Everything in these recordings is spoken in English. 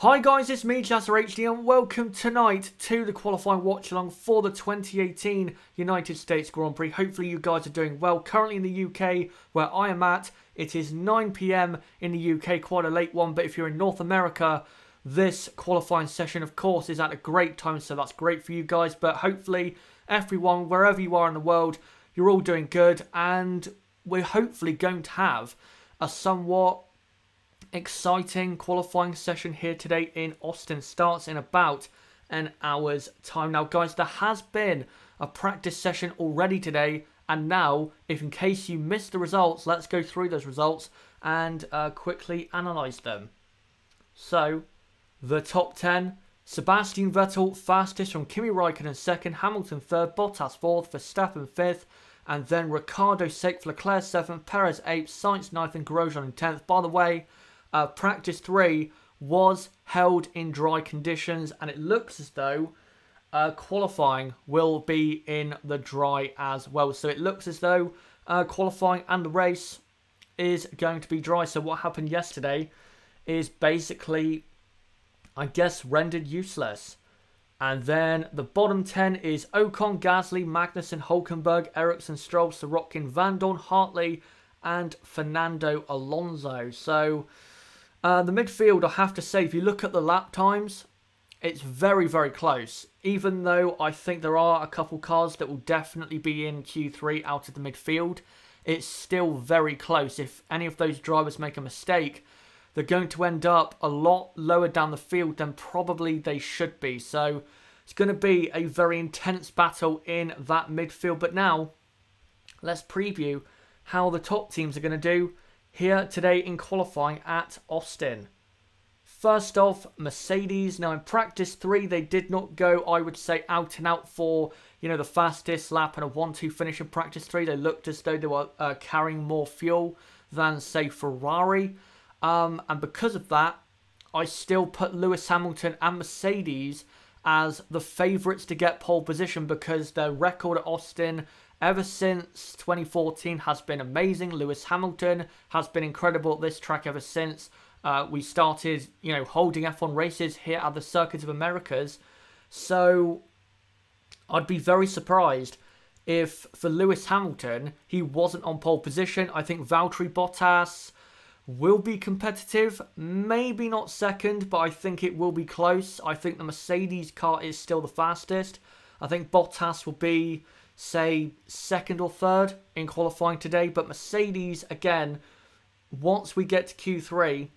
Hi guys, it's me, Jazzer HD, and welcome tonight to the qualifying watch-along for the 2018 United States Grand Prix. Hopefully you guys are doing well. Currently in the UK, where I am at, it is 9 PM in the UK, quite a late one, but if you're in North America, this qualifying session, of course, is at a great time, so that's great for you guys. But hopefully, everyone, wherever you are in the world, you're all doing good, and we're hopefully going to have a somewhat exciting qualifying session here today in Austin. Starts in about an hour's time. Now guys, there has been a practice session already today, and now, if in case you missed the results, let's go through those results and quickly analyse them. So, the top 10: Sebastian Vettel fastest, from Kimi Raikkonen second, Hamilton third, Bottas fourth, Verstappen fifth, and then Ricciardo sixth, Leclerc seventh, Perez eighth, Sainz ninth, and Grosjean in 10th. By the way, practice 3 was held in dry conditions, and it looks as though qualifying will be in the dry as well. So it looks as though qualifying and the race is going to be dry. So what happened yesterday is basically, I guess, rendered useless. And then the bottom 10 is Ocon, Gasly, Magnussen, Hulkenberg, Ericsson, Stroll, Sorokin, Van Dorn, Hartley, and Fernando Alonso. So the midfield, I have to say, if you look at the lap times, it's very, very close. Even though I think there are a couple cars that will definitely be in Q3 out of the midfield, it's still very close. If any of those drivers make a mistake, they're going to end up a lot lower down the field than probably they should be. So it's going to be a very intense battle in that midfield. But now, let's preview how the top teams are going to do here today in qualifying at Austin. First off, Mercedes. Now in practice 3, they did not go, I would say, out and out for, the fastest lap and a 1-2 finish in practice 3. They looked as though they were carrying more fuel than, say, Ferrari. And because of that, I still put Lewis Hamilton and Mercedes as the favourites to get pole position, because their record at Austin ever since 2014 has been amazing. Lewis Hamilton has been incredible at this track ever since we started, holding F1 races here at the Circuit of Americas. So I'd be very surprised if, for Lewis Hamilton, he wasn't on pole position. I think Valtteri Bottas will be competitive. Maybe not second, but I think it will be close. I think the Mercedes car is still the fastest. I think Bottas will be, say, second or third in qualifying today. But Mercedes, again, once we get to Q3,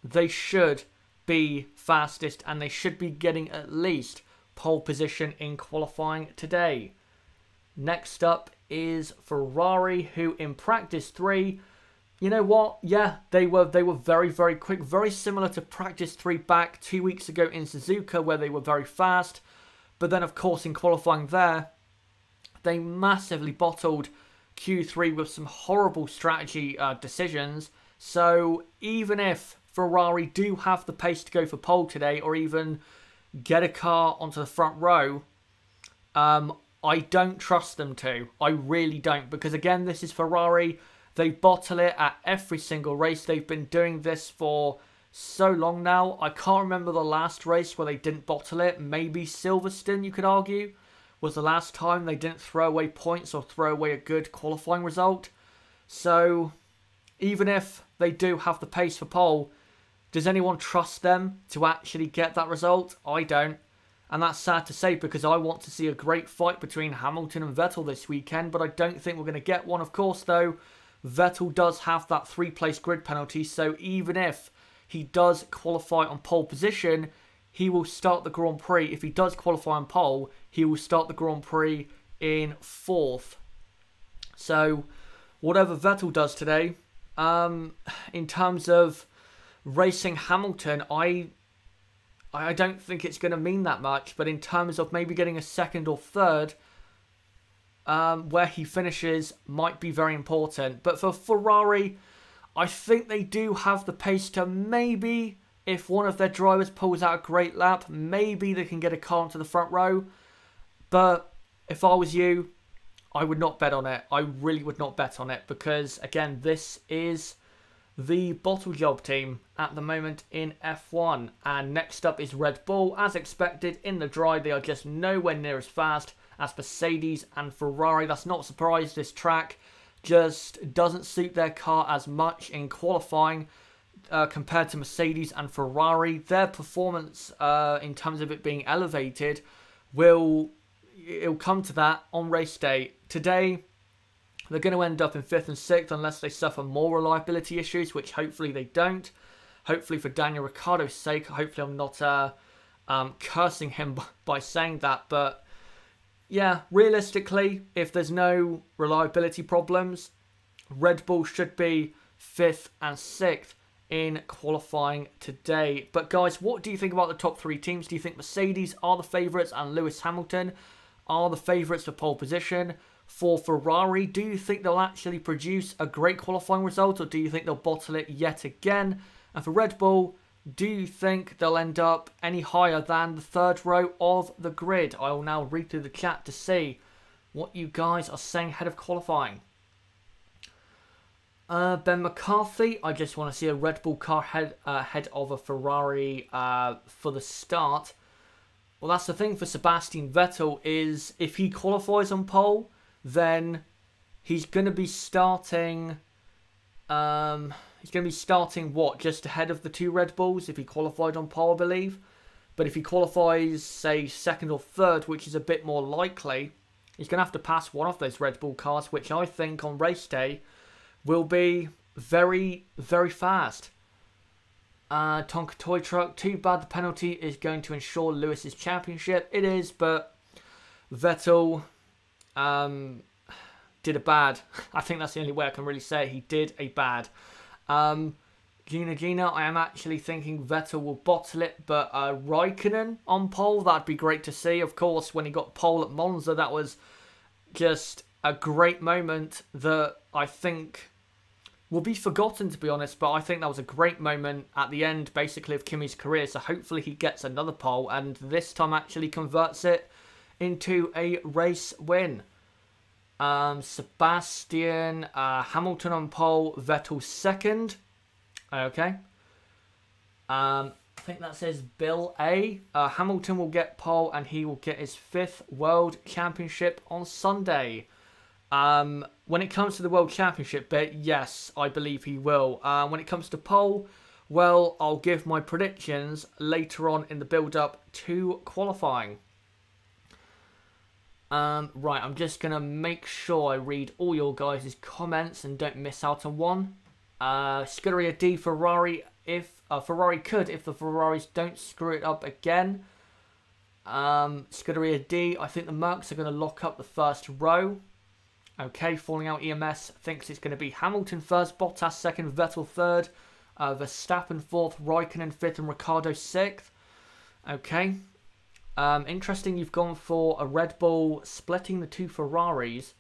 they should be fastest, and they should be getting at least pole position in qualifying today. Next up is Ferrari, who in practice 3, you know what? Yeah, they were very, very quick. Very similar to practice 3 back 2 weeks ago in Suzuka, where they were very fast. But then, of course, in qualifying there, they massively bottled Q3 with some horrible strategy decisions. So even if Ferrari do have the pace to go for pole today, or even get a car onto the front row, I don't trust them to. I really don't. Because again, this is Ferrari. They bottle it at every single race. They've been doing this for so long now. I can't remember the last race where they didn't bottle it. Maybe Silverstone, you could argue, was the last time they didn't throw away points or throw away a good qualifying result. So even if they do have the pace for pole, does anyone trust them to actually get that result? I don't. And that's sad to say, because I want to see a great fight between Hamilton and Vettel this weekend, but I don't think we're going to get one. Of course, though, Vettel does have that 3-place grid penalty, so even if he does qualify on pole position, he will start the Grand Prix. If he does qualify on pole, he will start the Grand Prix in 4th. So, whatever Vettel does today, in terms of racing Hamilton, I don't think it's going to mean that much, but in terms of maybe getting a second or third, where he finishes might be very important. But for Ferrari, I think they do have the pace to maybe, if one of their drivers pulls out a great lap, maybe they can get a car into the front row. But if I was you, I would not bet on it. I really would not bet on it, because again, this is the bottle job team at the moment in F1. And next up is Red Bull. As expected, in the dry, they are just nowhere near as fast as Mercedes and Ferrari. That's not a surprise. This track just doesn't suit their car as much in qualifying compared to Mercedes and Ferrari. Their performance in terms of it being elevated it'll come to that on race day. Today, they're going to end up in 5th and 6th unless they suffer more reliability issues, which hopefully they don't. Hopefully for Daniel Ricciardo's sake. Hopefully I'm not cursing him by saying that. But yeah, realistically, if there's no reliability problems, Red Bull should be 5th and 6th in qualifying today. But guys, what do you think about the top 3 teams? Do you think Mercedes are the favourites and Lewis Hamilton are the favourites for pole position? For Ferrari, do you think they'll actually produce a great qualifying result, or do you think they'll bottle it yet again? And for Red Bull, do you think they'll end up any higher than the 3rd row of the grid? I will now read through the chat to see what you guys are saying ahead of qualifying. Ben McCarthy, I just want to see a Red Bull car ahead of a Ferrari for the start. Well, that's the thing for Sebastian Vettel, is if he qualifies on pole, then he's going to be starting. He's going to be starting what, just ahead of the 2 Red Bulls if he qualified on pole, I believe. But if he qualifies, say, 2nd or 3rd, which is a bit more likely, he's going to have to pass one of those Red Bull cars, which I think on race day will be very, very fast. Tonka Toy Truck, too bad the penalty is going to ensure Lewis's championship. It is, but Vettel did a bad. I think that's the only way I can really say it. He did a bad. Gina, I am actually thinking Vettel will bottle it, but Raikkonen on pole, that'd be great to see. Of course, when he got pole at Monza, that was just a great moment that I think will be forgotten, to be honest, but I think that was a great moment at the end, basically, of Kimi's career. So hopefully he gets another pole, and this time actually converts it into a race win. Sebastian Hamilton on pole, Vettel 2nd. Okay. I think that says Bill A. Hamilton will get pole, and he will get his 5th World Championship on Sunday. When it comes to the World Championship bit, yes, I believe he will. When it comes to pole, well, I'll give my predictions later on in the build-up to qualifying. Right, I'm just going to make sure I read all your guys' comments and don't miss out on one. Scuderia D, Ferrari, if Ferrari could, if the Ferraris don't screw it up again. Scuderia D, I think the Mercs are going to lock up the 1st row. Okay, falling out EMS thinks it's going to be Hamilton 1st, Bottas 2nd, Vettel 3rd, Verstappen 4th, Raikkonen 5th, and Ricciardo 6th. Okay. Interesting you've gone for a Red Bull splitting the 2 Ferraris.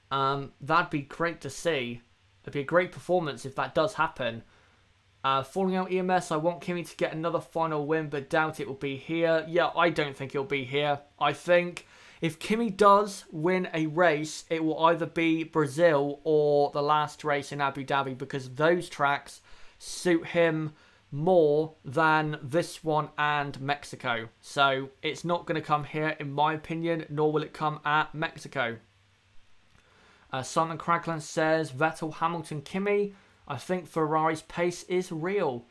That'd be great to see. It'd be a great performance if that does happen. Falling out EMS, I want Kimi to get another final win, but doubt it will be here. Yeah, I don't think it'll be here. I think if Kimi does win a race, it will either be Brazil or the last race in Abu Dhabi, because those tracks suit him more than this one and Mexico. So it's not going to come here, in my opinion, nor will it come at Mexico. Simon Cragland says, Vettel, Hamilton, Kimi. I think Ferrari's pace is real.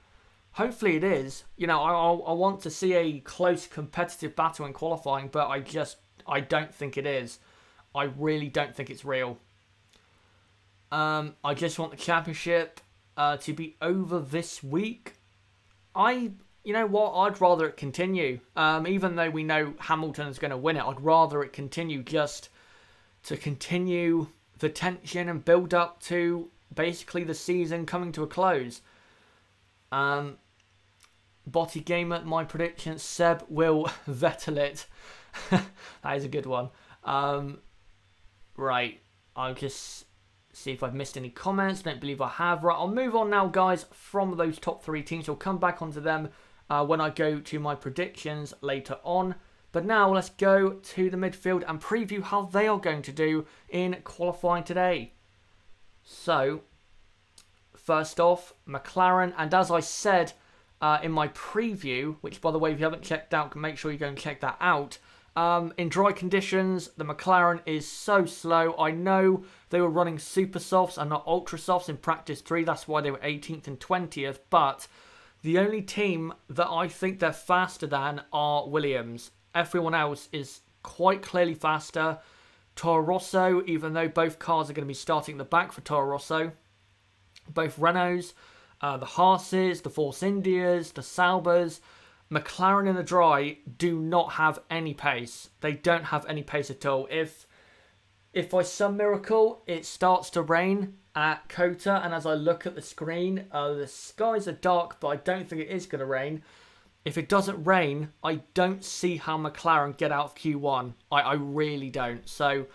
Hopefully it is. You know, I want to see a close competitive battle in qualifying, but I don't think it is. I really don't think it's real. I just want the championship to be over this week. You know what, I'd rather it continue. Even though we know Hamilton's going to win it, I'd rather it continue, just to continue the tension and build up to basically the season coming to a close. Botty Gamer, my prediction, Seb will Vettel it. That is a good one. Right, I'll just see if I've missed any comments. Don't believe I have. Right, I'll move on now, guys, from those top 3 teams. I'll come back onto them when I go to my predictions later on. But now let's go to the midfield and preview how they are going to do in qualifying today. So, first off, McLaren, and as I said in my preview, which by the way, if you haven't checked out, make sure you go and check that out. In dry conditions, the McLaren is so slow. I know they were running super softs and not ultra softs in practice 3. That's why they were 18th and 20th. But the only team that I think they're faster than are Williams. Everyone else is quite clearly faster. Toro Rosso, even though both cars are going to be starting at the back for Toro Rosso, both Renaults, the Haases, the Force Indias, the Saubers, McLaren in the dry do not have any pace. They don't have any pace at all. If by some miracle it starts to rain at COTA, and as I look at the screen, the skies are dark, but I don't think it is going to rain. If it doesn't rain, I don't see how McLaren get out of Q1. I really don't. So,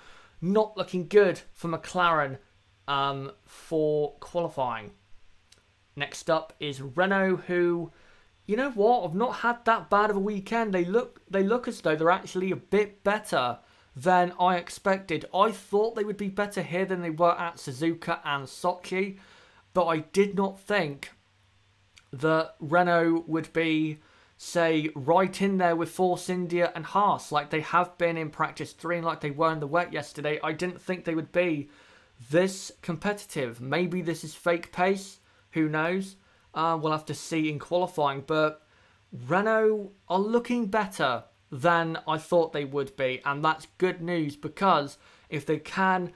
not looking good for McLaren for qualifying. Next up is Renault, who, you know what, have not had that bad of a weekend. They look as though they're actually a bit better than I expected. I thought they would be better here than they were at Suzuka and Sochi, but I did not think that Renault would be, say, right in there with Force India and Haas, like they have been in practice 3 and like they were in the wet yesterday. I didn't think they would be this competitive. Maybe this is fake pace. Who knows? We'll have to see in qualifying. But Renault are looking better than I thought they would be. And that's good news, because if they can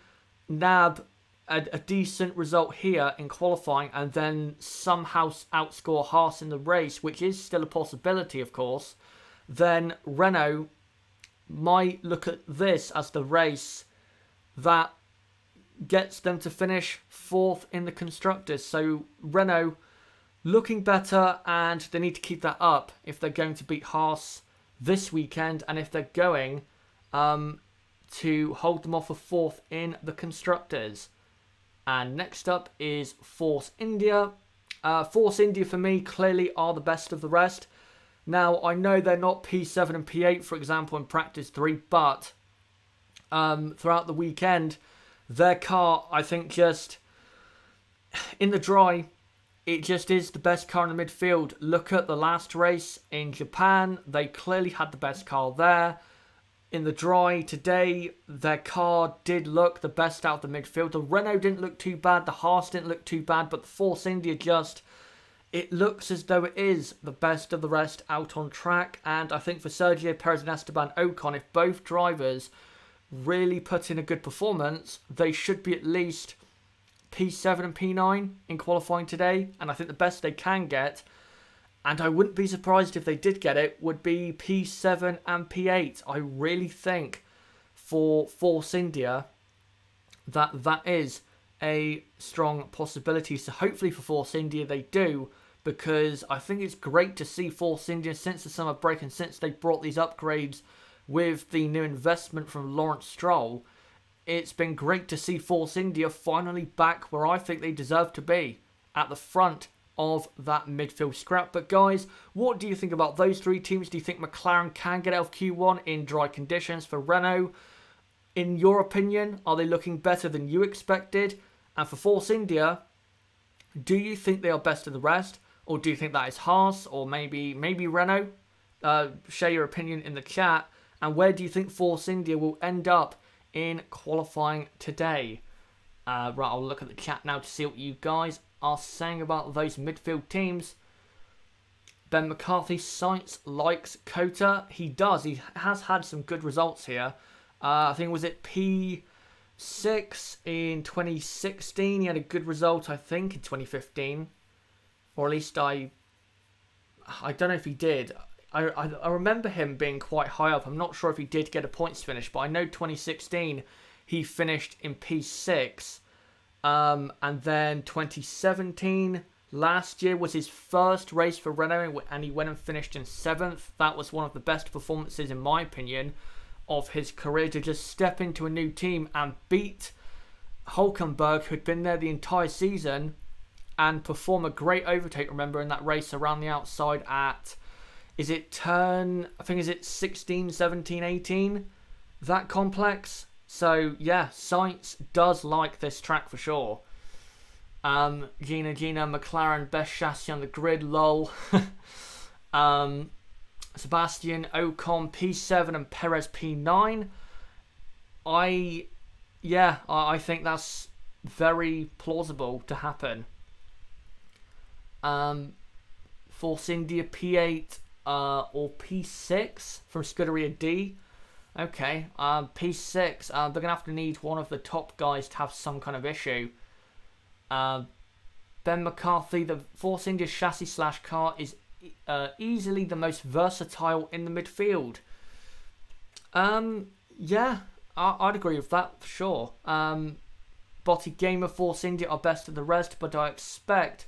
nab a decent result here in qualifying and then somehow outscore Haas in the race, which is still a possibility, of course, then Renault might look at this as the race that gets them to finish 4th in the Constructors. So Renault looking better, and they need to keep that up if they're going to beat Haas this weekend, and if they're going to hold them off of 4th in the Constructors. And next up is Force India. Force India, for me, clearly are the best of the rest. Now, I know they're not P7 and P8, for example, in practice 3, but throughout the weekend, their car, I think, just in the dry, it just is the best car in the midfield. Look at the last race in Japan. They clearly had the best car there. In the dry today, their car did look the best out of the midfield. The Renault didn't look too bad. The Haas didn't look too bad. But the Force India just, it looks as though it is the best of the rest out on track. And I think for Sergio Perez and Esteban Ocon, if both drivers really put in a good performance, they should be at least P7 and P9 in qualifying today. And I think the best they can get, and I wouldn't be surprised if they did get it, would be P7 and P8. I really think for Force India that is a strong possibility. So hopefully for Force India they do, because I think it's great to see Force India since the summer break and since they brought these upgrades with the new investment from Lawrence Stroll. It's been great to see Force India finally back where I think they deserve to be, at the front of that midfield scrap. But guys, what do you think about those 3 teams? Do you think McLaren can get out of Q1 in dry conditions? For Renault, in your opinion, are they looking better than you expected? And for Force India, do you think they are best of the rest? Or do you think that is Haas or maybe Renault? Share your opinion in the chat. And where do you think Force India will end up in qualifying today? Right, I'll look at the chat now to see what you guys are saying about those midfield teams. Ben McCarthy, Sainz likes COTA. He does. He has had some good results here. I think, was it P6 in 2016? He had a good result, I think, in 2015. Or at least I don't know if he did. I remember him being quite high up. I'm not sure if he did get a points finish, but I know 2016 he finished in P6. And then 2017, last year, was his first race for Renault, and he went and finished in 7th. That was one of the best performances, in my opinion, of his career, to just step into a new team and beat Hülkenberg, who'd been there the entire season, and perform a great overtake, remember, in that race around the outside at, is it turn, I think, is it 16, 17, 18? That complex? So, yeah, Sainz does like this track for sure. Gina, McLaren, best chassis on the grid, lol. Sebastian, Ocon, P7 and Perez, P9. I think that's very plausible to happen. Force India, P8 or P6 from Scuderia D. Okay, P6, they're going to have to need one of the top guys to have some kind of issue. Ben McCarthy, the Force India chassis / car is easily the most versatile in the midfield. Yeah, I'd agree with that for sure. Botti Gamer, Force India are best of the rest, but I expect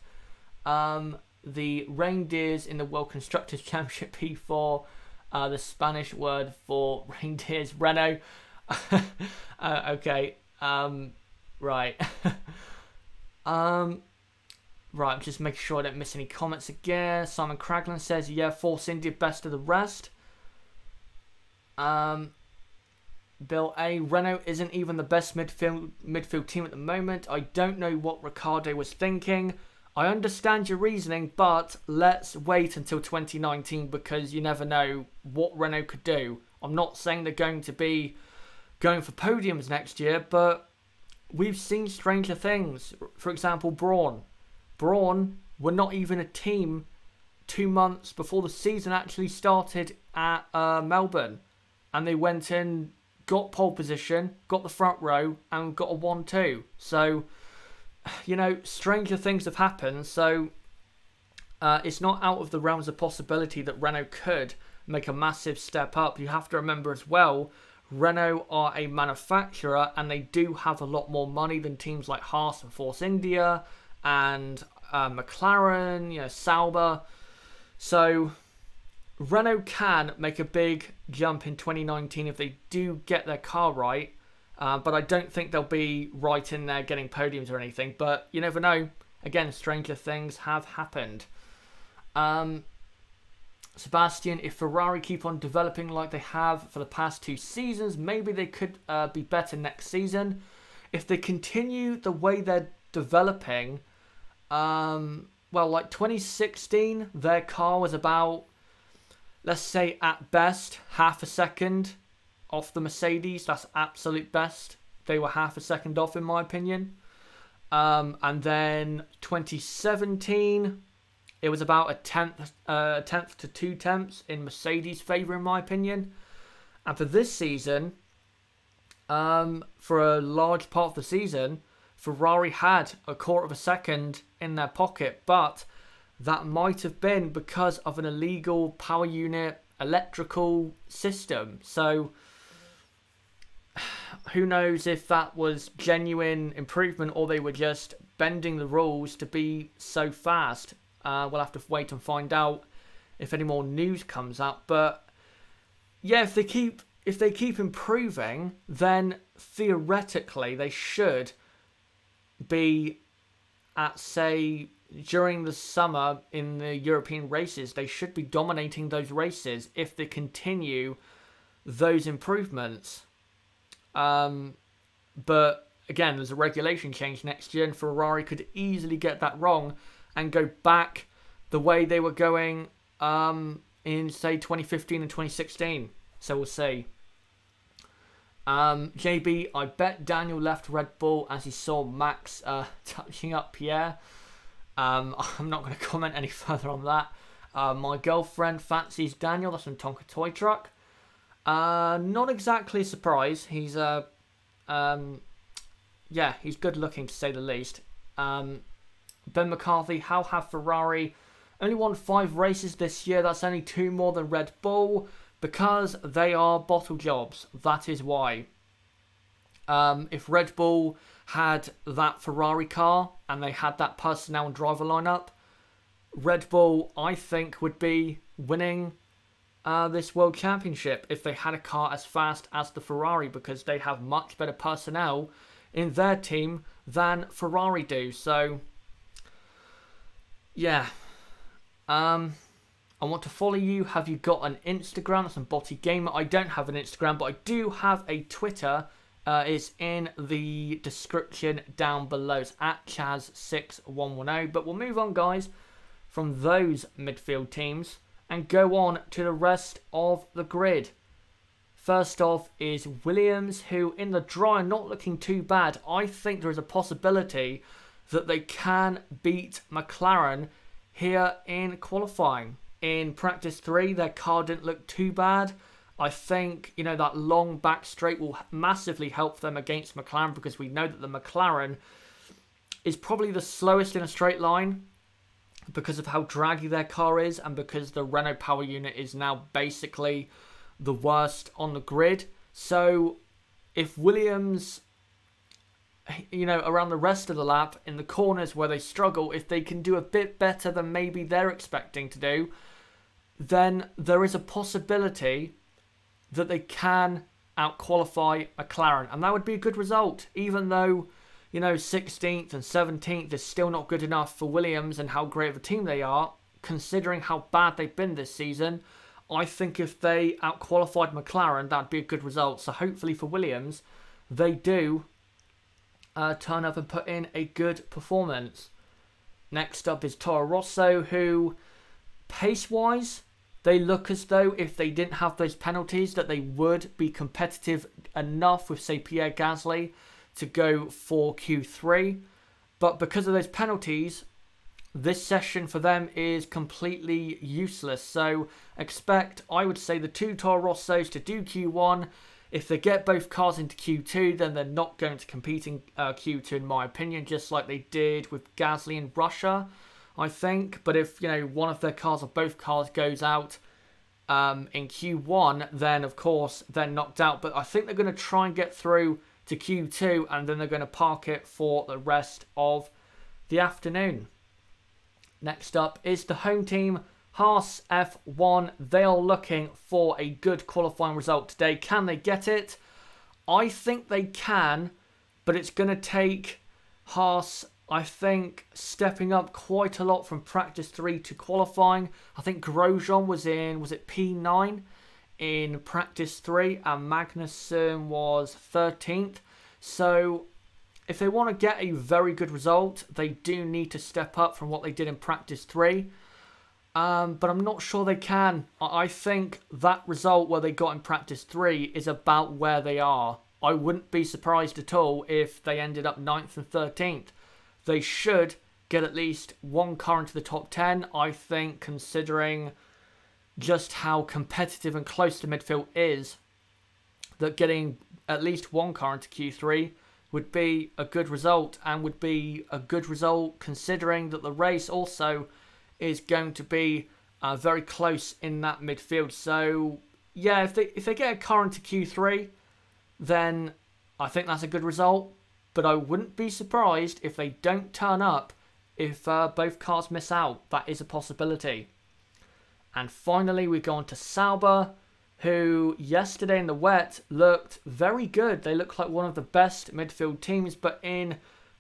the reindeers in the World Constructors Championship P4, the Spanish word for reindeers, Renault. Okay, right. Right, I'm just making sure I don't miss any comments again. Simon Craglan says, yeah, Force India best of the rest. Bill A, Renault isn't even the best midfield team at the moment. I don't know what Ricciardo was thinking. I understand your reasoning, but let's wait until 2019 because you never know what Renault could do. I'm not saying they're going to be going for podiums next year, but we've seen stranger things. For example, Brawn. Brawn were not even a team 2 months before the season actually started at Melbourne. And they went in, got pole position, got the front row, and got a 1-2. So, you know, stranger things have happened. So, it's not out of the realms of possibility that Renault could make a massive step up. You have to remember as well, Renault are a manufacturer and they do have a lot more money than teams like Haas and Force India and McLaren, you know, Sauber. So Renault can make a big jump in 2019 if they do get their car right. But I don't think they'll be right in there getting podiums or anything. But you never know. Again, stranger things have happened. Sebastian, if Ferrari keep on developing like they have for the past 2 seasons, maybe they could be better next season. If they continue the way they're developing, well, like 2016, their car was about, let's say at best, half a second off the Mercedes. That's absolute best. They were half a second off, in my opinion. And then 2017... it was about a tenth to 2 tenths in Mercedes' favour, in my opinion. And for this season, for a large part of the season, Ferrari had a quarter of a second in their pocket. But that might have been because of an illegal power unit electrical system. So who knows if that was genuine improvement or they were just bending the rules to be so fast. We'll have to wait and find out if any more news comes up. But yeah, if they keep improving, then theoretically they should be at, say, during the summer in the European races, they should be dominating those races if they continue those improvements. But again, there's a regulation change next year and Ferrari could easily get that wrong and go back the way they were going in, say, 2015 and 2016. So we'll see. JB, I bet Daniel left Red Bull as he saw Max touching up Pierre. I'm not going to comment any further on that. My girlfriend fancies Daniel. That's from Tonka Toy Truck. Not exactly a surprise. He's yeah, he's good looking to say the least. Ben McCarthy, how have Ferrari only won 5 races this year? That's only 2 more than Red Bull because they are bottle jobs. That is why. If Red Bull had that Ferrari car and they had that personnel and driver lineup, Red Bull, I think, would be winning this World Championship if they had a car as fast as the Ferrari because they have much better personnel in their team than Ferrari do. So yeah. I want to follow you. Have you got an Instagram? That's on Botti Gamer. I don't have an Instagram, but I do have a Twitter. is in the description down below. It's at Chaz6110. But we'll move on, guys, from those midfield teams and go on to the rest of the grid. First off is Williams, who in the dry are not looking too bad. I think there is a possibility that they can beat McLaren here in qualifying. In practice 3, their car didn't look too bad. I think, you know, that long back straight will massively help them against McLaren, because we know that the McLaren is probably the slowest in a straight line because of how draggy their car is, and because the Renault power unit is now basically the worst on the grid. So if Williams, you know, around the rest of the lap in the corners where they struggle, if they can do a bit better than maybe they're expecting to do, then there is a possibility that they can out-qualify McLaren. And that would be a good result, even though, you know, 16th and 17th is still not good enough for Williams and how great of a team they are, considering how bad they've been this season. I think if they out-qualified McLaren, that'd be a good result. So hopefully for Williams, they do turn up and put in a good performance. Next up is Toro Rosso, who, pace-wise, they look as though if they didn't have those penalties that they would be competitive enough with, say, Pierre Gasly to go for Q3. But because of those penalties, this session for them is completely useless. So expect, I would say, the two Toro Rossos to do Q1. If they get both cars into Q2, then they're not going to compete in Q2, in my opinion, just like they did with Gasly in Russia, I think. But if, you know, one of their cars or both cars goes out in Q1, then of course they're knocked out. But I think they're going to try and get through to Q2, and then they're going to park it for the rest of the afternoon. Next up is the home team, Haas F1. They are looking for a good qualifying result today. Can they get it? I think they can, but it's going to take Haas, I think, stepping up quite a lot from practice 3 to qualifying. I think Grosjean was in, was it P9 in practice 3, and Magnussen was 13th. So if they want to get a very good result, they do need to step up from what they did in practice 3. But I'm not sure they can. I think that result where they got in practice 3 is about where they are. I wouldn't be surprised at all if they ended up 9th and 13th. They should get at least one car into the top 10, I think, considering just how competitive and close the midfield is, that getting at least one car into Q3 would be a good result, and would be a good result considering that the race also is going to be very close in that midfield. So yeah, if they get a car into Q3, then I think that's a good result. But I wouldn't be surprised if they don't turn up if both cars miss out. That is a possibility. And finally, we go on to Sauber, who yesterday in the wet looked very good. They looked like one of the best midfield teams, but in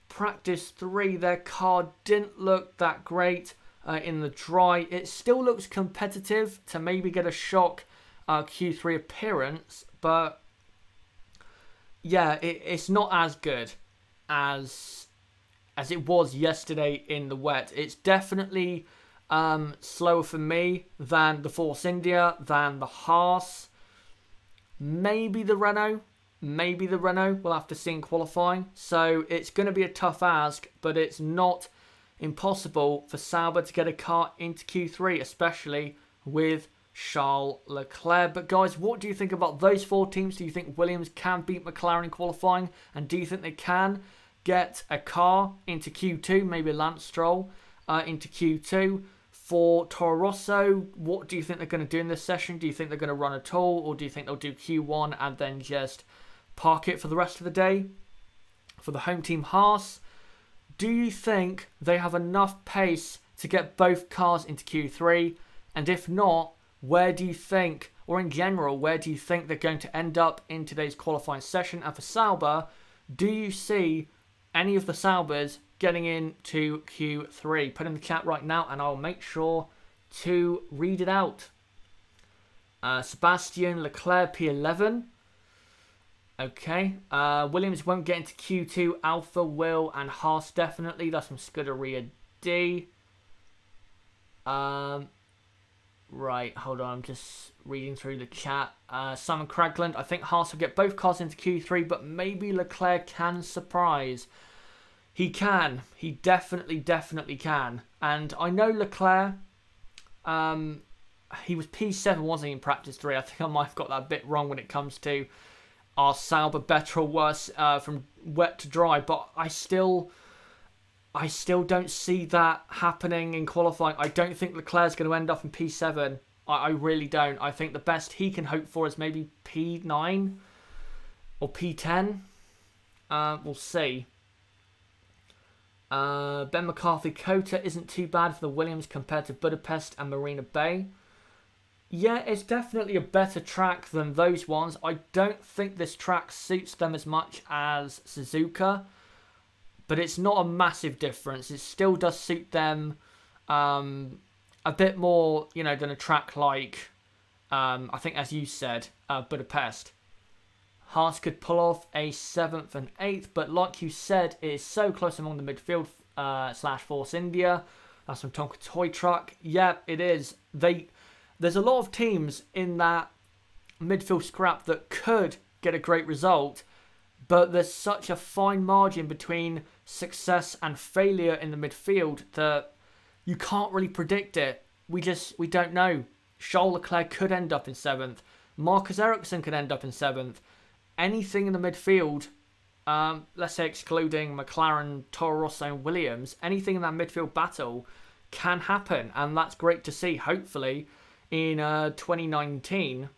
practice 3, their car didn't look that great in the dry. It still looks competitive to maybe get a shock Q3 appearance, but yeah, it's not as good as it was yesterday in the wet. It's definitely slower for me than the Force India, than the Haas, maybe the Renault. We'll have to see in qualifying. So it's going to be a tough ask, but it's not impossible for Sauber to get a car into Q3, especially with Charles Leclerc. But guys, what do you think about those 4 teams? Do you think Williams can beat McLaren in qualifying? And do you think they can get a car into Q2, maybe Lance Stroll into Q2? For Toro Rosso, what do you think they're going to do in this session? Do you think they're going to run at all, or do you think they'll do Q1 and then just park it for the rest of the day? For the home team Haas, do you think they have enough pace to get both cars into Q3? And if not, where do you think, or in general, where do you think they're going to end up in today's qualifying session? And for Sauber, do you see any of the Saubers getting into Q3? Put in the chat right now and I'll make sure to read it out. Sebastian Leclerc P11. Okay. Williams won't get into Q2. Alpha will, and Haas definitely. That's from Scuderia D. Right, hold on. I'm just reading through the chat. Simon Cragland, I think Haas will get both cars into Q3, but maybe Leclerc can surprise. He can. He definitely can. And I know Leclerc, he was P7, wasn't he, in practice 3? I think I might have got that a bit wrong when it comes to our Sauber better or worse from wet to dry, but I still don't see that happening in qualifying. I don't think Leclerc's going to end up in P7. I really don't. I think the best he can hope for is maybe P9 or P10. We'll see. Ben McCarthy, Kota isn't too bad for the Williams compared to Budapest and Marina Bay. Yeah, it's definitely a better track than those ones. I don't think this track suits them as much as Suzuka. But it's not a massive difference. It still does suit them a bit more, you know, than a track like, I think, as you said, Budapest. Haas could pull off a 7th and 8th, but like you said, it is so close among the midfield / Force India. That's from Tonka Toy Truck. Yeah, it is. There's a lot of teams in that midfield scrap that could get a great result, but there's such a fine margin between success and failure in the midfield that you can't really predict it. We don't know. Charles Leclerc could end up in 7th. Marcus Ericsson could end up in 7th. Anything in the midfield, let's say excluding McLaren, Toro Rosso and Williams, anything in that midfield battle can happen, and that's great to see. Hopefully in 2019,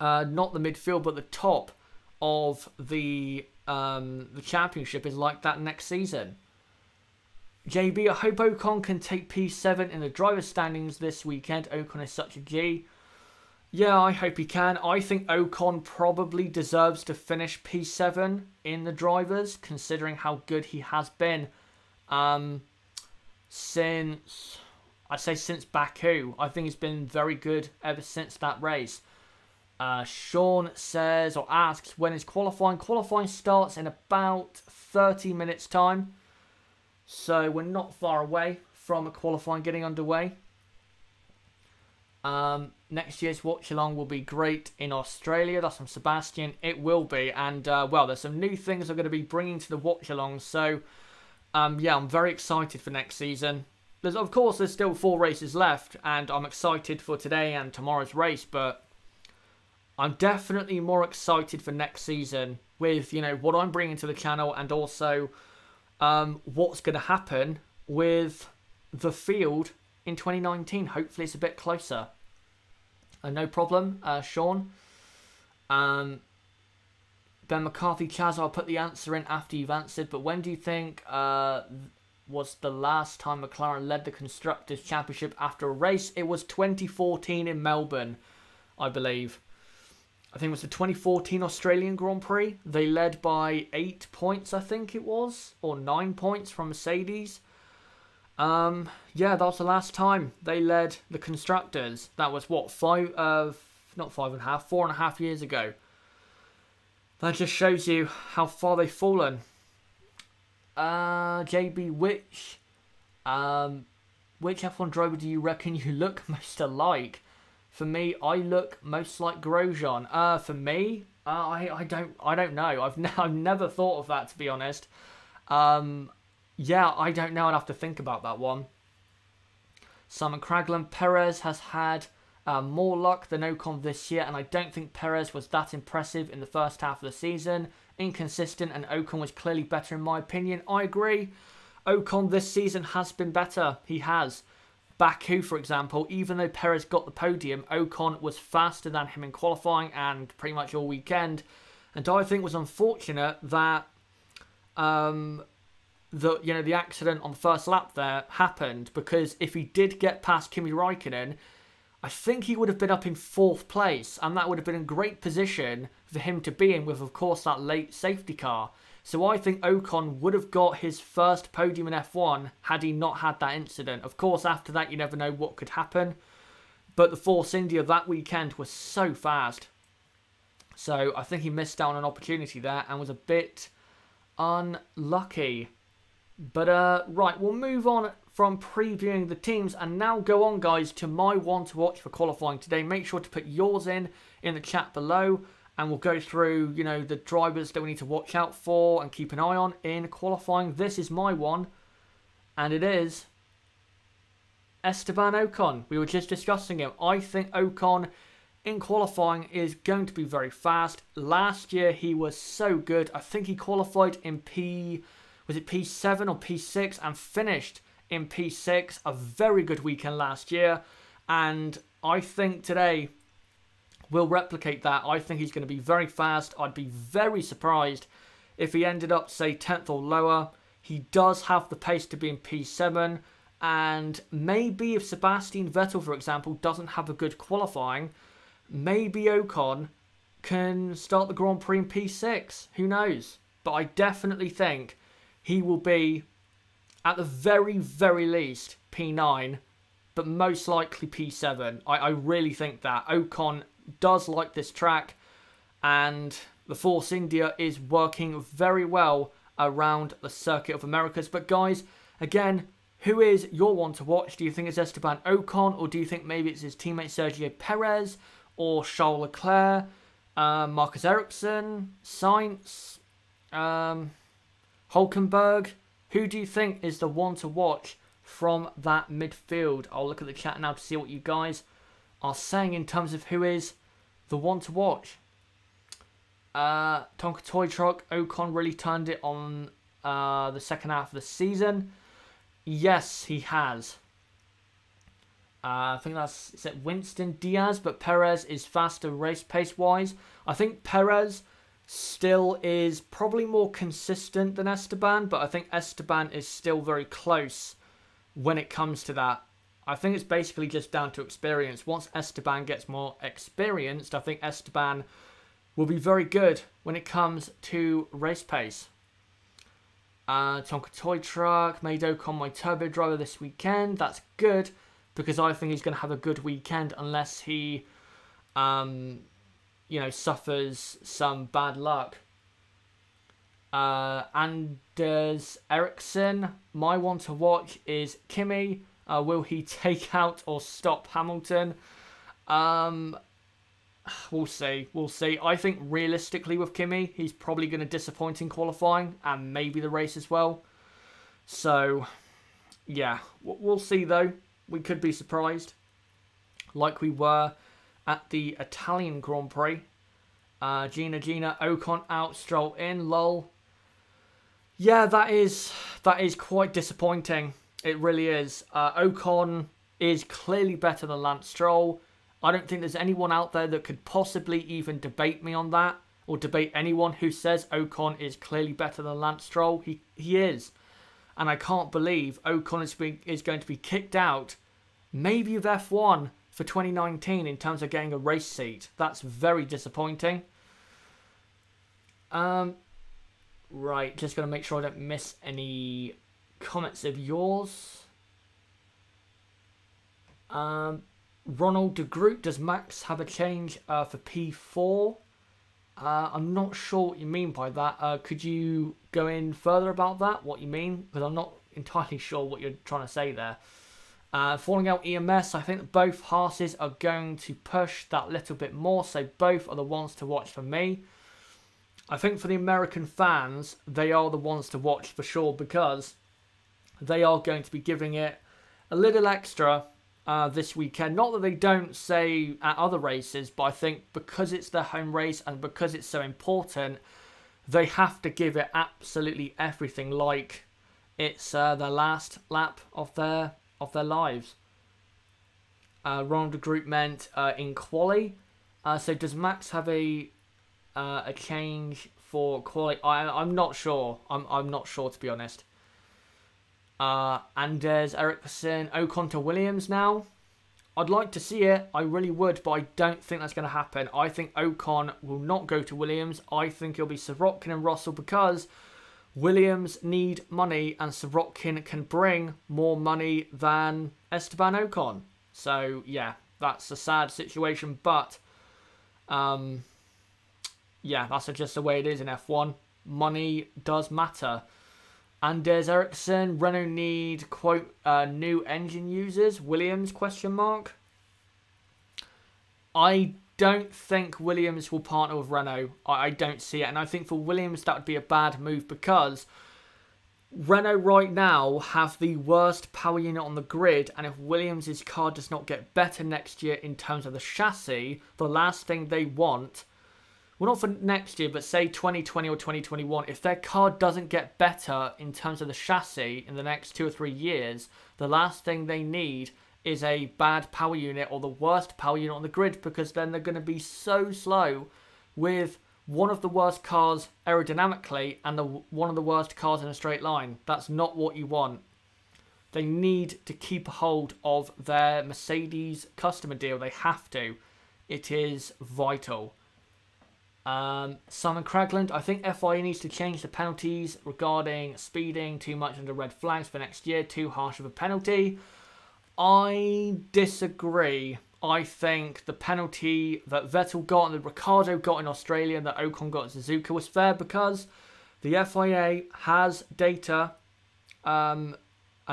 not the midfield but the top of the championship is like that next season. JB, I hope Ocon can take P7 in the driver's standings this weekend. Ocon is such a G. Yeah, I hope he can. I think Ocon probably deserves to finish P7 in the drivers, considering how good he has been since Baku. I think he's been very good ever since that race. Sean says or asks, when is qualifying? Qualifying starts in about 30 minutes time. So we're not far away from a qualifying getting underway. Next year's Watchalong will be great in Australia. That's from Sebastian. It will be. And, well, there's some new things I'm going to be bringing to the Watchalong. So, yeah, I'm very excited for next season. Of course, there's still 4 races left. And I'm excited for today and tomorrow's race. But I'm definitely more excited for next season with, you know, what I'm bringing to the channel and also what's going to happen with the field in 2019. Hopefully it's a bit closer. No problem, Sean. Ben McCarthy, Chaz, I'll put the answer in after you've answered, but when do you think was the last time McLaren led the Constructors' Championship after a race? It was 2014 in Melbourne, I believe. I think it was the 2014 Australian Grand Prix. They led by 8 points, I think it was, or 9 points from Mercedes. Yeah, that was the last time they led the Constructors. That was what, 4.5 years ago. That just shows you how far they've fallen. JB, which F1 driver do you reckon you look most alike? For me, I look most like Grosjean. For me, I don't know. I've never thought of that, to be honest. Yeah, I don't know. I'd have to think about that one. Simon Cragland, Perez has had more luck than Ocon this year, and I don't think Perez was that impressive in the first half of the season. Inconsistent, and Ocon was clearly better in my opinion. I agree. Ocon this season has been better. He has. Baku, for example, even though Perez got the podium, Ocon was faster than him in qualifying and pretty much all weekend. And I think it was unfortunate that the accident on the first lap there happened, because if he did get past Kimi Raikkonen, I think he would have been up in 4th place, and that would have been a great position for him to be in with, of course, that late safety car. So I think Ocon would have got his first podium in F1 had he not had that incident. Of course, after that, you never know what could happen. But the Force India that weekend was so fast. So I think he missed out on an opportunity there and was a bit unlucky. But right, we'll move on from previewing the teams and now go on, guys, to my one to watch for qualifying today. Make sure to put yours in the chat below, and we'll go through, you know, the drivers that we need to watch out for and keep an eye on in qualifying. This is my one, and it is Esteban Ocon. We were just discussing him. I think Ocon in qualifying is going to be very fast. Last year he was so good. I think he qualified in P7 or P6 and finished in P6. A very good weekend last year, and I think today we'll replicate that. I think he's going to be very fast. I'd be very surprised if he ended up, say, 10th or lower. He does have the pace to be in P7, and maybe if Sebastian Vettel, for example, doesn't have a good qualifying, maybe Ocon can start the Grand Prix in P6. Who knows? But I definitely think he will be, at the very, very least, P9, but most likely P7. I really think that. Ocon does like this track, and the Force India is working very well around the Circuit of Americas. But guys, again, who is your one to watch? Do you think it's Esteban Ocon, or do you think maybe it's his teammate Sergio Perez, or Charles Leclerc, Marcus Ericsson, Sainz, Hulkenberg? Who do you think is the one to watch from that midfield? I'll look at the chat now to see what you guys are saying in terms of who is the one to watch. Tonka Toy Truck, Ocon really turned it on the second half of the season. Yes, he has. I think that's, is it Winston Diaz? But Perez is faster race pace wise. I think Perez still is probably more consistent than Esteban, but I think Esteban is still very close when it comes to that. I think it's basically just down to experience. Once Esteban gets more experienced, I think Esteban will be very good when it comes to race pace. Tonka Toy Truck made Ocon my turbo driver this weekend. That's good, because I think he's going to have a good weekend unless he, you know, suffers some bad luck. Anders Ericsson, my one to watch is Kimi. Will he take out or stop Hamilton? We'll see. We'll see. I think realistically with Kimi, he's probably going to disappoint in qualifying and maybe the race as well. So, yeah, we'll see though. We could be surprised, like we were at the Italian Grand Prix. Gina, Ocon out, Stroll in, lol. Yeah, that is quite disappointing. It really is. Ocon is clearly better than Lance Stroll. I don't think there's anyone out there that could possibly even debate me on that, or debate anyone who says Ocon is clearly better than Lance Stroll. He is. And I can't believe Ocon is going to be kicked out, maybe of F1 for 2019 in terms of getting a race seat. That's very disappointing. Right, just going to make sure I don't miss any comments of yours. Ronald de Groot, does Max have a change for P4? I'm not sure what you mean by that. Could you go in further about that, what you mean? Because I'm not entirely sure what you're trying to say there. Falling out EMS, I think that both Haas's are going to push that little bit more, so both are the ones to watch for me. I think for the American fans, they are the ones to watch for sure, because they are going to be giving it a little extra this weekend. Not that they don't say at other races, but I think because it's their home race and because it's so important, they have to give it absolutely everything, like it's their last lap of their lives. Ronald de Groot meant in quali. So does Max have a change for quali? I'm not sure. I'm not sure, to be honest. Anders Ericsson, Ocon to Williams now. I'd like to see it. I really would, but I don't think that's going to happen. I think Ocon will not go to Williams. I think it'll be Sirotkin and Russell, because Williams need money and Sirotkin can bring more money than Esteban Ocon. So, yeah, that's a sad situation, but yeah, that's just the way it is in F1. Money does matter. Anders Ericsson, Renault need, quote, new engine users. Williams, question mark. I don't think Williams will partner with Renault. I don't see it. And I think for Williams, that would be a bad move because Renault right now have the worst power unit on the grid. And if Williams' car does not get better next year in terms of the chassis, the last thing they want, well, not for next year, but say 2020 or 2021, if their car doesn't get better in terms of the chassis in the next 2 or 3 years, the last thing they need is a bad power unit or the worst power unit on the grid, because then they're going to be so slow with one of the worst cars aerodynamically and one of the worst cars in a straight line. That's not what you want. They need to keep a hold of their Mercedes customer deal. They have to. It is vital. Simon Cragland, I think FIA needs to change the penalties regarding speeding too much under red flags for next year. Too harsh of a penalty. I disagree. I think the penalty that Vettel got and that Ricciardo got in Australia and that Ocon got in Suzuka was fair because the FIA has data and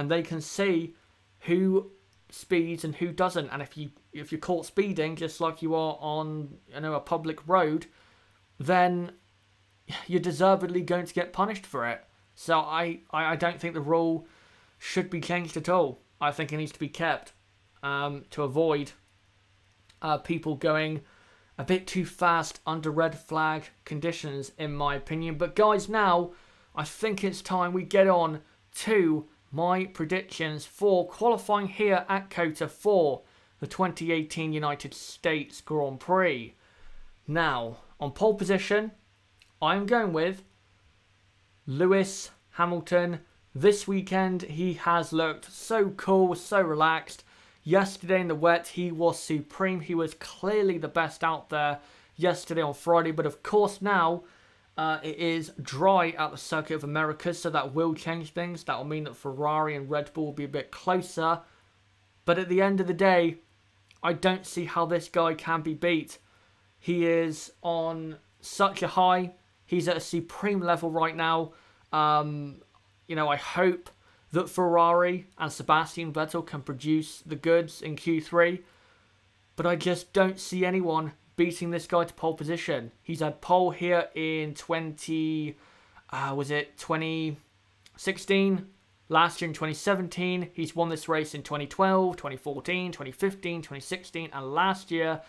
they can see who speeds and who doesn't. And if you're caught speeding, just like you are on a public road, then you're deservedly going to get punished for it. So I don't think the rule should be changed at all. I think it needs to be kept to avoid people going a bit too fast under red flag conditions, in my opinion. But guys, now I think it's time we get on to my predictions for qualifying here at COTA for the 2018 United States Grand Prix. Now, on pole position, I'm going with Lewis Hamilton. This weekend, he has looked so cool, so relaxed. Yesterday in the wet, he was supreme. He was clearly the best out there yesterday on Friday. But of course now, it is dry at the Circuit of Americas, so that will change things. That will mean that Ferrari and Red Bull will be a bit closer. But at the end of the day, I don't see how this guy can be beat. He is on such a high. He's at a supreme level right now. I hope that Ferrari and Sebastian Vettel can produce the goods in Q3. But I just don't see anyone beating this guy to pole position. He's had pole here in 2016? Last year in 2017. He's won this race in 2012, 2014, 2015, 2016, and last year.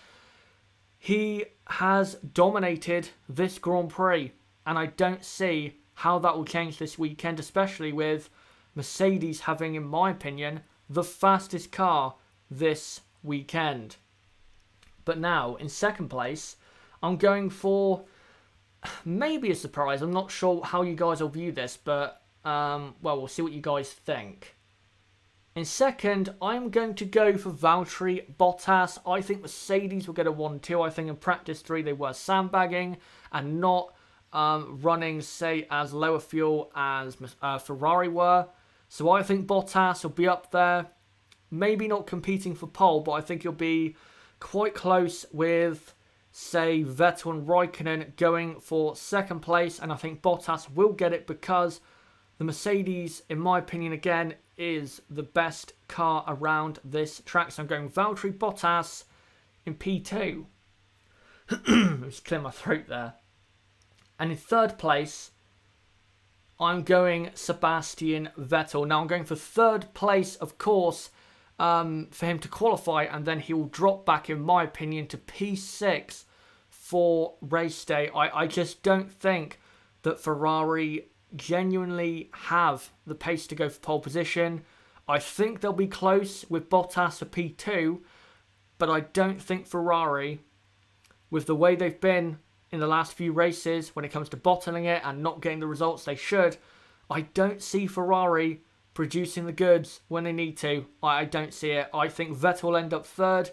He has dominated this Grand Prix, and I don't see how that will change this weekend, especially with Mercedes having, in my opinion, the fastest car this weekend. But now, in second place, I'm going for maybe a surprise. I'm not sure how you guys will view this, but, well, we'll see what you guys think. In second, I'm going to go for Valtteri Bottas. I think Mercedes will get a 1-2. I think in practice 3 they were sandbagging and not running, say, as lower fuel as Ferrari were. So I think Bottas will be up there. Maybe not competing for pole, but I think he'll be quite close with, say, Vettel and Raikkonen going for second place. And I think Bottas will get it because the Mercedes, in my opinion, again, is the best car around this track. So I'm going Valtteri Bottas in P2. Just clear my throat there. And in third place, I'm going Sebastian Vettel. Now I'm going for third place, of course, for him to qualify. And then he will drop back, in my opinion, to P6 for race day. I just don't think that Ferrari genuinely have the pace to go for pole position. I think they'll be close with Bottas for P2, but I don't think Ferrari, with the way they've been in the last few races when it comes to bottling it and not getting the results they should, I don't see Ferrari producing the goods when they need to. I don't see it. I think Vettel will end up third,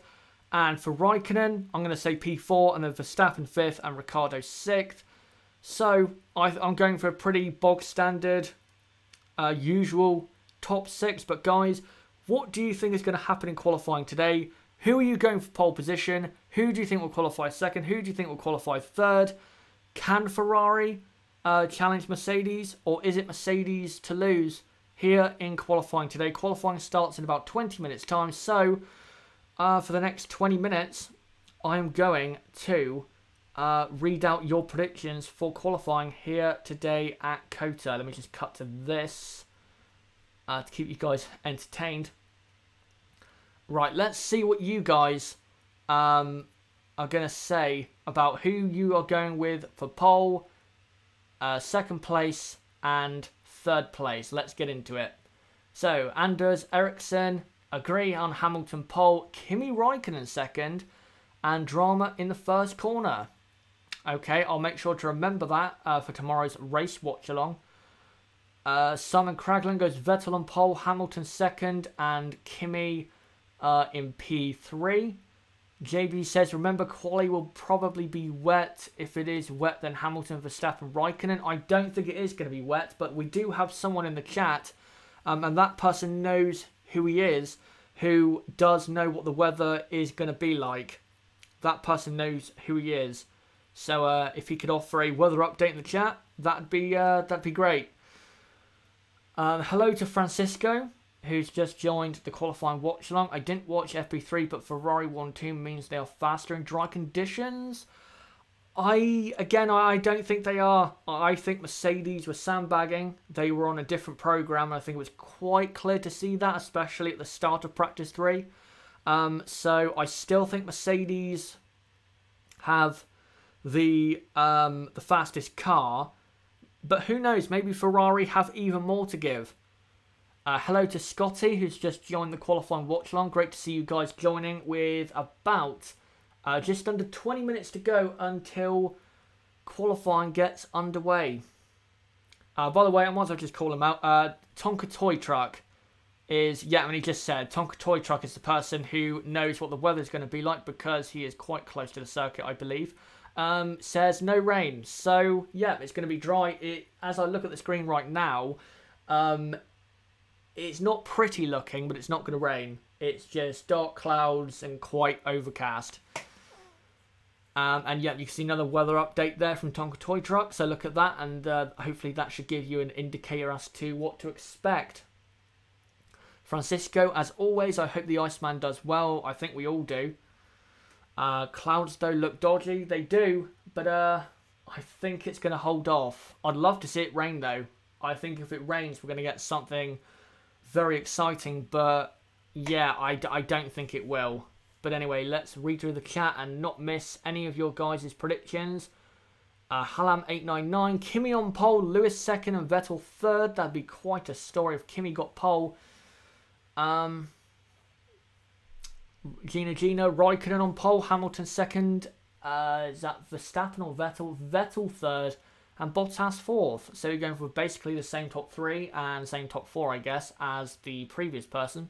and for Raikkonen, I'm going to say P4, and then Verstappen 5th and Ricciardo 6th. So I'm going for a pretty bog standard, usual top 6. But guys, what do you think is going to happen in qualifying today? Who are you going for pole position? Who do you think will qualify second? Who do you think will qualify third? Can Ferrari challenge Mercedes, or is it Mercedes to lose here in qualifying today? Qualifying starts in about 20 minutes time, so for the next 20 minutes, I'm going to read out your predictions for qualifying here today at COTA. Let me just cut to this to keep you guys entertained. Right, let's see what you guys are going to say about who you are going with for pole, second place, and third place. Let's get into it. So, Anders Ericsson agree on Hamilton pole, Kimi Räikkönen second, and drama in the first corner. Okay, I'll make sure to remember that for tomorrow's race watch-along. Simon Craglan goes Vettel on pole, Hamilton second, and Kimi in P3. JB says, remember, quali will probably be wet. If it is wet, then Hamilton, Verstappen, Raikkonen. I don't think it is going to be wet, but we do have someone in the chat, and that person knows who he is, who does know what the weather is going to be like. That person knows who he is. So if he could offer a weather update in the chat, that'd be great. Hello to Francisco, who's just joined the qualifying watch along. I didn't watch FP3, but Ferrari 1-2 means they are faster in dry conditions. I don't think they are. I think Mercedes were sandbagging. They were on a different program, and I think it was quite clear to see that, especially at the start of practice 3. So I still think Mercedes have the fastest car, but who knows? Maybe Ferrari have even more to give. Hello to Scotty, who's just joined the qualifying watch along. Great to see you guys joining with about just under 20 minutes to go until qualifying gets underway. By the way, I might as well just call him out. Tonka Toy Truck is, yeah, I mean, he just said Tonka Toy Truck is the person who knows what the weather's going to be like because he is quite close to the circuit, I believe. Says no rain. So, yeah, it's going to be dry. As I look at the screen right now, it's not pretty looking, but it's not going to rain. It's just dark clouds and quite overcast. And yeah, you can see another weather update there from Tonka Toy Truck. So look at that, and hopefully that should give you an indicator as to what to expect. Francisco, as always, I hope the Iceman does well. I think we all do. Clouds, though, look dodgy. They do, but I think it's going to hold off. I'd love to see it rain, though. I think if it rains, we're going to get something very exciting, but yeah, I don't think it will. But anyway, let's read through the chat and not miss any of your guys' predictions. Halam899, Kimi on pole, Lewis second and Vettel third. That'd be quite a story if Kimi got pole. Gina, Raikkonen on pole, Hamilton second. Is that Verstappen or Vettel? Vettel third. And Bottas fourth. So you're going for basically the same top 3 and same top 4, I guess, as the previous person.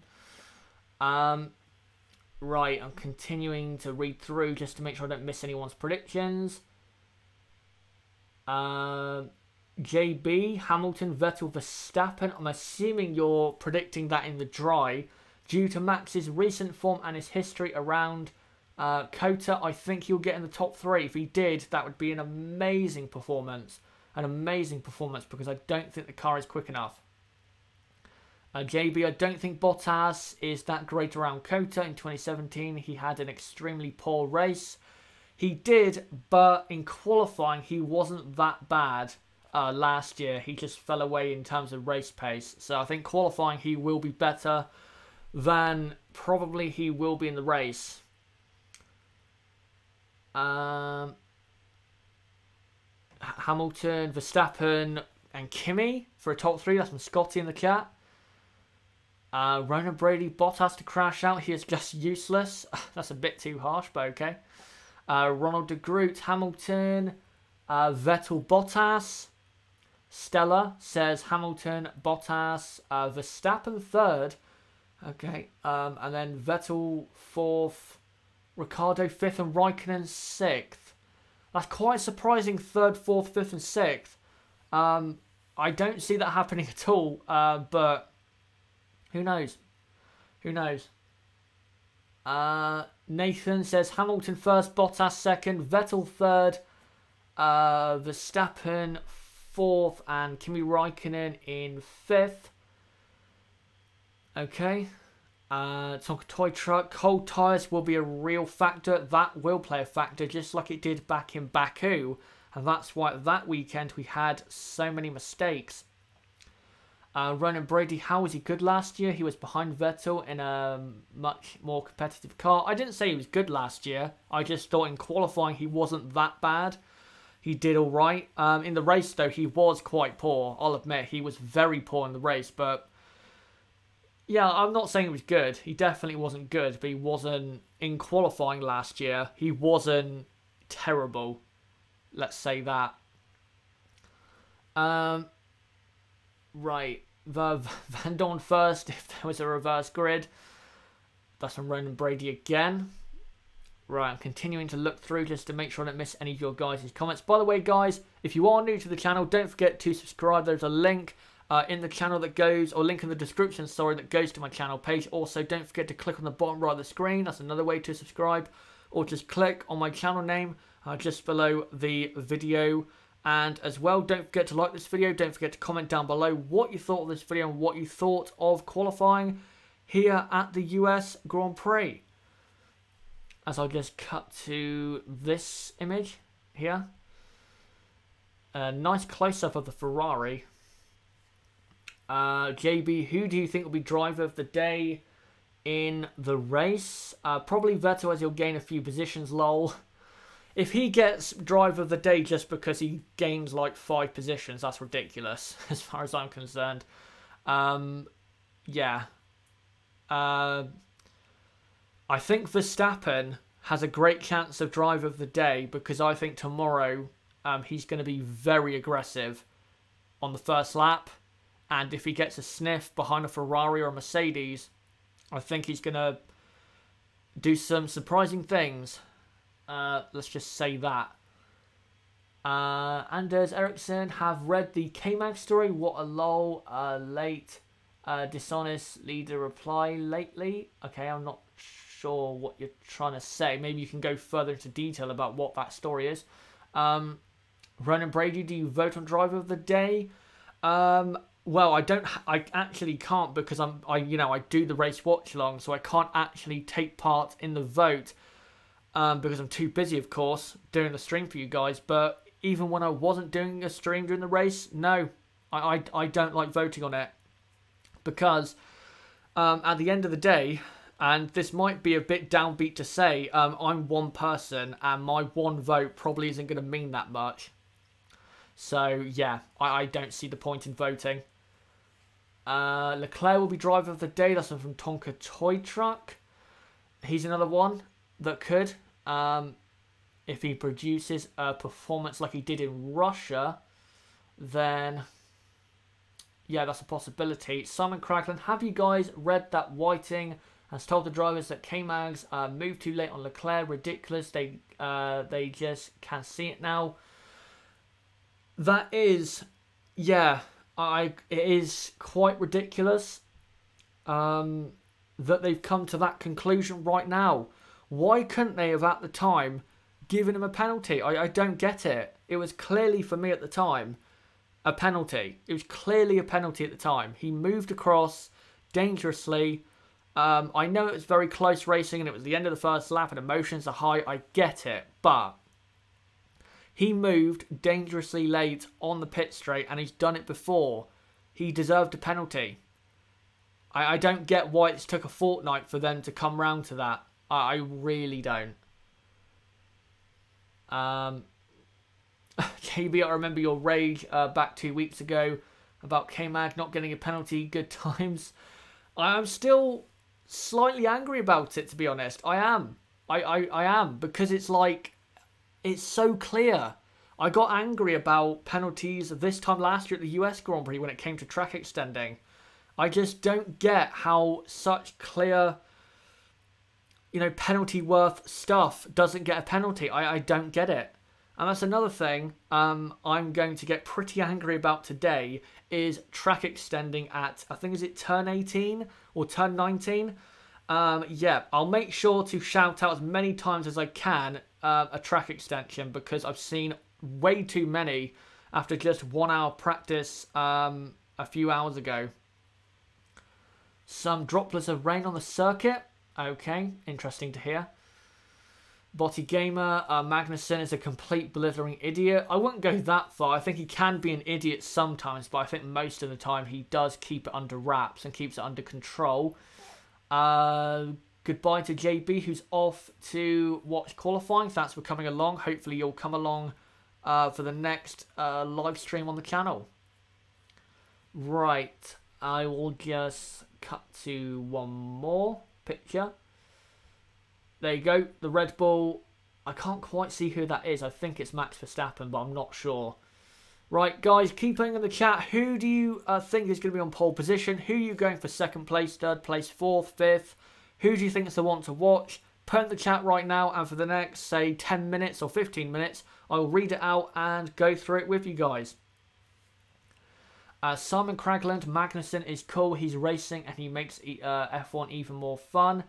Right, I'm continuing to read through just to make sure I don't miss anyone's predictions. JB, Hamilton, Vettel, Verstappen. I'm assuming you're predicting that in the dry. Due to Max's recent form and his history around COTA, I think he'll get in the top 3. If he did, that would be an amazing performance. An amazing performance, because I don't think the car is quick enough. JB, I don't think Bottas is that great around COTA. In 2017, he had an extremely poor race. He did, but in qualifying, he wasn't that bad last year. He just fell away in terms of race pace. So I think qualifying, he will be better than probably he will be in the race. Hamilton, Verstappen, and Kimi for a top 3. That's from Scotty in the chat. Ronan Brady, Bottas to crash out. He is just useless. That's a bit too harsh, but okay. Ronald de Groot, Hamilton, Vettel, Bottas. Stella says Hamilton, Bottas, Verstappen third. Okay, and then Vettel fourth, Ricciardo fifth, and Raikkonen sixth. That's quite surprising. Third, fourth, fifth, and sixth. I don't see that happening at all. But who knows? Who knows? Nathan says Hamilton first, Bottas second, Vettel third, Verstappen 4th and Kimi Raikkonen in 5th. Okay. Tonka Toy Truck. Cold tyres will be a real factor. That will play a factor just like it did back in Baku. And that's why that weekend we had so many mistakes. Ronan Brady, how was he good last year? He was behind Vettel in a much more competitive car. I didn't say he was good last year. I just thought in qualifying he wasn't that bad. He did all right. In the race, though, he was quite poor. I'll admit, he was very poor in the race. But, yeah, I'm not saying he was good. He definitely wasn't good. But he wasn't, in qualifying last year, he wasn't terrible. Let's say that. Right, Van Dorn first if there was a reverse grid. That's from Ronan Brady again. Right, I'm continuing to look through just to make sure I don't miss any of your guys' comments. By the way, guys, if you are new to the channel, don't forget to subscribe. There's a link in the channel that goes, or link in the description, sorry, that goes to my channel page. Also, don't forget to click on the bottom right of the screen. That's another way to subscribe. Or just click on my channel name just below the video. And as well, don't forget to like this video. Don't forget to comment down below what you thought of this video and what you thought of qualifying here at the US Grand Prix. As I'll just cut to this image here. A nice close-up of the Ferrari. JB, who do you think will be driver of the day in the race? Probably Vettel, as he'll gain a few positions, lol. If he gets driver of the day just because he gains like 5 positions, that's ridiculous as far as I'm concerned. Yeah. I think Verstappen has a great chance of driver of the day because I think tomorrow he's going to be very aggressive on the first lap. And if he gets a sniff behind a Ferrari or a Mercedes, I think he's going to do some surprising things. Let's just say that. Anders Eriksson, have read the K-Mag story. What a lol. Late. Dishonest leader reply lately. Okay, I'm not sure what you're trying to say. Maybe you can go further into detail about what that story is. Ronan Brady, do you vote on driver of the day? Well, I actually can't because I do the race watch along, so I can't actually take part in the vote. Because I'm too busy, of course, doing the stream for you guys. But even when I wasn't doing a stream during the race, no, I don't like voting on it. Because at the end of the day, and this might be a bit downbeat to say, I'm one person and my one vote probably isn't going to mean that much. So, yeah, I don't see the point in voting. Leclerc will be driver of the day. That's one from Tonka Toy Truck. He's another one that could, if he produces a performance like he did in Russia, then yeah, that's a possibility. Simon Cragland, have you guys read that Whiting has told the drivers that K-Mags moved too late on Leclerc? Ridiculous. They just can't see it now. That is, yeah, it is quite ridiculous that they've come to that conclusion right now. Why couldn't they have at the time given him a penalty? I don't get it. It was clearly, for me at the time, a penalty. It was clearly a penalty at the time. He moved across dangerously. I know it was very close racing and it was the end of the first lap and emotions are high. I get it. But he moved dangerously late on the pit straight and he's done it before. He deserved a penalty. I don't get why it's took a fortnight for them to come round to that. I really don't. KB, I remember your rage back 2 weeks ago about K-Mag not getting a penalty. Good times. I'm still slightly angry about it, to be honest. I am. I am, because it's like, it's so clear. I got angry about penalties this time last year at the US Grand Prix when it came to track extending. I just don't get how such clear, penalty worth stuff doesn't get a penalty. I don't get it. And that's another thing I'm going to get pretty angry about today is track extending at, I think, is it turn 18 or turn 19? Yeah, I'll make sure to shout out as many times as I can a track extension because I've seen way too many after just 1 hour practice a few hours ago. Some droplets of rain on the circuit. Okay, interesting to hear. Botty Gamer, Magnussen is a complete blithering idiot. I wouldn't go that far. I think he can be an idiot sometimes, but I think most of the time he does keep it under wraps and keeps it under control. Goodbye to JB, who's off to watch qualifying. Thanks for coming along. Hopefully you'll come along for the next live stream on the channel. Right, I will just cut to one more picture. There you go, the Red Bull. I can't quite see who that is. I think it's Max Verstappen, but I'm not sure. Right, guys, keep playing in the chat. Who do you think is going to be on pole position? Who are you going for second place, third place, fourth, fifth? Who do you think is the one to watch? Put in the chat right now, and for the next, say, 10 minutes or 15 minutes, I will read it out and go through it with you guys. Simon Cragland, Magnussen is cool. He's racing and he makes F1 even more fun.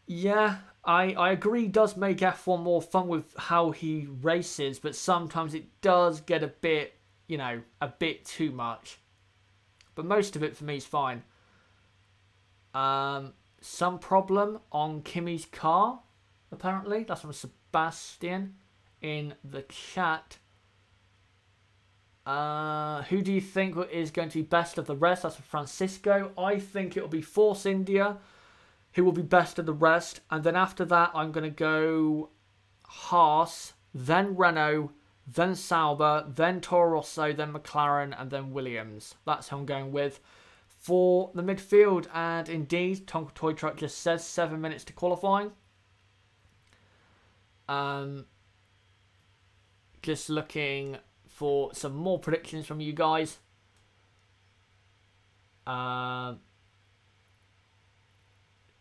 Yeah, I agree. He does make F1 more fun with how he races, but sometimes it does get a bit, you know, a bit too much. But most of it for me is fine. Some problem on Kimi's car, apparently. That's from Sebastian in the chat. Who do you think is going to be best of the rest? That's from Francisco. I think it will be Force India, who will be best of the rest. And then after that, I'm going to go Haas, then Renault, then Sauber, then Toro Rosso, then McLaren, and then Williams. That's who I'm going with for the midfield. And indeed, Tonka Toy Truck just says 7 minutes to qualifying. Just looking for some more predictions from you guys.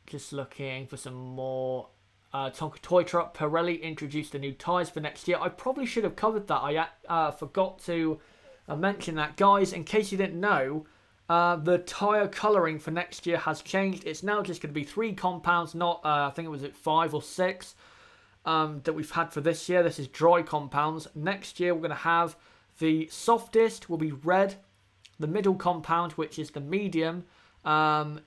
Just looking for some more. Tonka Toy Truck, Pirelli introduced the new tyres for next year. I probably should have covered that. I forgot to mention that. Guys, in case you didn't know, the tyre colouring for next year has changed. It's now just going to be 3 compounds, not, I think it was at 5 or 6 that we've had for this year. This is dry compounds. Next year, we're going to have the softest will be red. The middle compound, which is the medium,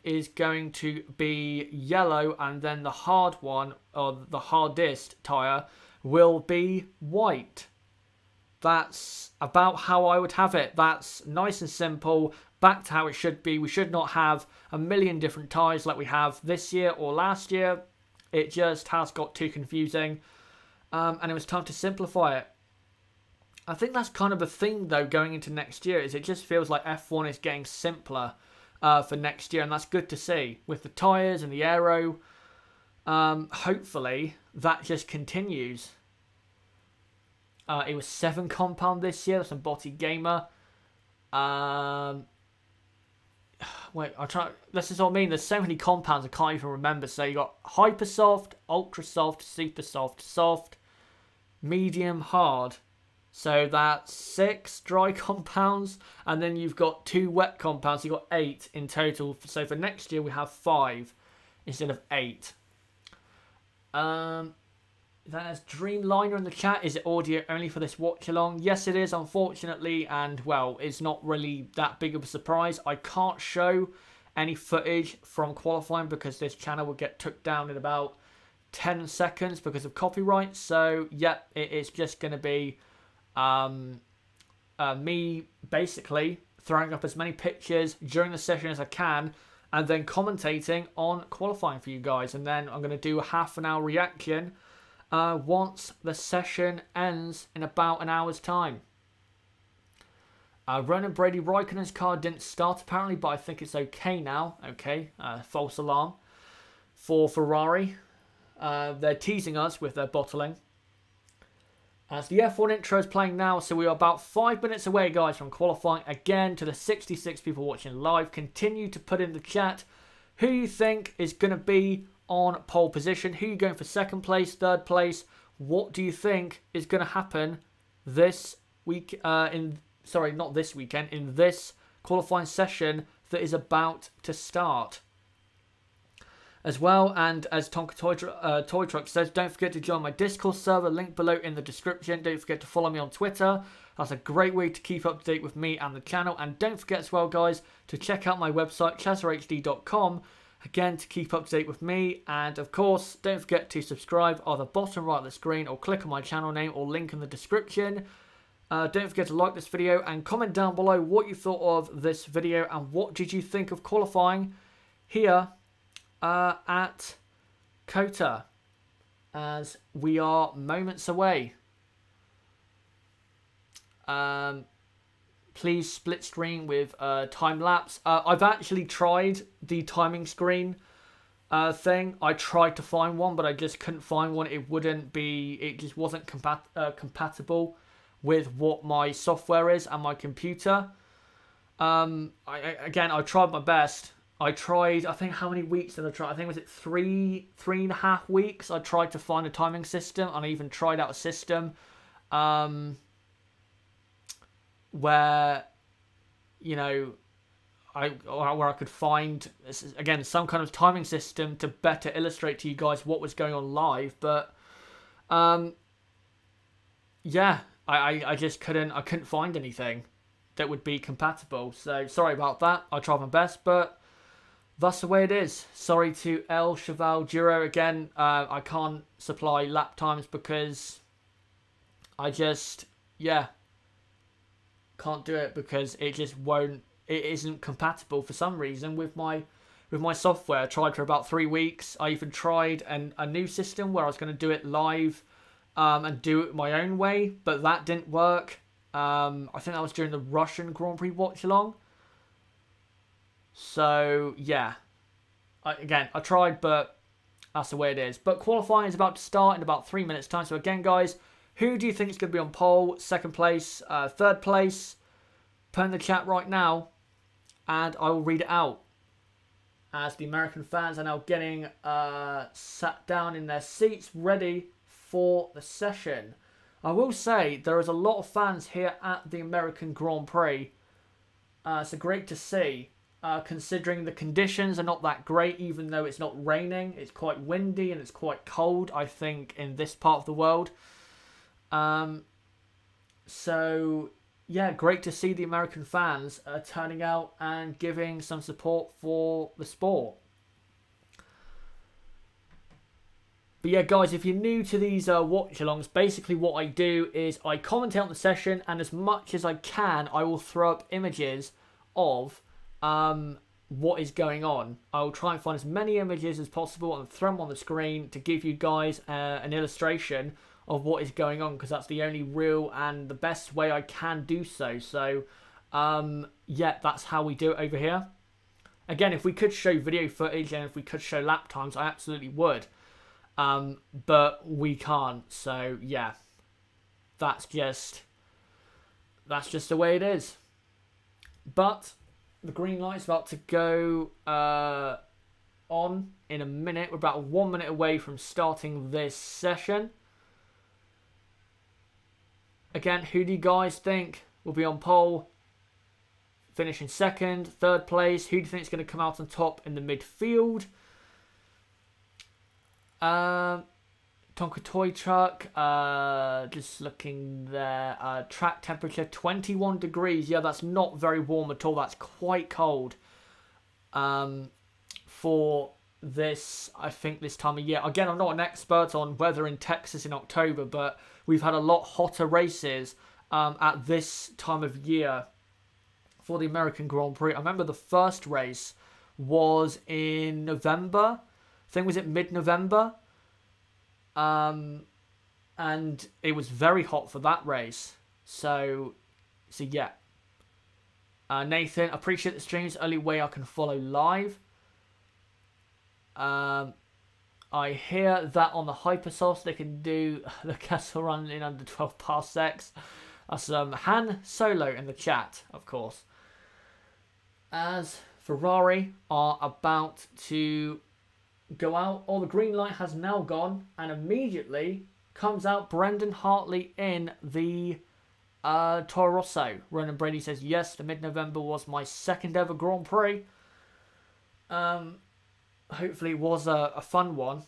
is going to be yellow, and then the hard one, or the hardest tyre, will be white. That's about how I would have it. That's nice and simple, back to how it should be. We should not have a million different tyres like we have this year or last year. It just has got too confusing, and it was time to simplify it. I think that's kind of a theme, though, going into next year, is it just feels like F1 is getting simpler for next year, and that's good to see. With the tyres and the aero, hopefully that just continues. It was 7 compound this year. That's from Botty Gamer. Wait, I'll try. This is what I mean. There's so many compounds I can't even remember. So you got hyper soft, ultra soft, super soft, soft, medium, hard. So that's 6 dry compounds, and then you've got 2 wet compounds. So you've got 8 in total. So for next year we have 5 instead of 8. There's Dreamliner in the chat. Is it audio only for this watch along? Yes, it is, unfortunately, and well, it's not really that big of a surprise. I can't show any footage from qualifying because this channel will get took down in about 10 seconds because of copyright. So yeah, it is just going to be me basically throwing up as many pictures during the session as I can, and then commentating on qualifying for you guys. And then I'm going to do a half-an-hour reaction once the session ends in about an hour's time. Ronan Brady Raikkonen's car didn't start apparently, but I think it's okay now. Okay, false alarm for Ferrari. They're teasing us with their bottling. As the F1 intro is playing now, so we are about 5 minutes away, guys, from qualifying. Again, to the 66 people watching live, continue to put in the chat who you think is going to be on pole position. Who are you going for second place, third place? What do you think is going to happen this week? Sorry, not this weekend. In this qualifying session that is about to start. as well. And as Tonka Toy Truck says, don't forget to join my Discord server, link below in the description. Don't forget to follow me on Twitter. That's a great way to keep up to date with me and the channel. And don't forget as well, guys, to check out my website, chesserhd.com, again, to keep up to date with me. And of course, don't forget to subscribe either bottom right of the screen or click on my channel name or link in the description. Don't forget to like this video and comment down below what you thought of this video and what did you think of qualifying here at COTA, as we are moments away. Please split screen with time lapse. I've actually tried the timing screen thing. I tried to find one, but I just couldn't find one. It just wasn't compatible with what my software is and my computer. I tried my best. I think, how many weeks did I try? I think, was it three and a half weeks? I tried to find a timing system, and I even tried out a system where, you know, where I could find, again, some kind of timing system to better illustrate to you guys what was going on live. But yeah, I just couldn't find anything that would be compatible. So sorry about that. I tried my best, but that's the way it is. Sorry to El Cheval Duro again. I can't supply lap times because I just, yeah, can't do it because it just won't. It isn't compatible for some reason with my software. I tried for about 3 weeks. I even tried a new system where I was going to do it live and do it my own way, but that didn't work. I think that was during the Russian Grand Prix watch-along. So, yeah. Again, I tried, but that's the way it is. But qualifying is about to start in about 3 minutes' time. So, again, guys, who do you think is going to be on pole? Second place, third place? Put in the chat right now, and I will read it out. As the American fans are now getting sat down in their seats, ready for the session. I will say, there is a lot of fans here at the American Grand Prix. So great to see. Considering the conditions are not that great, even though it's not raining. It's quite windy and it's quite cold, I think, in this part of the world. So, yeah, great to see the American fans turning out and giving some support for the sport. But yeah, guys, if you're new to these watch-alongs, basically what I do is I commentate on the session, and as much as I can, I will throw up images of what is going on. I will try and find as many images as possible and throw them on the screen to give you guys an illustration of what is going on, because that's the only real and the best way I can do so. So, yeah, that's how we do it over here. Again, if we could show video footage and if we could show lap times, I absolutely would. But we can't. So, yeah, that's just the way it is. But the green light's about to go on in a minute. We're about 1 minute away from starting this session. Again, who do you guys think will be on pole, finishing second, third place? Who do you think is going to come out on top in the midfield? Tonka Toy Truck, just looking there, track temperature 21 degrees. Yeah, that's not very warm at all. That's quite cold for this, I think, this time of year. Again, I'm not an expert on weather in Texas in October, but we've had a lot hotter races at this time of year for the American Grand Prix. I remember the first race was in November. I think, was it mid-November? And it was very hot for that race. So yeah. Nathan, appreciate the streams. Only way I can follow live. I hear that on the Hypersauce they can do the Kessel Run in under 12 parsecs. That's Han Solo in the chat, of course. As Ferrari are about to go out, or the green light has now gone, and comes out Brendan Hartley in the Toro Rosso. Ronan Brady says, yes, the mid-November was my second ever Grand Prix. hopefully it was a fun one.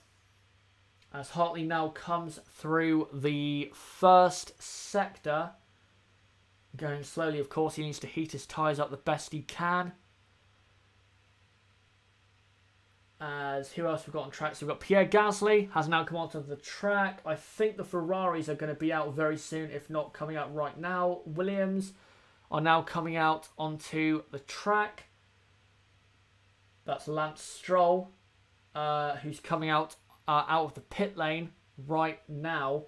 As Hartley now comes through the first sector. Going slowly, of course. He needs to heat his tyres up the best he can. As who else we've got on track? So we've got Pierre Gasly has now come onto the track. I think the Ferraris are going to be out very soon, if not coming out right now. Williams are now coming out onto the track. That's Lance Stroll, who's coming out of the pit lane right now.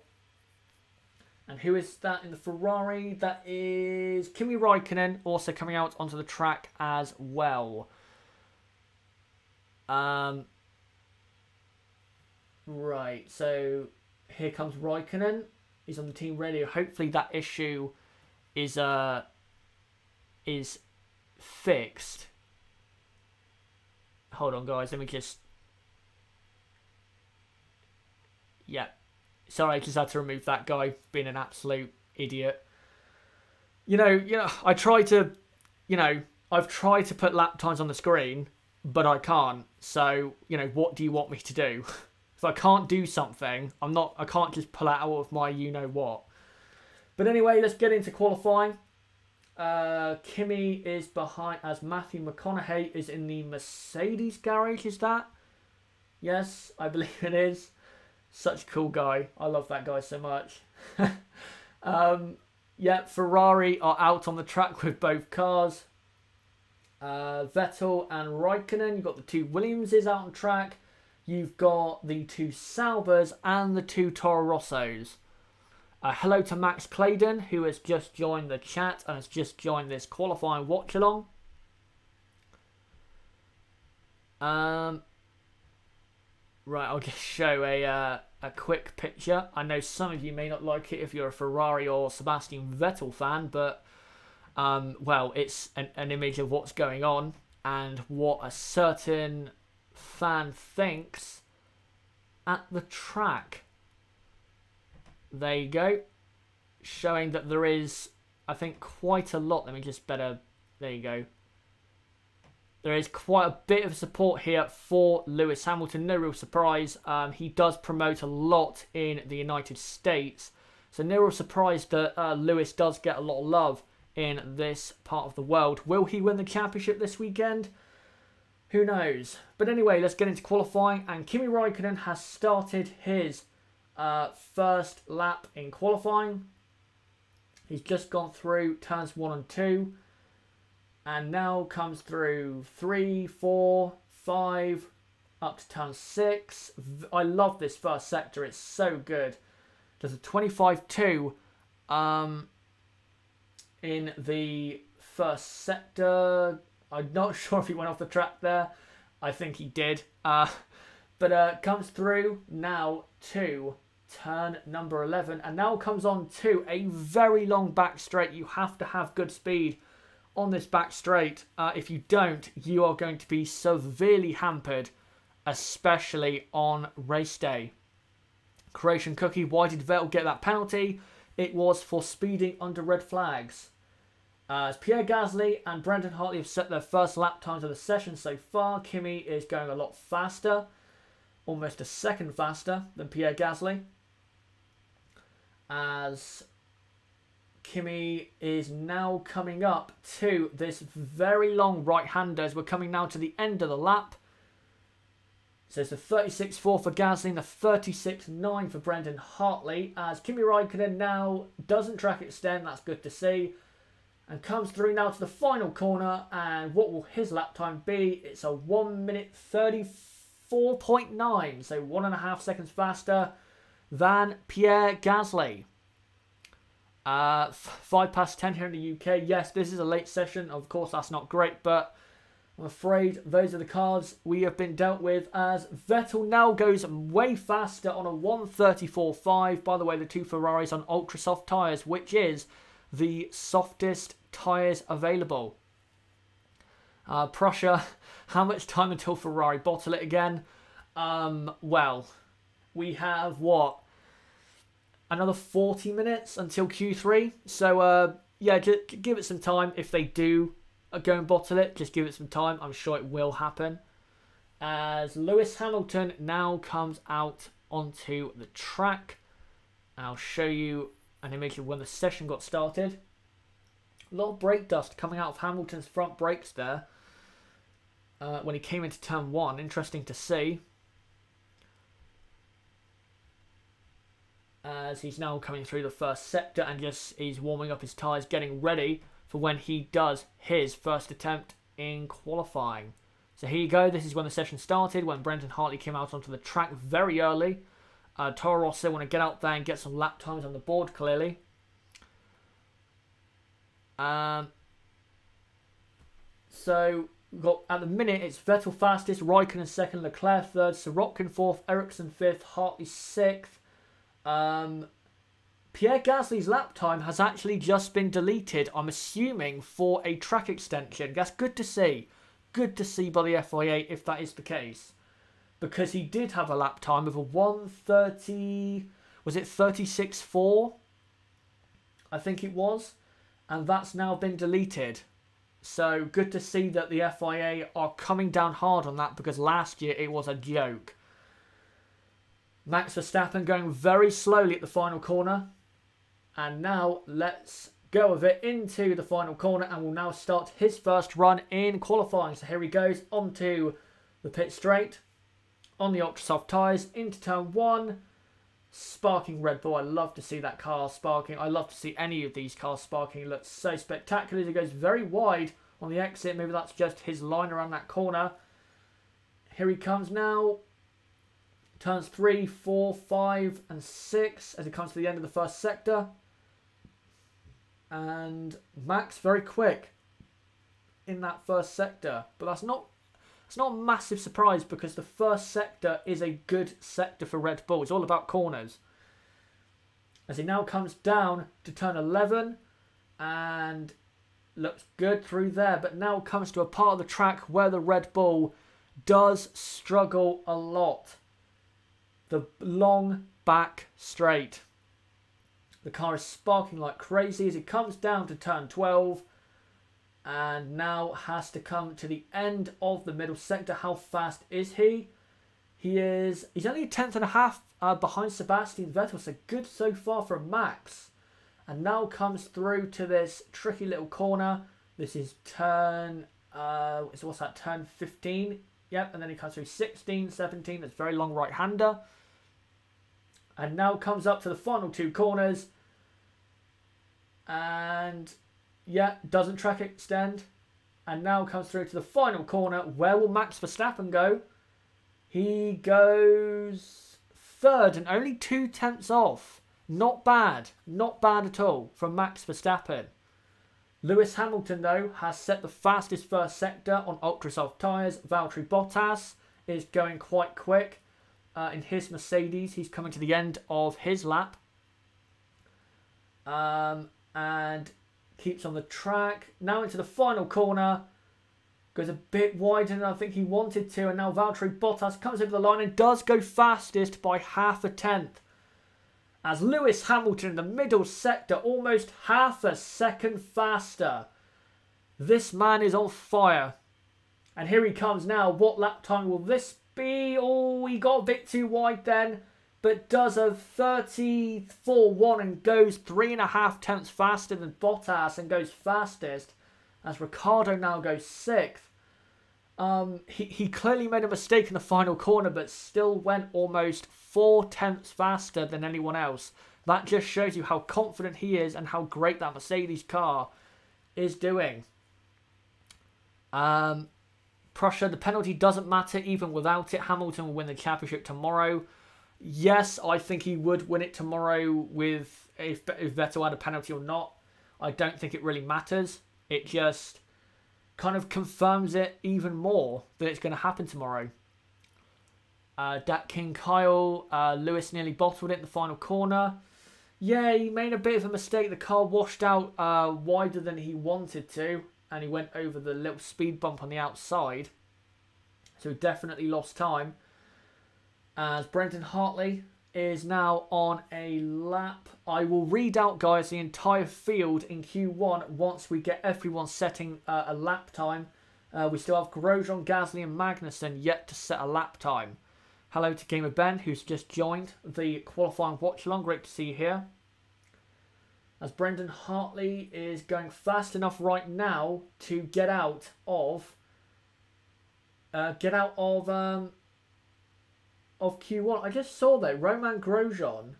And who is that in the Ferrari? That is Kimi Raikkonen, also coming out onto the track as well. Right, so here comes Raikkonen. He's on the team radio. Hopefully that issue is fixed. Hold on, guys. Let me just... Yeah. Sorry, I just had to remove that guy being an absolute idiot. You know, I try to... I've tried to put lap times on the screen, but I can't. So, what do you want me to do? If I can't do something, I can't just pull it out of my you-know-what. But anyway, let's get into qualifying. Kimi is behind, as Matthew McConaughey is in the Mercedes garage, is that? Yes, I believe it is. Such a cool guy. I love that guy so much. Yeah, Ferrari are out on the track with both cars. Vettel and Raikkonen. You've got the two Williamses out on track. You've got the two Saubers and the two Toro Rossos. Hello to Max Claydon, who has just joined the chat and has just joined this qualifying watch-along. Right, I'll just show a quick picture. I know some of you may not like it if you're a Ferrari or Sebastian Vettel fan, but, well, it's an image of what's going on and what a certain fan thinks at the track. There you go. Showing that there is, I think, quite a lot. Let me just better... There you go. There is quite a bit of support here for Lewis Hamilton. No real surprise. He does promote a lot in the United States. So no real surprise that Lewis does get a lot of love in this part of the world. Will he win the championship this weekend? Who knows? But anyway, let's get into qualifying. And Kimi Raikkonen has started his first lap in qualifying. He's just gone through turns 1 and 2. And now comes through 3, 4, 5, up to turn 6. I love this first sector. It's so good. There's a 25-2 in the first sector. I'm not sure if he went off the track there. I think he did. But comes through now to turn number 11. And now comes on to a very long back straight. You have to have good speed on this back straight. If you don't, you are going to be severely hampered, especially on race day. Croatian Cookie, why did Vettel get that penalty? It was for speeding under red flags. As Pierre Gasly and Brendan Hartley have set their first lap times of the session so far, Kimi is going a lot faster, almost a second faster than Pierre Gasly. As Kimi is now coming up to this very long right-hander as we're coming now to the end of the lap. So it's a 36.4 for Gasly and a 36.9 for Brendan Hartley. As Kimi Raikkonen now doesn't track extend, that's good to see. And comes through now to the final corner. And what will his lap time be? It's a 1 minute 34.9. So 1.5 seconds faster than Pierre Gasly. 5 past 10 here in the UK. Yes, this is a late session. Of course, that's not great, but I'm afraid those are the cards we have been dealt with, as Vettel now goes way faster on a 1:34.5. By the way, the two Ferraris on ultra soft tyres, which is the softest tyres available. Prussia, how much time until Ferrari bottle it again? Well, we have what? Another 40 minutes until Q3. So, yeah, just give it some time. If they do go and bottle it, just give it some time. I'm sure it will happen. as Lewis Hamilton now comes out onto the track. I'll show you an image of when the session got started. A lot of brake dust coming out of Hamilton's front brakes there when he came into turn 1. Interesting to see. As he's now coming through the first sector and he's warming up his tyres, getting ready for when he does his first attempt in qualifying. So here you go. This is when the session started, when Brendan Hartley came out onto the track very early. Toro Rosso want to get out there and get some lap times on the board, clearly. So we've got, at the minute, it's Vettel fastest, Raikkonen second, Leclerc third, Sirotkin fourth, Ericsson fifth, Hartley sixth. Pierre Gasly's lap time has actually just been deleted, I'm assuming, for a track extension. That's good to see. Good to see by the FIA if that is the case. Because he did have a lap time of a 1:30... Was it 36.4? I think it was. And that's now been deleted. So good to see that the FIA are coming down hard on that, because last year it was a joke. Max Verstappen going very slowly at the final corner. And now let's go with it into the final corner, and will now start his first run in qualifying. So here he goes onto the pit straight on the ultra soft tyres into turn 1. Sparking Red Bull. I love to see that car sparking. I love to see any of these cars sparking. It looks so spectacular as it goes very wide on the exit. Maybe that's just his line around that corner. Here he comes now. Turns 3, 4, 5 and 6 as it comes to the end of the first sector. And Max very quick in that first sector. But that's not a massive surprise, because the first sector is a good sector for Red Bull. It's all about corners. As he now comes down to turn 11 and looks good through there. But now comes to a part of the track where the Red Bull does struggle a lot. The long back straight. The car is sparking like crazy as it comes down to turn 12. And now has to come to the end of the middle sector. How fast is he? He's only a tenth and a half behind Sebastian Vettel. So good so far from Max. And now comes through to this tricky little corner. This is turn, what's that, turn 15? Yep, and then he comes through 16, 17. That's very long right-hander. And now comes up to the final 2 corners. And yeah, doesn't track extend. And now comes through to the final corner. Where will Max Verstappen go? He goes 3rd and only 2 tenths off. Not bad. Not bad at all from Max Verstappen. Lewis Hamilton, though, has set the fastest first sector on ultra soft tyres. Valtteri Bottas is going quite quick. In his Mercedes, he's coming to the end of his lap. And keeps on the track. Now into the final corner. Goes a bit wider than I think he wanted to. And now Valtteri Bottas comes over the line and does go fastest by half a tenth. As Lewis Hamilton in the middle sector, almost half a second faster. This man is on fire. And here he comes now. What lap time will this be? Oh, he got a bit too wide then. But does a 34.1 and goes 3.5 tenths faster than Bottas and goes fastest. As Ricciardo now goes 6th. He clearly made a mistake in the final corner, but still went almost 4 tenths faster than anyone else. That just shows you how confident he is and how great that Mercedes car is doing. Prussia, the penalty doesn't matter even without it. Hamilton will win the championship tomorrow. Yes, I think he would win it tomorrow with if Vettel had a penalty or not. I don't think it really matters. It just kind of confirms it even more that it's going to happen tomorrow. Dat King Kyle, Lewis nearly bottled it in the final corner. Yeah, he made a bit of a mistake. The car washed out wider than he wanted to, and he went over the little speed bump on the outside. So he definitely lost time. As Brendan Hartley is now on a lap. I will read out, guys, the entire field in Q1 once we get everyone setting a lap time. We still have Grosjean, Gasly and Magnussen yet to set a lap time. Hello to Gamer Ben, who's just joined the qualifying watch-along. Great to see you here. As Brendan Hartley is going fast enough right now to get out of Q1. I just saw that Romain Grosjean.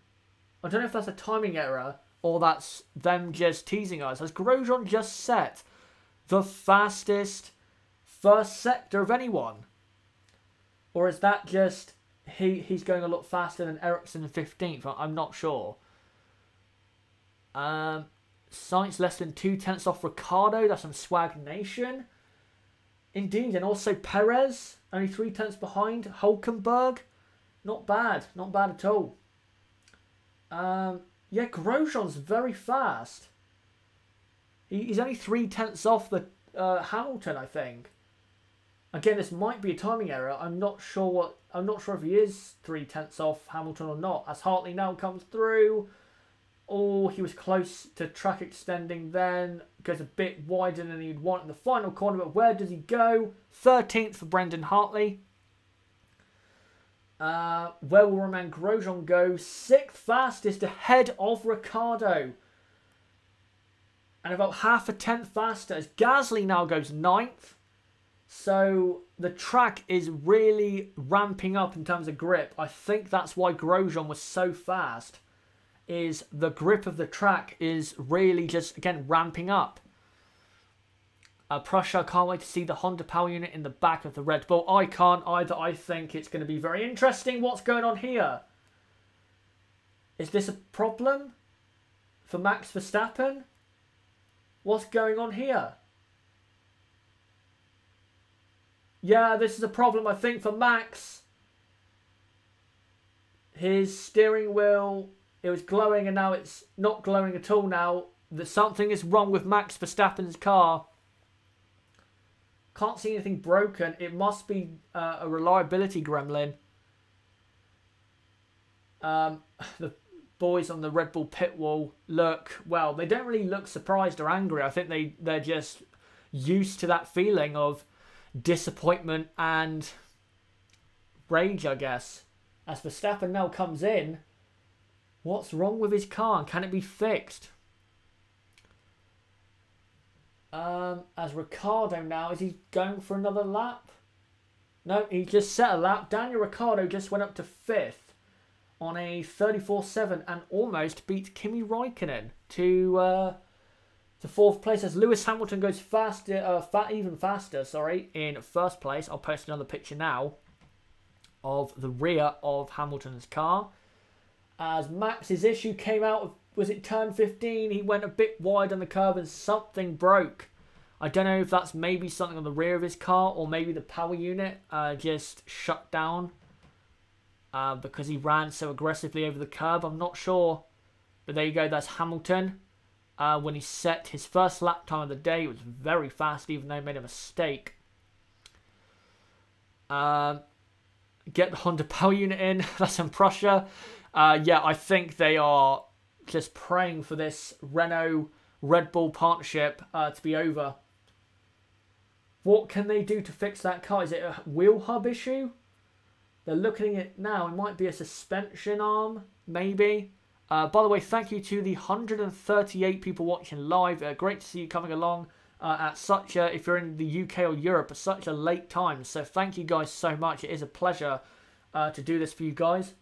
I don't know if that's a timing error or that's them just teasing us. Has Grosjean just set the fastest first sector of anyone? Or is that just he's going a lot faster than Ericsson in 15th? I'm not sure. Sainz less than 2/10 off Ricciardo. That's from Swag Nation. Indeed, and also Perez only 3/10 behind Hulkenberg. Not bad, not bad at all. Yeah, Grosjean's very fast. He's only 3/10 off the Hamilton, I think. Again, this might be a timing error. I'm not sure if he is 3/10 off Hamilton or not. As Hartley now comes through. Oh, he was close to track extending then. Goes a bit wider than he'd want in the final corner. But where does he go? 13th for Brendan Hartley. Where will Romain Grosjean go? 6th fastest ahead of Ricciardo. And about half a tenth faster as Gasly now goes 9th. So the track is really ramping up in terms of grip. I think that's why Grosjean was so fast. Is the grip of the track is really just, again, ramping up. Prussia, can't wait to see the Honda power unit in the back of the Red Bull. I can't either. I think it's going to be very interesting. What's going on here? Is this a problem for Max Verstappen? What's going on here? Yeah, this is a problem, I think, for Max. His steering wheel, it was glowing and now it's not glowing at all now. Something is wrong with Max Verstappen's car. Can't see anything broken. It must be a reliability gremlin. The boys on the Red Bull pit wall look, well, they don't really look surprised or angry. I think they're just used to that feeling of disappointment and rage, I guess. As Verstappen now comes in, what's wrong with his car and can it be fixed? As Ricciardo now, is he going for another lap? No, he just set a lap. Daniel Ricciardo just went up to 5th on a 34.7 and almost beat Kimi Räikkönen to 4th place as Lewis Hamilton goes faster, even faster, in 1st place. I'll post another picture now of the rear of Hamilton's car. As Max's issue came out of, was it turn 15? He went a bit wide on the curb and something broke. I don't know if that's maybe something on the rear of his car or maybe the power unit just shut down because he ran so aggressively over the curb. I'm not sure. But there you go. That's Hamilton. When he set his first lap time of the day, it was very fast even though he made a mistake. Get the Honda power unit in. That's in Prussia. Yeah, I think they are just praying for this Renault-Red Bull partnership to be over. What can they do to fix that car? Is it a wheel hub issue? They're looking at it now. It might be a suspension arm, maybe. By the way, thank you to the 138 people watching live. Great to see you coming along at such a, if you're in the UK or Europe, at such a late time. So thank you guys so much. It is a pleasure to do this for you guys.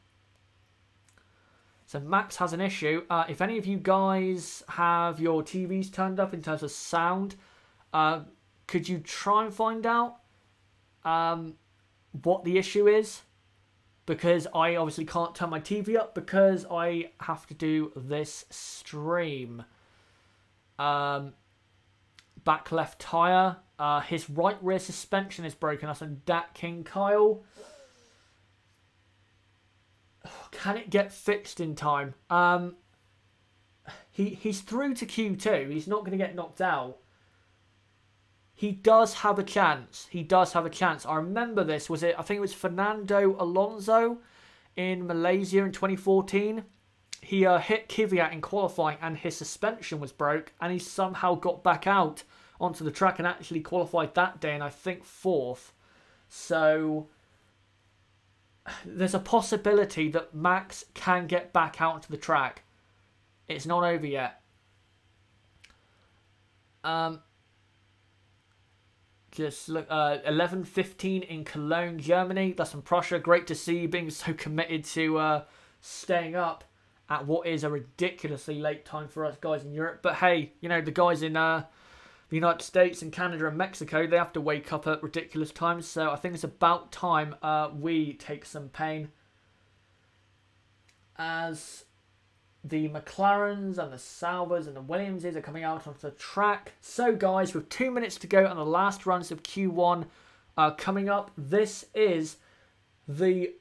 So Max has an issue. If any of you guys have your TVs turned up in terms of sound, could you try and find out what the issue is? Because I obviously can't turn my TV up because I have to do this stream. Back left tyre. His right rear suspension is broken. That's on Dat King Kyle. Can it get fixed in time? He's through to Q2. He's not going to get knocked out. He does have a chance. He does have a chance. I remember this. I think it was Fernando Alonso in Malaysia in 2014. He hit Kvyat in qualifying and his suspension was broke and he somehow got back out onto the track and actually qualified that day, and I think 4th. So there's a possibility that Max can get back out onto the track. It's not over yet. Just look, 11:15 in Cologne, Germany. That's in Prussia. Great to see you being so committed to staying up at what is a ridiculously late time for us guys in Europe. But hey, you know, the guys in the United States and Canada and Mexico, they have to wake up at ridiculous times. So I think it's about time we take some pain as the McLarens and the Saubers and the Williamses are coming out onto the track. So guys, with 2 minutes to go on the last runs of Q1 coming up, this is the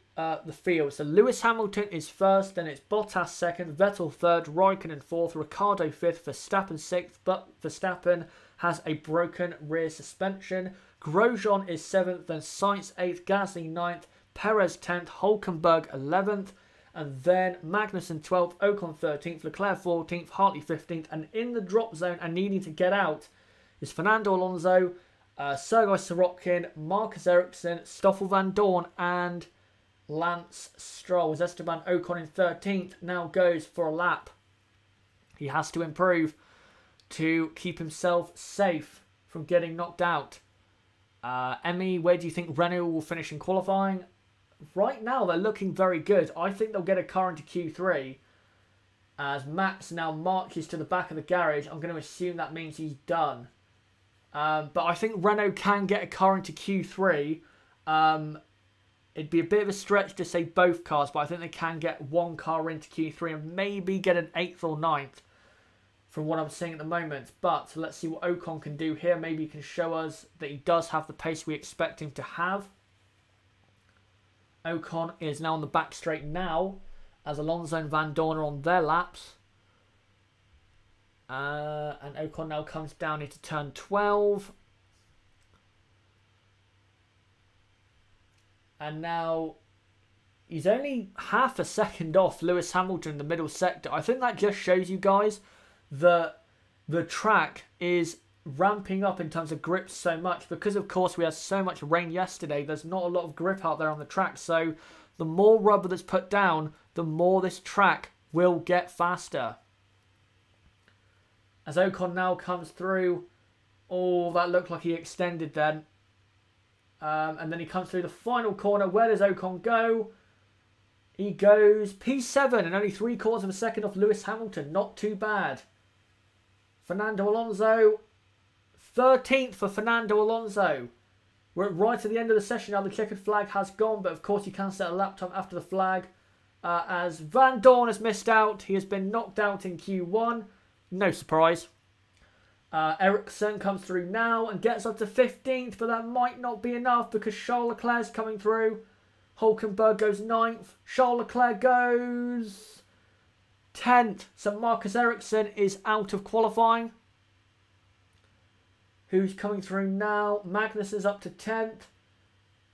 field. So Lewis Hamilton is first, then it's Bottas second, Vettel third, Raikkonen fourth, Ricciardo fifth, Verstappen sixth, but Verstappen has a broken rear suspension. Grosjean is seventh, then Sainz eighth, Gasly ninth, Perez 10th, Hulkenberg 11th, and then Magnussen 12th, Ocon 13th, Leclerc 14th, Hartley 15th, and in the drop zone and needing to get out is Fernando Alonso, Sergei Sorokin, Marcus Ericsson, Stoffel Van Dorn, and Lance Stroll. As Esteban Ocon in 13th now goes for a lap. He has to improve to keep himself safe from getting knocked out. Emmy, where do you think Renault will finish in qualifying? Right now, they're looking very good. I think they'll get a car into Q3. As Max now marches to the back of the garage, I'm going to assume that means he's done. But I think Renault can get a car into Q3. It'd be a bit of a stretch to say both cars, but I think they can get one car into Q3 and maybe get an 8th or 9th from what I'm seeing at the moment. But let's see what Ocon can do here. Maybe he can show us that he does have the pace we expect him to have. Ocon is now on the back straight now, as Alonso and Van Dorn are on their laps. And Ocon now comes down into turn 12. And now he's only half a second off Lewis Hamilton in the middle sector. I think that just shows you guys that the track is ramping up in terms of grip so much, because of course we had so much rain yesterday. There's not a lot of grip out there on the track, so the more rubber that's put down, the more this track will get faster. As Ocon now comes through, oh, that looked like he extended then, and then he comes through the final corner. Where does Ocon go? He goes P7 and only 3/4 of a second off Lewis Hamilton. Not too bad. Fernando Alonso, 13th for Fernando Alonso. We're right at the end of the session now. The checkered flag has gone, but of course you can set a lap time after the flag. As Van Dorn has missed out. He has been knocked out in Q1. No surprise. Ericsson comes through now and gets up to 15th, but that might not be enough because Charles Leclerc's coming through. Hulkenberg goes 9th. Charles Leclerc goes 10th. So Marcus Ericsson is out of qualifying. Who's coming through now? Magnus is up to 10th.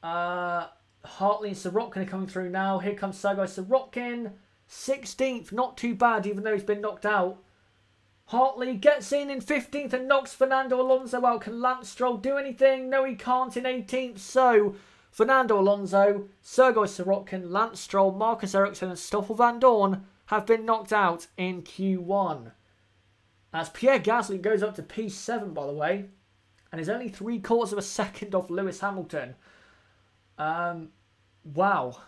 Hartley and Sorokin are coming through now. Here comes Sergei Sorokin. 16th. Not too bad, even though he's been knocked out. Hartley gets in 15th and knocks Fernando Alonso out. Can Lance Stroll do anything? No, he can't in 18th. So, Fernando Alonso, Sergei Sorokin, Lance Stroll, Marcus Ericsson and Stoffel Van Dorn have been knocked out in Q1. As Pierre Gasly goes up to P7, by the way, and is only 3/4 of a second off Lewis Hamilton. Wow.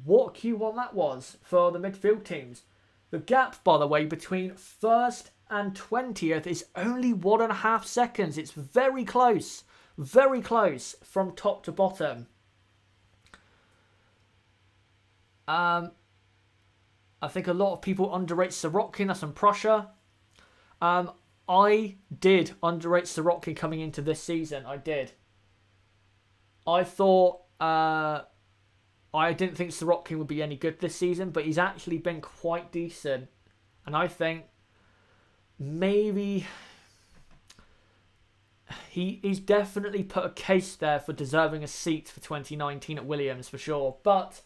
What Q1 that was for the midfield teams. The gap, by the way, between 1st and 20th is only 1.5 seconds. It's very close from top to bottom. I think a lot of people underrate Sorokin. That's in Prussia. I did underrate Sorokin coming into this season. I did. I thought I didn't think Sorokin would be any good this season, but he's actually been quite decent. And I think maybe he's definitely put a case there for deserving a seat for 2019 at Williams for sure. But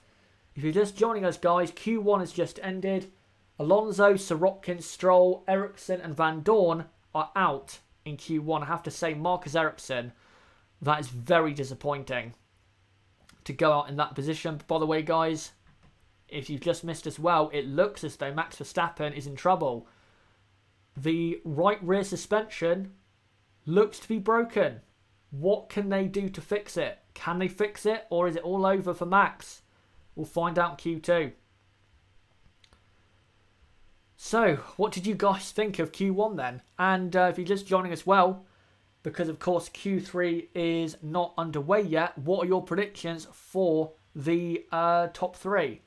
if you're just joining us, guys, Q1 has just ended. Alonso, Sorokin, Stroll, Ericsson and Van Dorn are out in Q1. I have to say, Marcus Ericsson, that is very disappointing to go out in that position. But by the way, guys, if you've just missed as well, it looks as though Max Verstappen is in trouble. The right rear suspension looks to be broken. What can they do to fix it? Can they fix it, or is it all over for Max? We'll find out in Q2. So, what did you guys think of Q1 then? And if you're just joining us, well, because of course Q3 is not underway yet, what are your predictions for the top 3?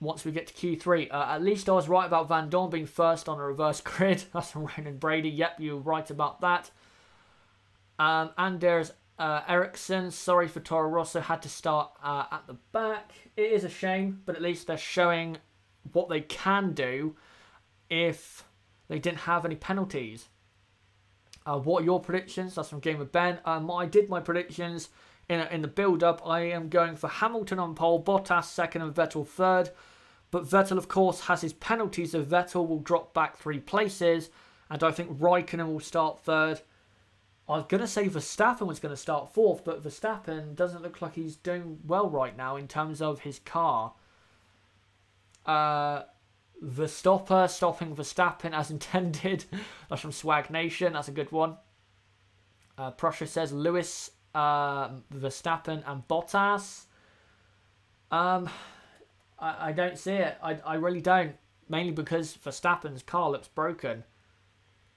Once we get to Q3. At least I was right about Van Dorn being first on a reverse grid. That's from Ronan Brady. Yep, you were right about that. And there's Ericsson. Sorry for Toro Rosso. Had to start at the back. It is a shame, but at least they're showing what they can do if they didn't have any penalties. What are your predictions? That's from Game of Ben. I did my predictions in the build-up. I am going for Hamilton on pole, Bottas second and Vettel third. But Vettel, of course, has his penalties, so Vettel will drop back 3 places. And I think Raikkonen will start third. I was going to say Verstappen was going to start fourth, but Verstappen doesn't look like he's doing well right now in terms of his car. Verstopper stopping Verstappen as intended. That's from Swag Nation. That's a good one. Prussia says Lewis, Verstappen and Bottas. I don't see it. I really don't. Mainly because Verstappen's car looks broken.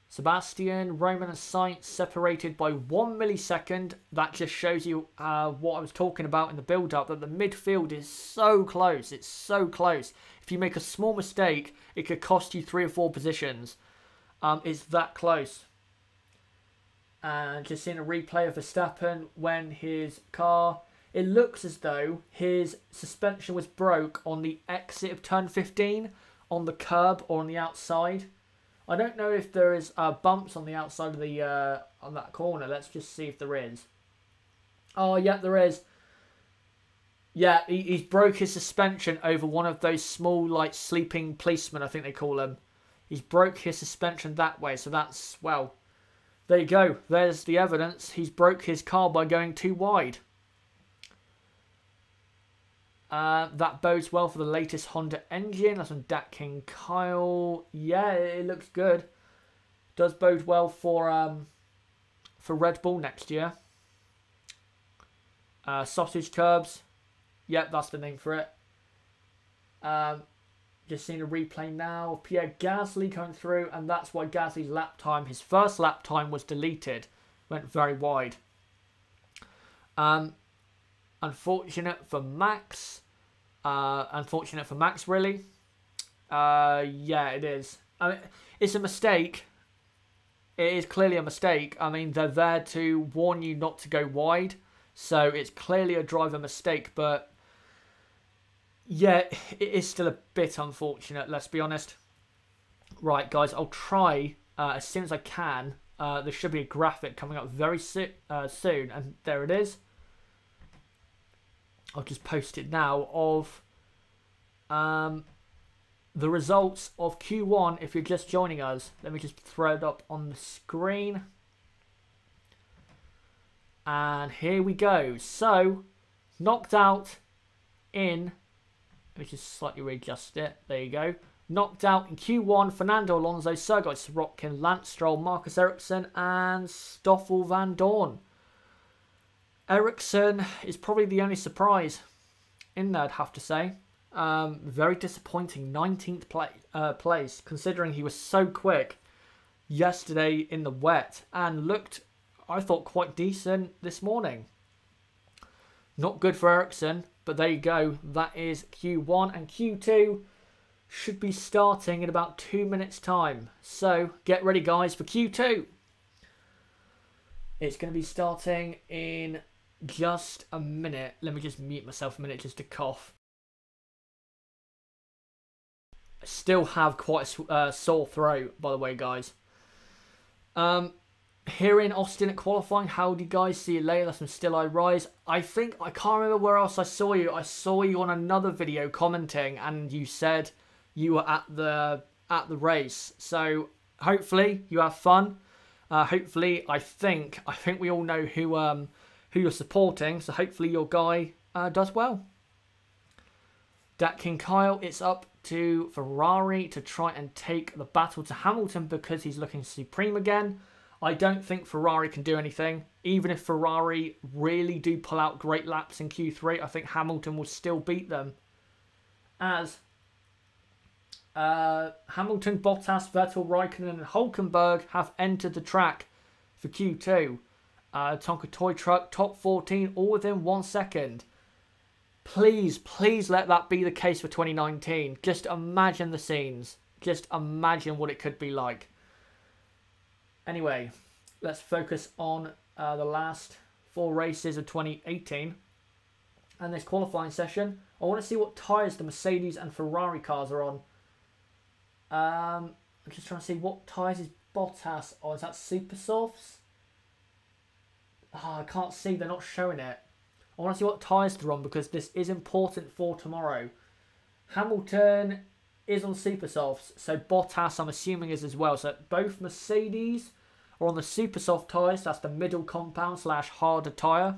Sebastian, Roman and Sainz separated by 1 millisecond. That just shows you what I was talking about in the build-up, that the midfield is so close. It's so close. If you make a small mistake, it could cost you 3 or 4 positions. It's that close. And just seeing a replay of Verstappen when his car... It looks as though his suspension was broke on the exit of turn 15, on the curb or on the outside. I don't know if there is bumps on the outside of the on that corner. Let's just see if there is. Oh, yeah, there is. Yeah, he's broke his suspension over one of those small, like, sleeping policemen, I think they call them. He's broke his suspension that way, so that's, well, there you go. There's the evidence. He's broke his car by going too wide. That bodes well for the latest Honda engine. That's from Dat King Kyle. Yeah, it looks good. Does bode well for Red Bull next year. Sausage curbs. Yep, that's the name for it. Just seeing a replay now. Pierre Gasly coming through, and that's why Gasly's lap time, his first lap time, was deleted. Went very wide. Unfortunate for Max. Unfortunate for Max, really. Yeah, it is. I mean, it's a mistake. It is clearly a mistake. I mean, they're there to warn you not to go wide. So it's clearly a driver mistake. But, yeah, it is still a bit unfortunate, let's be honest. Right, guys, I'll try as soon as I can. There should be a graphic coming up very soon. And there it is. I'll just post it now of the results of Q1 if you're just joining us. Let me just throw it up on the screen. And here we go. So, knocked out in... Let me just slightly readjust it. There you go. Knocked out in Q1, Fernando Alonso, Sergei Sorokin, Lance Stroll, Marcus Ericsson and Stoffel Van Dorn. Ericsson is probably the only surprise in there, I'd have to say. Very disappointing, 19th place, considering he was so quick yesterday in the wet and looked, I thought, quite decent this morning. Not good for Ericsson, but there you go. That is Q1, and Q2 should be starting in about 2 minutes' time. So get ready, guys, for Q2. It's going to be starting in just a minute. Let me just mute myself a minute just to cough. I still have quite a sore throat, by the way, guys. Here in Austin at qualifying, how do you guys see you later? That's from Still I Rise. I can't remember where else I saw you. I saw you on another video commenting, and you said you were at the race. So hopefully you have fun. Hopefully, I think we all know who you're supporting. So hopefully your guy does well. Dat King Kyle, it's up to Ferrari to try and take the battle to Hamilton because he's looking supreme again. I don't think Ferrari can do anything. Even if Ferrari really do pull out great laps in Q3, I think Hamilton will still beat them. As Hamilton, Bottas, Vettel, Raikkonen and Hülkenberg have entered the track for Q2. Tonka Toy Truck, top 14, all within 1 second. Please, please let that be the case for 2019. Just imagine the scenes. Just imagine what it could be like. Anyway, let's focus on the last 4 races of 2018. And this qualifying session, I want to see what tyres the Mercedes and Ferrari cars are on. I'm just trying to see what tyres is Bottas on. Is that Super Softs? I can't see. They're not showing it. I want to see what tyres they're on because this is important for tomorrow. Hamilton is on Super Softs. So Bottas, I'm assuming, is as well. So both Mercedes are on the Super Soft tyres. That's the middle compound / harder tyre.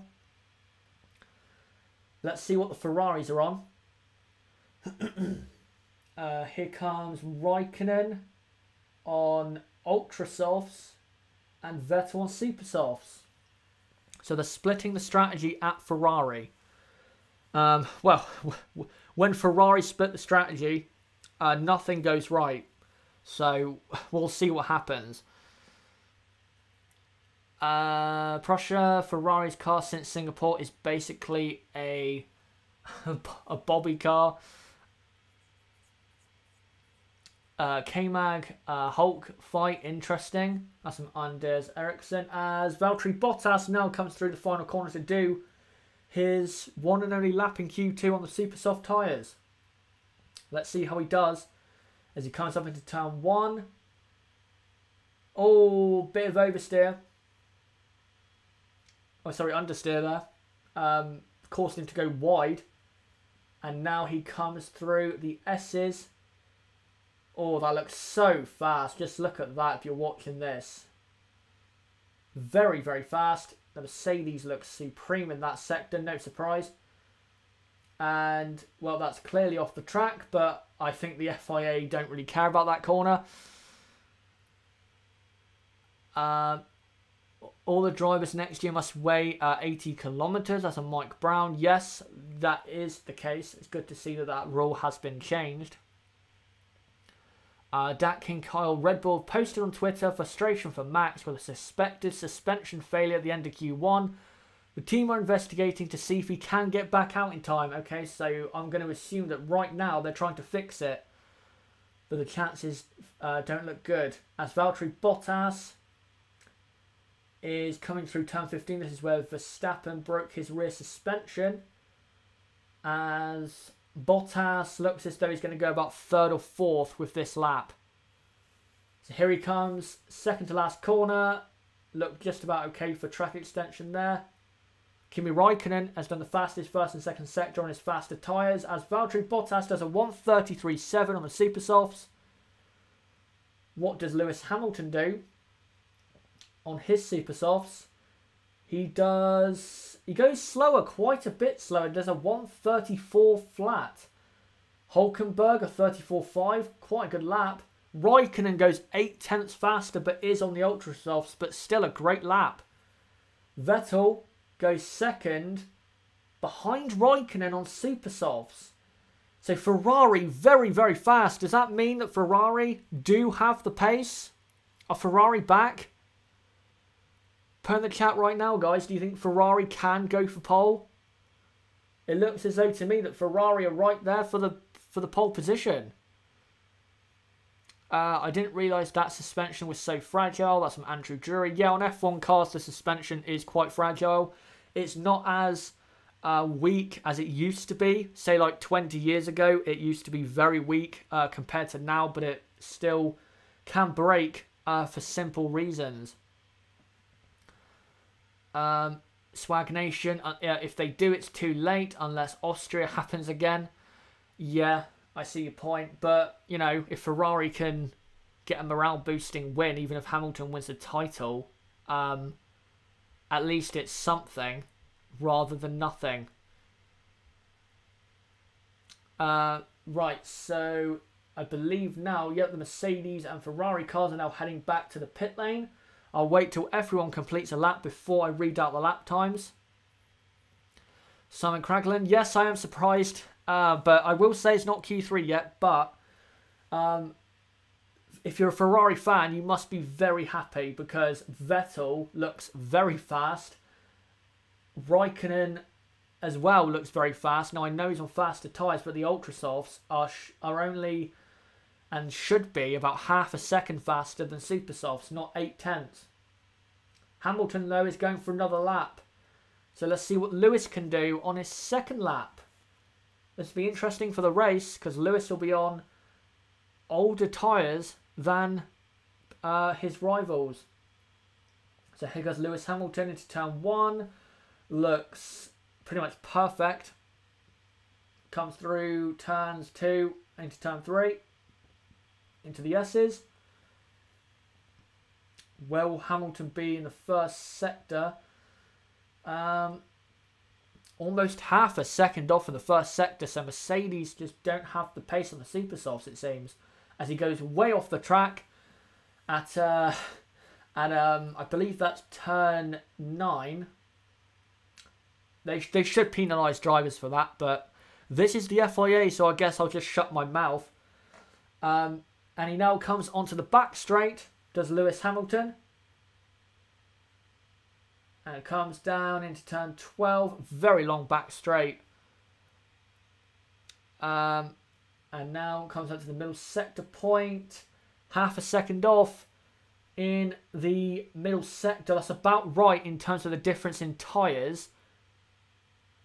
Let's see what the Ferraris are on. Here comes Raikkonen on Ultra Softs and Vettel on Super Softs. So they're splitting the strategy at Ferrari. Well, when Ferrari split the strategy, nothing goes right. So we'll see what happens. Prussia, Ferrari's car since Singapore is basically a Bobby car. K-Mag, Hulk fight, interesting. That's from Anders Ericsson. As Valtteri Bottas now comes through the final corner to do his one and only lap in Q2 on the super soft tyres. Let's see how he does as he comes up into turn 1. Oh, bit of oversteer. Oh, sorry, understeer there. Caused him to go wide. And now he comes through the S's. Oh, that looks so fast. Just look at that if you're watching this. Very, very fast. The Mercedes looks supreme in that sector. No surprise. And, well, that's clearly off the track. But I think the FIA don't really care about that corner. All the drivers next year must weigh 80 kilometres. That's a Mike Brown. Yes, that is the case. It's good to see that that rule has been changed. Dat King Kyle, Red Bull posted on Twitter frustration for Max with a suspected suspension failure at the end of Q1. The team are investigating to see if he can get back out in time. Okay, so I'm going to assume that right now they're trying to fix it. But the chances don't look good. As Valtteri Bottas is coming through turn 15. This is where Verstappen broke his rear suspension. As Bottas looks as though he's going to go about 3rd or 4th with this lap. So here he comes, second to last corner. Looked just about okay for track extension there. Kimi Raikkonen has done the fastest first and second sector on his faster tyres, as Valtteri Bottas does a 1:33.7 on the Super Softs. What does Lewis Hamilton do on his Super Softs? He goes slower, quite a bit slower. Does a 1:34 flat. Hülkenberg a 34.5, quite a good lap. Raikkonen goes 0.8 faster, but is on the Ultra Softs, but still a great lap. Vettel goes 2nd, behind Raikkonen on Super Softs. So Ferrari very, very fast. Does that mean that Ferrari do have the pace? Are Ferrari back? Put in the chat right now, guys. Do you think Ferrari can go for pole? It looks as though to me that Ferrari are right there for the pole position. I didn't realise that suspension was so fragile. That's from Andrew Drury. Yeah, on F1 cars, the suspension is quite fragile. It's not as weak as it used to be. Say like 20 years ago, it used to be very weak compared to now, but it still can break for simple reasons. Swag Nation, if they do, it's too late unless Austria happens again. Yeah, I see your point. But, you know, if Ferrari can get a morale-boosting win, even if Hamilton wins the title. At least it's something rather than nothing. Right, so I believe now, yep, the Mercedes and Ferrari cars are now heading back to the pit lane. I'll wait till everyone completes a lap before I read out the lap times. Simon Cragland, yes, I am surprised, but I will say it's not Q3 yet, but if you're a Ferrari fan, you must be very happy because Vettel looks very fast. Raikkonen as well looks very fast. Now, I know he's on faster tyres, but the Ultrasofts are only and should be about half a second faster than Supersofts, not 8/10. Hamilton, though, is going for another lap. So let's see what Lewis can do on his second lap. This will be interesting for the race because Lewis will be on older tyres than his rivals. So here goes Lewis Hamilton into turn 1. Looks pretty much perfect. Comes through turns 2 into turn 3. Into the S's. Where will Hamilton be in the first sector? Almost half a second off in the first sector, so Mercedes just don't have the pace on the Supersofts, it seems, as he goes way off the track at I believe that's turn 9. They should penalise drivers for that, but this is the FIA, so I guess I'll just shut my mouth. And he now comes onto the back straight, does Lewis Hamilton. And it comes down into turn 12. Very long back straight. And now comes up to the middle sector point. Half a second off in the middle sector. That's about right in terms of the difference in tyres.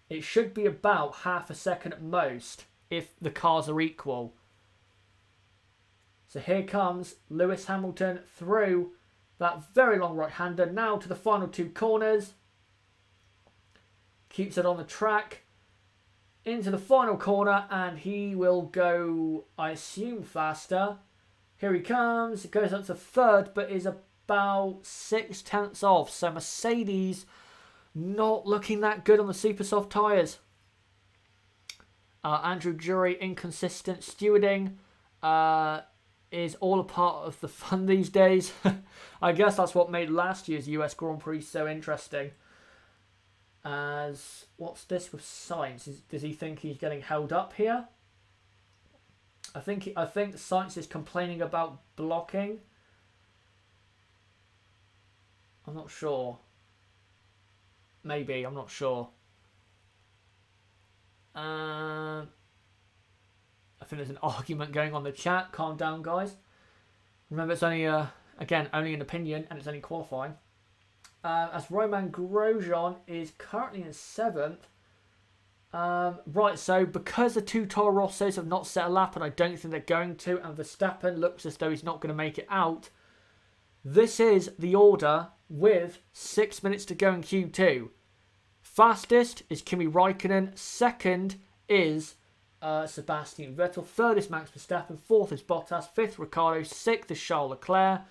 It should be about half a second at most if the cars are equal. So here comes Lewis Hamilton through that very long right-hander. Now to the final 2 corners. Keeps it on the track. Into the final corner. And he will go, I assume, faster. Here he comes. It goes up to 3rd, but is about 6/10 off. So Mercedes not looking that good on the Supersoft tyres. Andrew Jury, inconsistent stewarding. Is all a part of the fun these days. I guess that's what made last year's US Grand Prix so interesting. As what's this with Sainz? Does he think he's getting held up here? I think Sainz is complaining about blocking. I'm not sure. Maybe, I'm not sure. I think there's an argument going on in the chat. Calm down, guys. Remember, it's only, again, only an opinion, and it's only qualifying. As Roman Grosjean is currently in 7th. Right, so because the 2 Toro Rossos have not set a lap, and I don't think they're going to, and Verstappen looks as though he's not going to make it out, this is the order with 6 minutes to go in Q2. Fastest is Kimi Raikkonen. 2nd is Sebastian Vettel. 3rd is Max Verstappen. 4th is Bottas. 5th, Ricciardo. 6th is Charles Leclerc.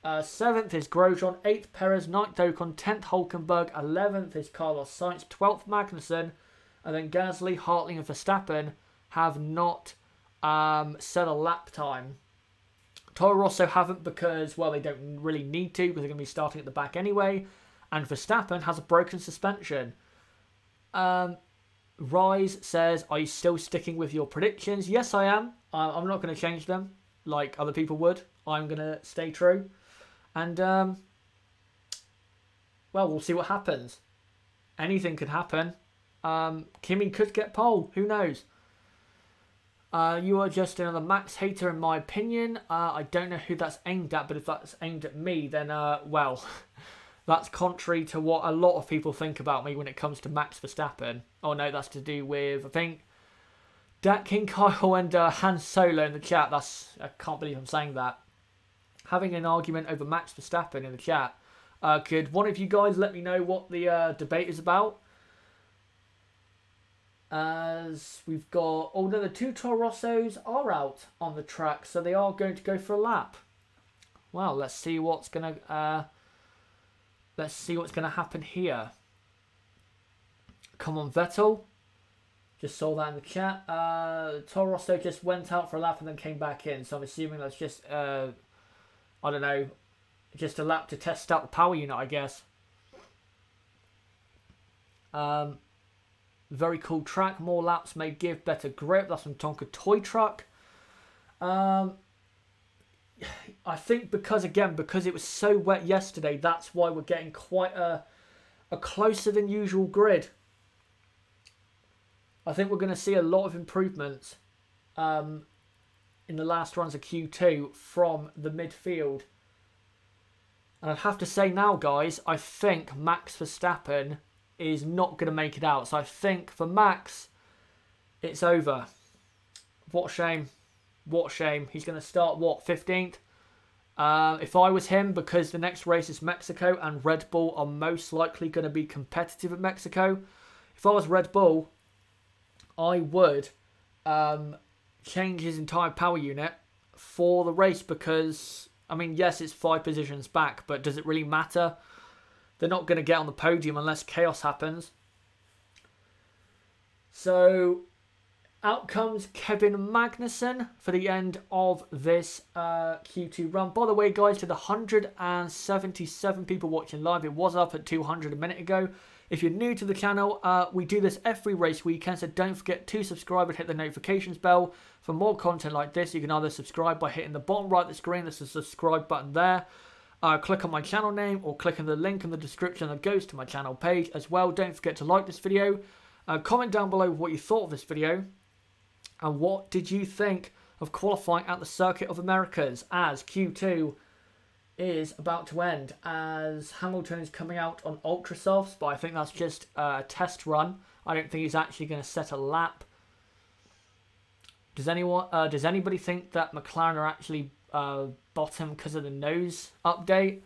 7th is Grosjean. 8th, Perez. 9th, Ocon. 10th, Hulkenberg. 11th is Carlos Sainz. 12th, Magnussen. And then Gasly, Hartley and Verstappen have not set a lap time. Toro Rosso haven't because, well, they don't really need to because they're going to be starting at the back anyway. And Verstappen has a broken suspension. Rise says, are you still sticking with your predictions? Yes, I am. I'm not going to change them like other people would. I'm going to stay true. And, well, we'll see what happens. Anything could happen. Kimi could get pole. Who knows? You are just another Max hater in my opinion. I don't know who that's aimed at, but if that's aimed at me, then, well, that's contrary to what a lot of people think about me when it comes to Max Verstappen. Oh no, that's to do with, I think, Dat King Kyle and Han Solo in the chat. I can't believe I'm saying that. Having an argument over Max Verstappen in the chat. Could one of you guys let me know what the debate is about? As we've got, oh no, the 2 Toro Rossos are out on the track, so they are going to go for a lap. well, let's see what's gonna happen here. Come on, Vettel. Just saw that in the chat. Toro Rosso just went out for a lap and then came back in. So I'm assuming that's just, I don't know, just a lap to test out the power unit, I guess. Very cool track. More laps may give better grip. That's from Tonka Toy Truck. I think because it was so wet yesterday, that's why we're getting quite a closer than usual grid. I think we're going to see a lot of improvements in the last runs of Q2 from the midfield. And I'd have to say now, guys, I think Max Verstappen is not going to make it out. So I think for Max, it's over. What a shame. What a shame. He's going to start, what, 15th? If I was him, because the next race is Mexico and Red Bull are most likely going to be competitive at Mexico. If I was Red Bull, I would change his entire power unit for the race because, I mean, yes, it's 5 positions back, but does it really matter? They're not going to get on the podium unless chaos happens. So, out comes Kevin Magnussen for the end of this Q2 run. By the way, guys, to the 177 people watching live, it was up at 200 a minute ago. If you're new to the channel, we do this every race weekend, so don't forget to subscribe and hit the notifications bell for more content like this. You can either subscribe by hitting the bottom right of the screen, there's a subscribe button there. Click on my channel name or click on the link in the description that goes to my channel page as well. Don't forget to like this video. Comment down below what you thought of this video. And what did you think of qualifying at the Circuit of Americas as Q2 is about to end, as Hamilton is coming out on ultra softs, but I think that's just a test run. I don't think he's actually going to set a lap. Does anybody think that McLaren are actually bottom because of the nose update?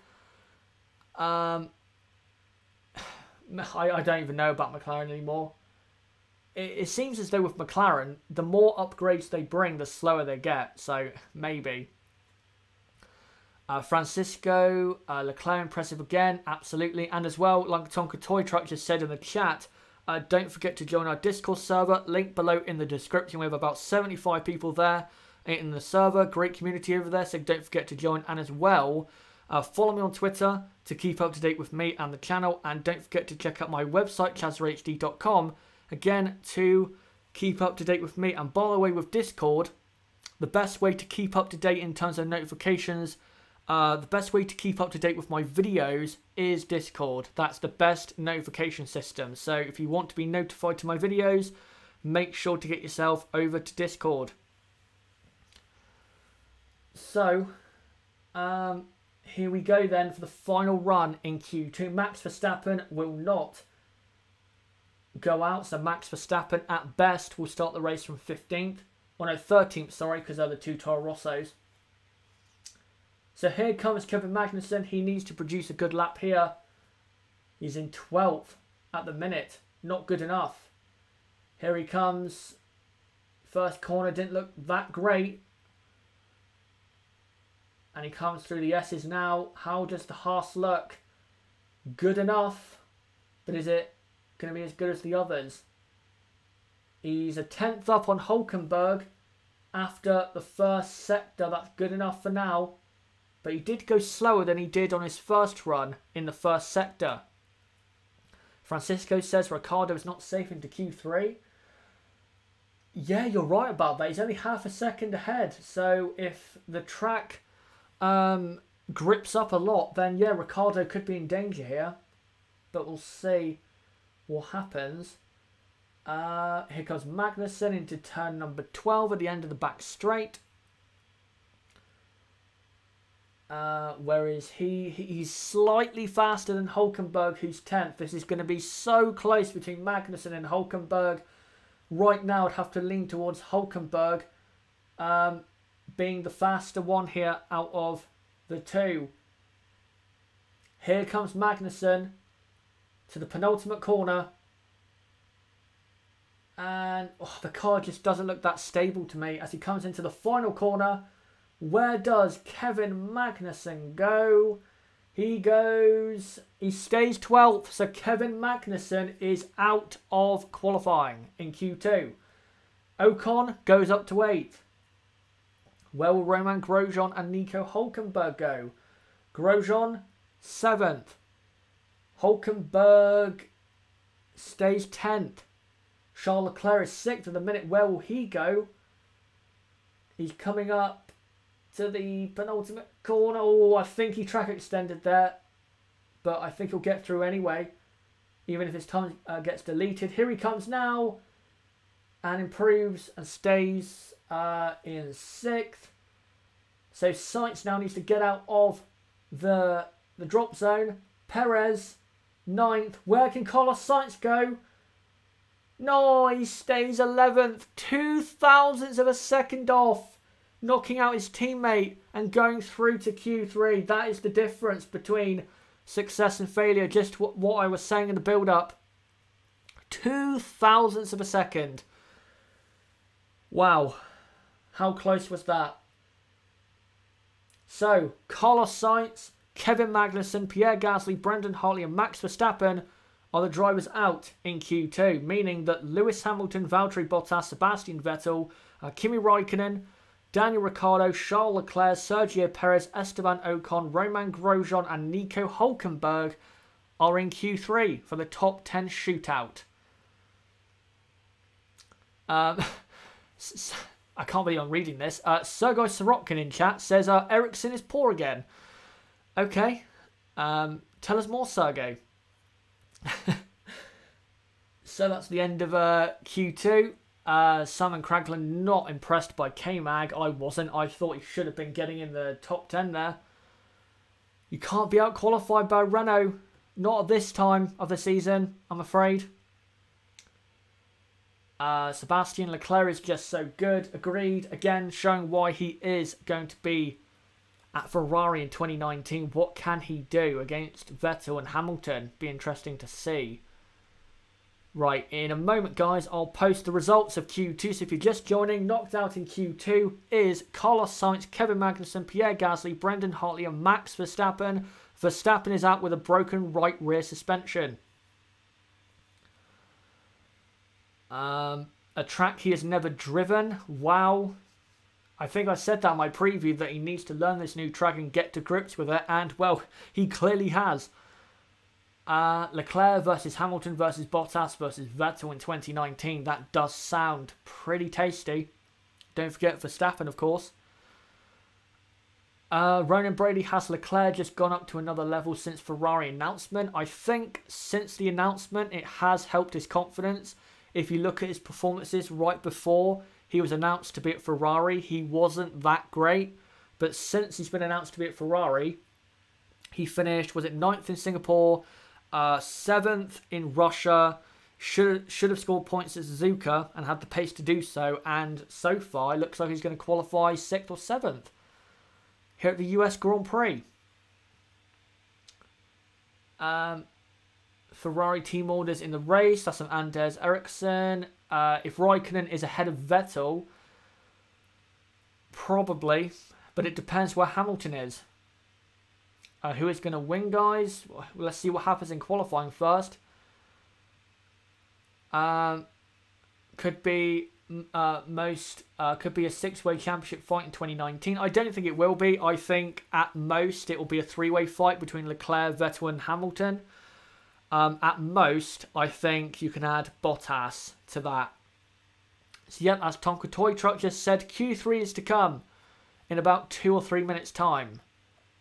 I don't even know about McLaren anymore. It seems as though with McLaren, the more upgrades they bring, the slower they get. So maybe. Francisco, Leclerc impressive again, absolutely. And as well, like Tonka Toy Truck just said in the chat, don't forget to join our Discord server. Link below in the description. We have about 75 people there in the server. Great community over there, so don't forget to join. And as well, follow me on Twitter to keep up to date with me and the channel. And don't forget to check out my website, chazrhd.com, again, to keep up to date with me. And by the way, with Discord, the best way to keep up to date in terms of notifications, the best way to keep up to date with my videos is Discord. That's the best notification system. So if you want to be notified to my videos, make sure to get yourself over to Discord. So, here we go then for the final run in Q2. Max Verstappen will not go out. So Max Verstappen at best will start the race from 15th. Well, no, 13th, sorry, because they're the 2 Toro Rossos. So here comes Kevin Magnussen. He needs to produce a good lap here. He's in 12th at the minute. Not good enough. Here he comes. First corner didn't look that great. And he comes through the S's now. How does the Haas look? Good enough. But is it going to be as good as the others? He's a 10th up on Hulkenberg after the first sector. That's good enough for now. But he did go slower than he did on his first run in the first sector. Francisco says Ricciardo is not safe into Q3. Yeah, you're right about that. He's only half a second ahead. So if the track grips up a lot, then yeah, Ricciardo could be in danger here. But we'll see what happens. Here comes Magnussen into turn number 12 at the end of the back straight. Where is he? He's slightly faster than Hulkenberg, who's 10th. This is going to be so close between Magnussen and Hulkenberg. Right now, I'd have to lean towards Hulkenberg being the faster one here out of the 2. Here comes Magnussen to the penultimate corner. And the car just doesn't look that stable to me as he comes into the final corner. Where does Kevin Magnussen go? He stays 12th. So Kevin Magnussen is out of qualifying in Q2. Ocon goes up to 8th. Where will Romain Grosjean and Nico Hülkenberg go? Grosjean, 7th. Hülkenberg stays 10th. Charles Leclerc is 6th at the minute. Where will he go? He's coming up to the penultimate corner. Oh, I think he track extended there. But I think he'll get through anyway. Even if his time gets deleted. Here he comes now. And improves and stays in 6th. So Sainz now needs to get out of the drop zone. Perez, 9th. Where can Carlos Sainz go? No, he stays 11th. 0.02 of a second off. Knocking out his teammate and going through to Q3. That is the difference between success and failure. Just what I was saying in the build-up. 0.02 of a second. Wow. How close was that? So, Carlos Sainz, Kevin Magnussen, Pierre Gasly, Brendan Hartley and Max Verstappen are the drivers out in Q2, meaning that Lewis Hamilton, Valtteri Bottas, Sebastian Vettel, Kimi Raikkonen, Daniel Ricciardo, Charles Leclerc, Sergio Perez, Esteban Ocon, Romain Grosjean and Nico Hülkenberg are in Q3 for the top 10 shootout. I can't believe I'm reading this. Sergei Sorokin in chat says Ericsson is poor again. Okay. Tell us more, Sergey. So that's the end of Q2. Simon Craglan not impressed by K-Mag. I wasn't. I thought he should have been getting in the top 10 there. You can't be out-qualified by Renault. Not at this time of the season, I'm afraid. Sebastian Leclerc is just so good. Agreed. Again, showing why he is going to be at Ferrari in 2019. What can he do against Vettel and Hamilton? Be interesting to see. Right, in a moment, guys, I'll post the results of Q2. So if you're just joining, knocked out in Q2 is Carlos Sainz, Kevin Magnussen, Pierre Gasly, Brendan Hartley and Max Verstappen. Verstappen is out with a broken right rear suspension. A track he has never driven. Wow. I think I said that in my preview that he needs to learn this new track and get to grips with it. And, well, he clearly has. Leclerc versus Hamilton versus Bottas versus Vettel in 2019. That does sound pretty tasty. Don't forget Verstappen, of course. Ronan Brady has Leclerc just gone up to another level since Ferrari announcement. I think since the announcement, it has helped his confidence. If you look at his performances right before he was announced to be at Ferrari, he wasn't that great. But since he's been announced to be at Ferrari, he finished, was it 9th in Singapore, 7th in Russia, should have scored points at Suzuka and had the pace to do so. And so far, it looks like he's going to qualify 6th or 7th here at the US Grand Prix. Ferrari team orders in the race. That's from Anders Ericsson. If Raikkonen is ahead of Vettel, probably. But it depends where Hamilton is. Who is going to win, guys? Let's see what happens in qualifying first. Could be a six-way championship fight in 2019. I don't think it will be. I think at most it will be a three-way fight between Leclerc, Vettel and Hamilton. At most, I think you can add Bottas to that. So yeah, as Tonka Toy Truck just said, Q3 is to come in about 2 or 3 minutes time.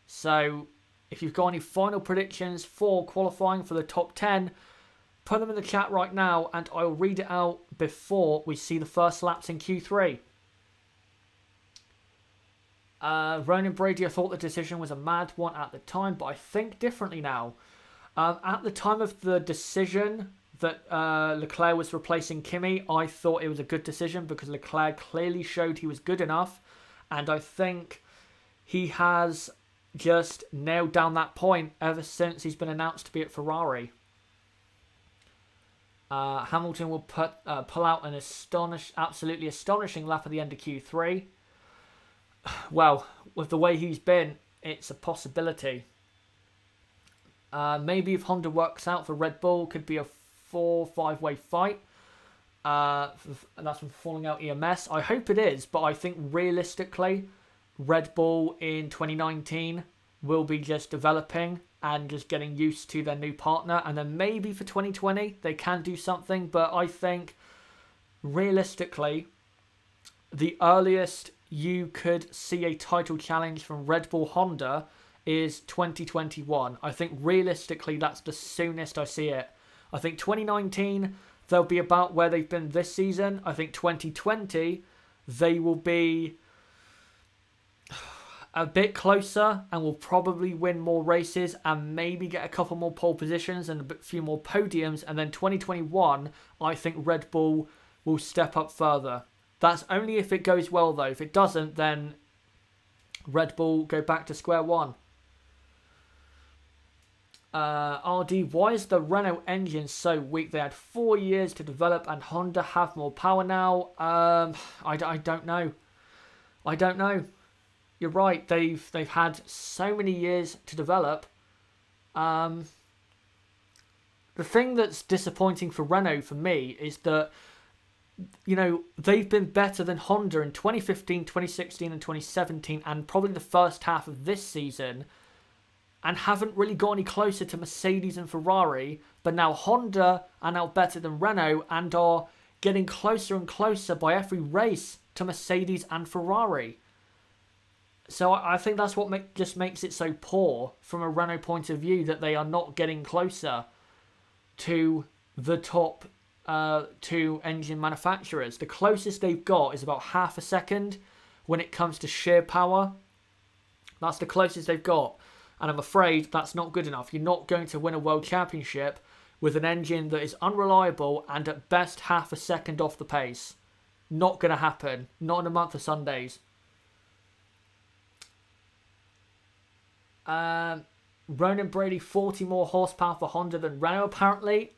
So if you've got any final predictions for qualifying for the top 10, put them in the chat right now and I'll read it out before we see the first laps in Q3. Ronan Brady, I thought the decision was a mad one at the time, but I think differently now. At the time of the decision that Leclerc was replacing Kimi, I thought it was a good decision because Leclerc clearly showed he was good enough. And I think he has just nailed down that point ever since he's been announced to be at Ferrari. Hamilton will pull out an absolutely astonishing lap at the end of Q3. well, with the way he's been, it's a possibility. Maybe if Honda works out for Red Bull, could be a 4-5-way fight. And that's from falling out EMS. I hope it is, but I think realistically, Red Bull in 2019 will be just developing and just getting used to their new partner. And then maybe for 2020, they can do something. But I think realistically, the earliest you could see a title challenge from Red Bull Honda is 2021. I think realistically, that's the soonest I see it. I think 2019, they'll be about where they've been this season. I think 2020, they will be a bit closer and will probably win more races and maybe get a couple more pole positions and a few more podiums. And then 2021, I think Red Bull will step up further. That's only if it goes well, though. If it doesn't, then Red Bull go back to square one. RD, why is the Renault engine so weak? They had 4 years to develop and Honda have more power now. I don't know. I don't know. You're right. They've had so many years to develop. The thing that's disappointing for Renault for me is that, you know, they've been better than Honda in 2015, 2016 and 2017 and probably the first half of this season, and haven't really got any closer to Mercedes and Ferrari. But now Honda are now better than Renault and are getting closer and closer by every race to Mercedes and Ferrari. So I think that's what just makes it so poor from a Renault point of view, that they are not getting closer to the top two engine manufacturers. The closest they've got is about half a second when it comes to sheer power. That's the closest they've got. And I'm afraid that's not good enough. You're not going to win a world championship with an engine that is unreliable and at best half a second off the pace. Not going to happen. Not in a month of Sundays. Ronan Brady, 40 more horsepower for Honda than Renault apparently.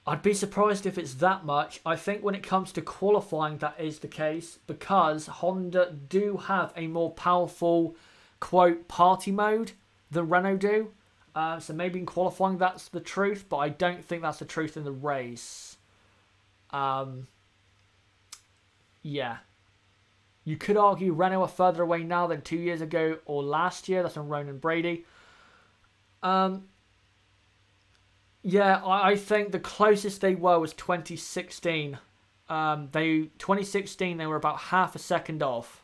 I'd be surprised if it's that much. I think when it comes to qualifying that is the case, because Honda do have a more powerful, quote, party mode than Renault do. So maybe in qualifying that's the truth, but I don't think that's the truth in the race. Yeah. You could argue Renault are further away now than 2 years ago or last year. That's on Ronan Brady. Yeah, I think the closest they were was 2016. 2016, they were about half a second off.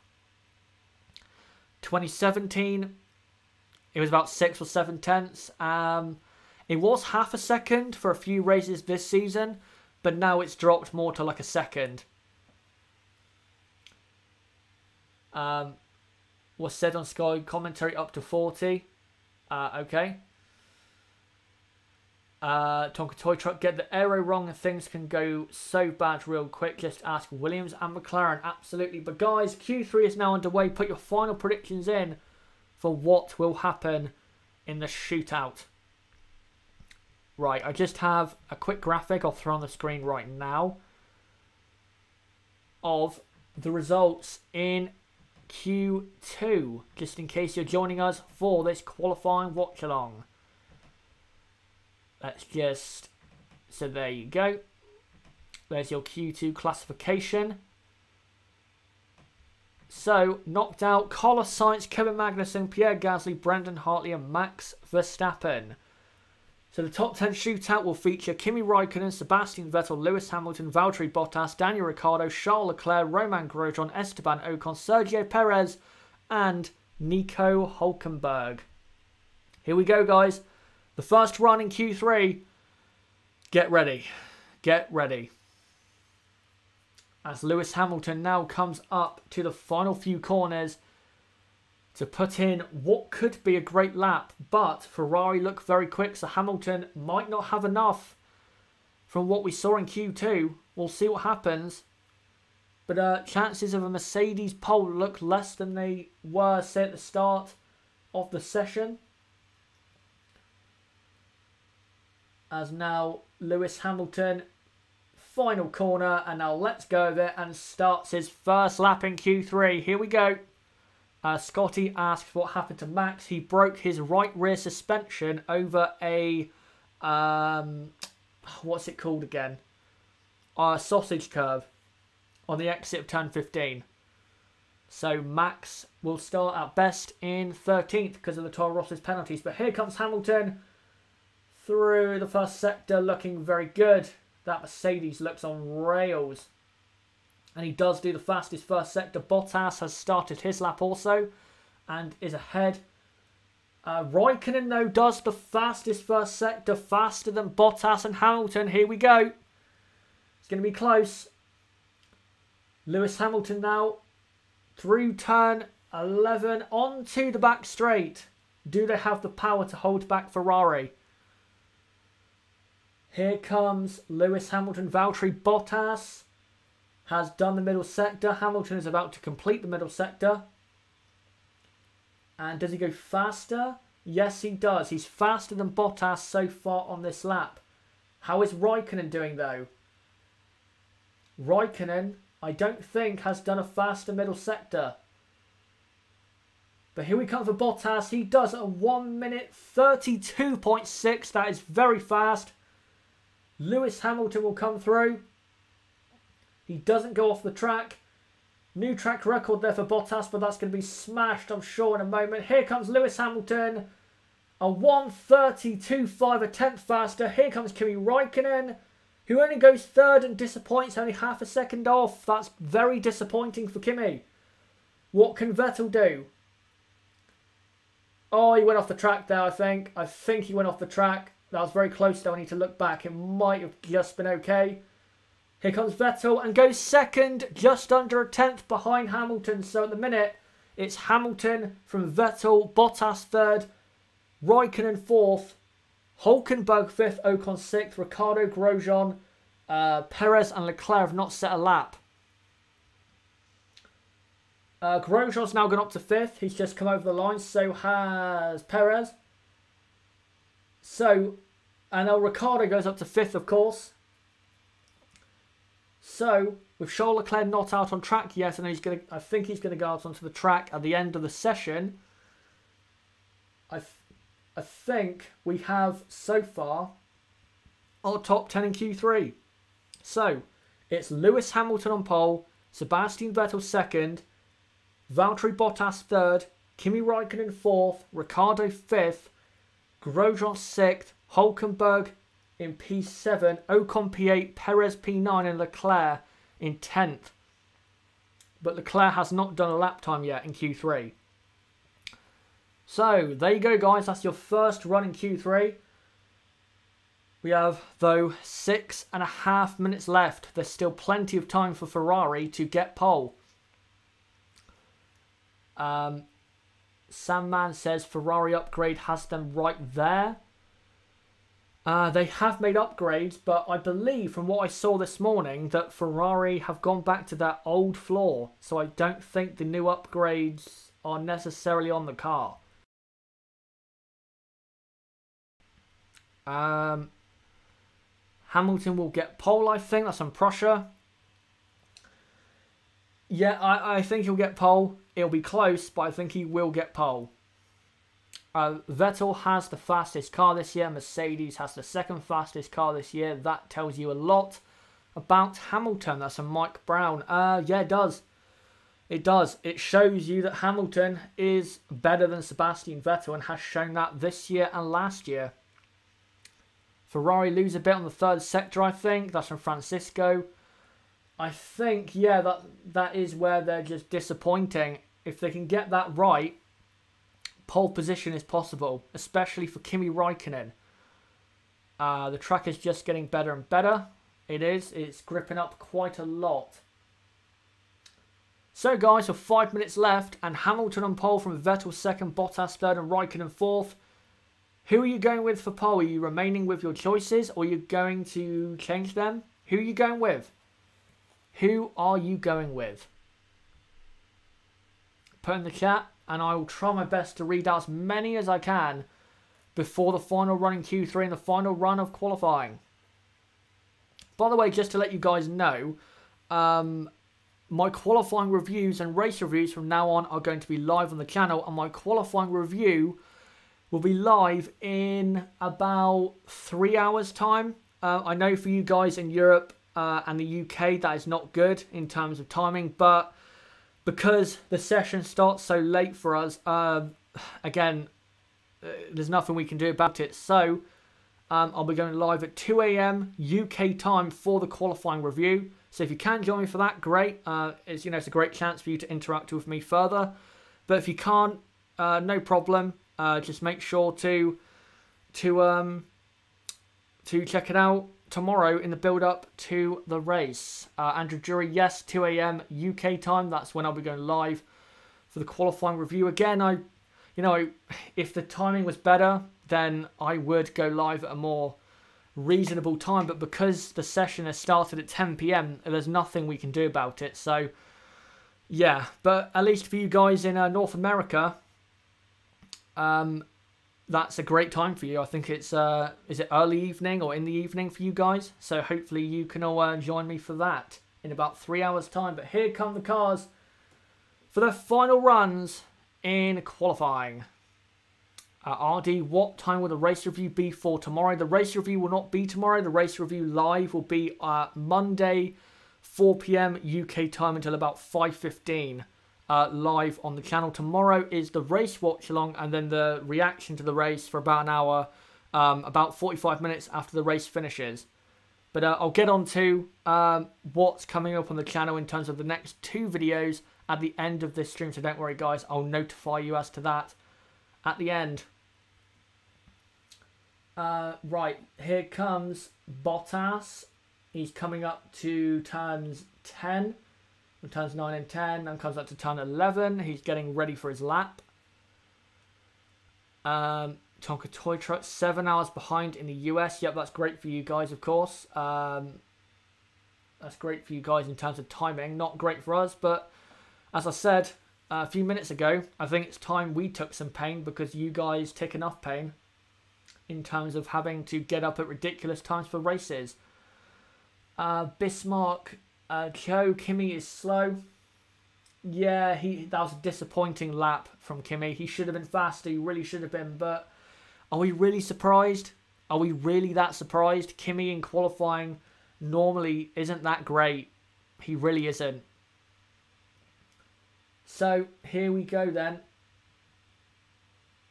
2017, it was about 6 or 7 tenths. It was half a second for a few races this season, but now it's dropped more to like a second. Was said on Sky commentary up to 40. Okay. Tonka Toy Truck, get the aero wrong and things can go so bad real quick. Just ask Williams and McLaren. Absolutely. But guys, Q3 is now underway. Put your final predictions in for what will happen in the shootout. Right, I just have a quick graphic I'll throw on the screen right now of the results in Q2, just in case you're joining us for this qualifying watch along. Let's just, so there you go. There's your Q2 classification. So, knocked out Carlos Sainz, Kevin Magnussen, Pierre Gasly, Brendan Hartley and Max Verstappen. So the top 10 shootout will feature Kimi Raikkonen, Sebastian Vettel, Lewis Hamilton, Valtteri Bottas, Daniel Ricciardo, Charles Leclerc, Romain Grosjean, Esteban Ocon, Sergio Perez and Nico Hülkenberg. Here we go, guys. The first run in Q3. Get ready. Get ready. As Lewis Hamilton now comes up to the final few corners to put in what could be a great lap. But Ferrari look very quick, so Hamilton might not have enough from what we saw in Q2. We'll see what happens. But chances of a Mercedes pole look less than they were, say, at the start of the session. As now Lewis Hamilton final corner, and now let's go with it, and starts his first lap in Q3. Here we go. Scotty asks what happened to Max. He broke his right rear suspension over a, what's it called again? Sausage curve on the exit of turn 15. So Max will start at best in 13th because of the Toro Rosso's penalties. But here comes Hamilton through the first sector, looking very good. That Mercedes looks on rails. And he does do the fastest first sector. Bottas has started his lap also and is ahead. Raikkonen, though, does the fastest first sector, faster than Bottas and Hamilton. Here we go. It's going to be close. Lewis Hamilton now through turn 11 onto the back straight. Do they have the power to hold back Ferrari? Here comes Lewis Hamilton. Valtteri Bottas has done the middle sector. Hamilton is about to complete the middle sector. And does he go faster? Yes, he does. He's faster than Bottas so far on this lap. How is Raikkonen doing, though? Raikkonen, I don't think, has done a faster middle sector. But here we come for Bottas. He does a 1 minute 32.6. That is very fast. Lewis Hamilton will come through. He doesn't go off the track. New track record there for Bottas, but that's going to be smashed, I'm sure, in a moment. Here comes Lewis Hamilton. A 1:32.5, a tenth faster. Here comes Kimi Raikkonen, who only goes third and disappoints, only half a second off. That's very disappointing for Kimi. What can Vettel do? Oh, he went off the track there, I think. I think he went off the track. That was very close, though. I need to look back. It might have just been okay. Here comes Vettel and goes second, just under a tenth behind Hamilton. So at the minute, it's Hamilton from Vettel, Bottas third, Raikkonen fourth, Hülkenberg fifth, Ocon sixth, Ricciardo, Grosjean, Perez and Leclerc have not set a lap. Grosjean's now gone up to fifth. He's just come over the line. So has Perez. So, and now Ricciardo goes up to fifth, of course. So, with Charles Leclerc not out on track yet, and I think he's going to go out onto the track at the end of the session. I think we have, so far, our top 10 in Q3. So, it's Lewis Hamilton on pole, Sebastian Vettel second, Valtteri Bottas third, Kimi Raikkonen fourth, Ricciardo fifth, Grosjean sixth, Hülkenberg in P7, Ocon P8, Perez P9 and Leclerc in 10th. But Leclerc has not done a lap time yet in Q3. So, there you go, guys. That's your first run in Q3. We have, though, 6.5 minutes left. There's still plenty of time for Ferrari to get pole. Sandman says Ferrari upgrade has them right there. They have made upgrades, but I believe from what I saw this morning that Ferrari have gone back to their old floor. So I don't think the new upgrades are necessarily on the car. Hamilton will get pole, I think. That's on Prussia. Yeah, I think he'll get pole. It'll be close, but I think he will get pole. Vettel has the fastest car this year. Mercedes has the second fastest car this year. That tells you a lot about Hamilton. That's a Mike Brown. Yeah, it does. It does. It shows you that Hamilton is better than Sebastian Vettel and has shown that this year and last year. Ferrari lose a bit on the third sector, I think. That's from Francisco. I think, yeah, that is where they're just disappointing. If they can get that right, pole position is possible, especially for Kimi Raikkonen. The track is just getting better and better. It is. It's gripping up quite a lot. So, guys, with 5 minutes left, and Hamilton on pole from Vettel second, Bottas third, and Raikkonen fourth. Who are you going with for pole? Are you remaining with your choices, or are you going to change them? Who are you going with? Who are you going with? Put in the chat, and I will try my best to read out as many as I can before the final run in Q3 and the final run of qualifying. By the way, just to let you guys know, my qualifying reviews and race reviews from now on are going to be live on the channel, and my qualifying review will be live in about 3 hours time. I know for you guys in Europe and the UK that is not good in terms of timing, but because the session starts so late for us, again, there's nothing we can do about it. So I'll be going live at 2 AM UK time for the qualifying review. So if you can join me for that, great. It's it's a great chance for you to interact with me further. But if you can't, no problem. Just make sure to check it out tomorrow in the build-up to the race. Andrew Jury, yes, 2 AM UK time. That's when I'll be going live for the qualifying review. Again, if the timing was better, then I would go live at a more reasonable time, but because the session has started at 10 PM, there's nothing we can do about it. So yeah, but at least for you guys in North America, that's a great time for you. I think it's is it early evening or in the evening for you guys? So hopefully you can all join me for that in about 3 hours time. But here come the cars for the final runs in qualifying. RD, what time will the race review be for tomorrow? The race review will not be tomorrow. The race review live will be Monday, 4 PM UK time until about 5:15 live on the channel. Tomorrow is the race watch along and then the reaction to the race for about an hour, about 45 minutes after the race finishes. But I'll get on to what's coming up on the channel in terms of the next 2 videos at the end of this stream. So don't worry, guys. I'll notify you as to that at the end. Right, here comes Bottas. He's coming up to turns 10, turns 9 and 10, and comes up to turn 11. He's getting ready for his lap. Tonka Toy Truck, 7 hours behind in the US. Yep, that's great for you guys, of course. That's great for you guys in terms of timing. Not great for us, but as I said a few minutes ago, I think it's time we took some pain because you guys take enough pain in terms of having to get up at ridiculous times for races. Bismarck, Joe, Kimi is slow. Yeah, that was a disappointing lap from Kimi. He should have been faster, he really should have been, but are we really surprised? Are we really that surprised? Kimi in qualifying normally isn't that great. He really isn't. So, here we go then.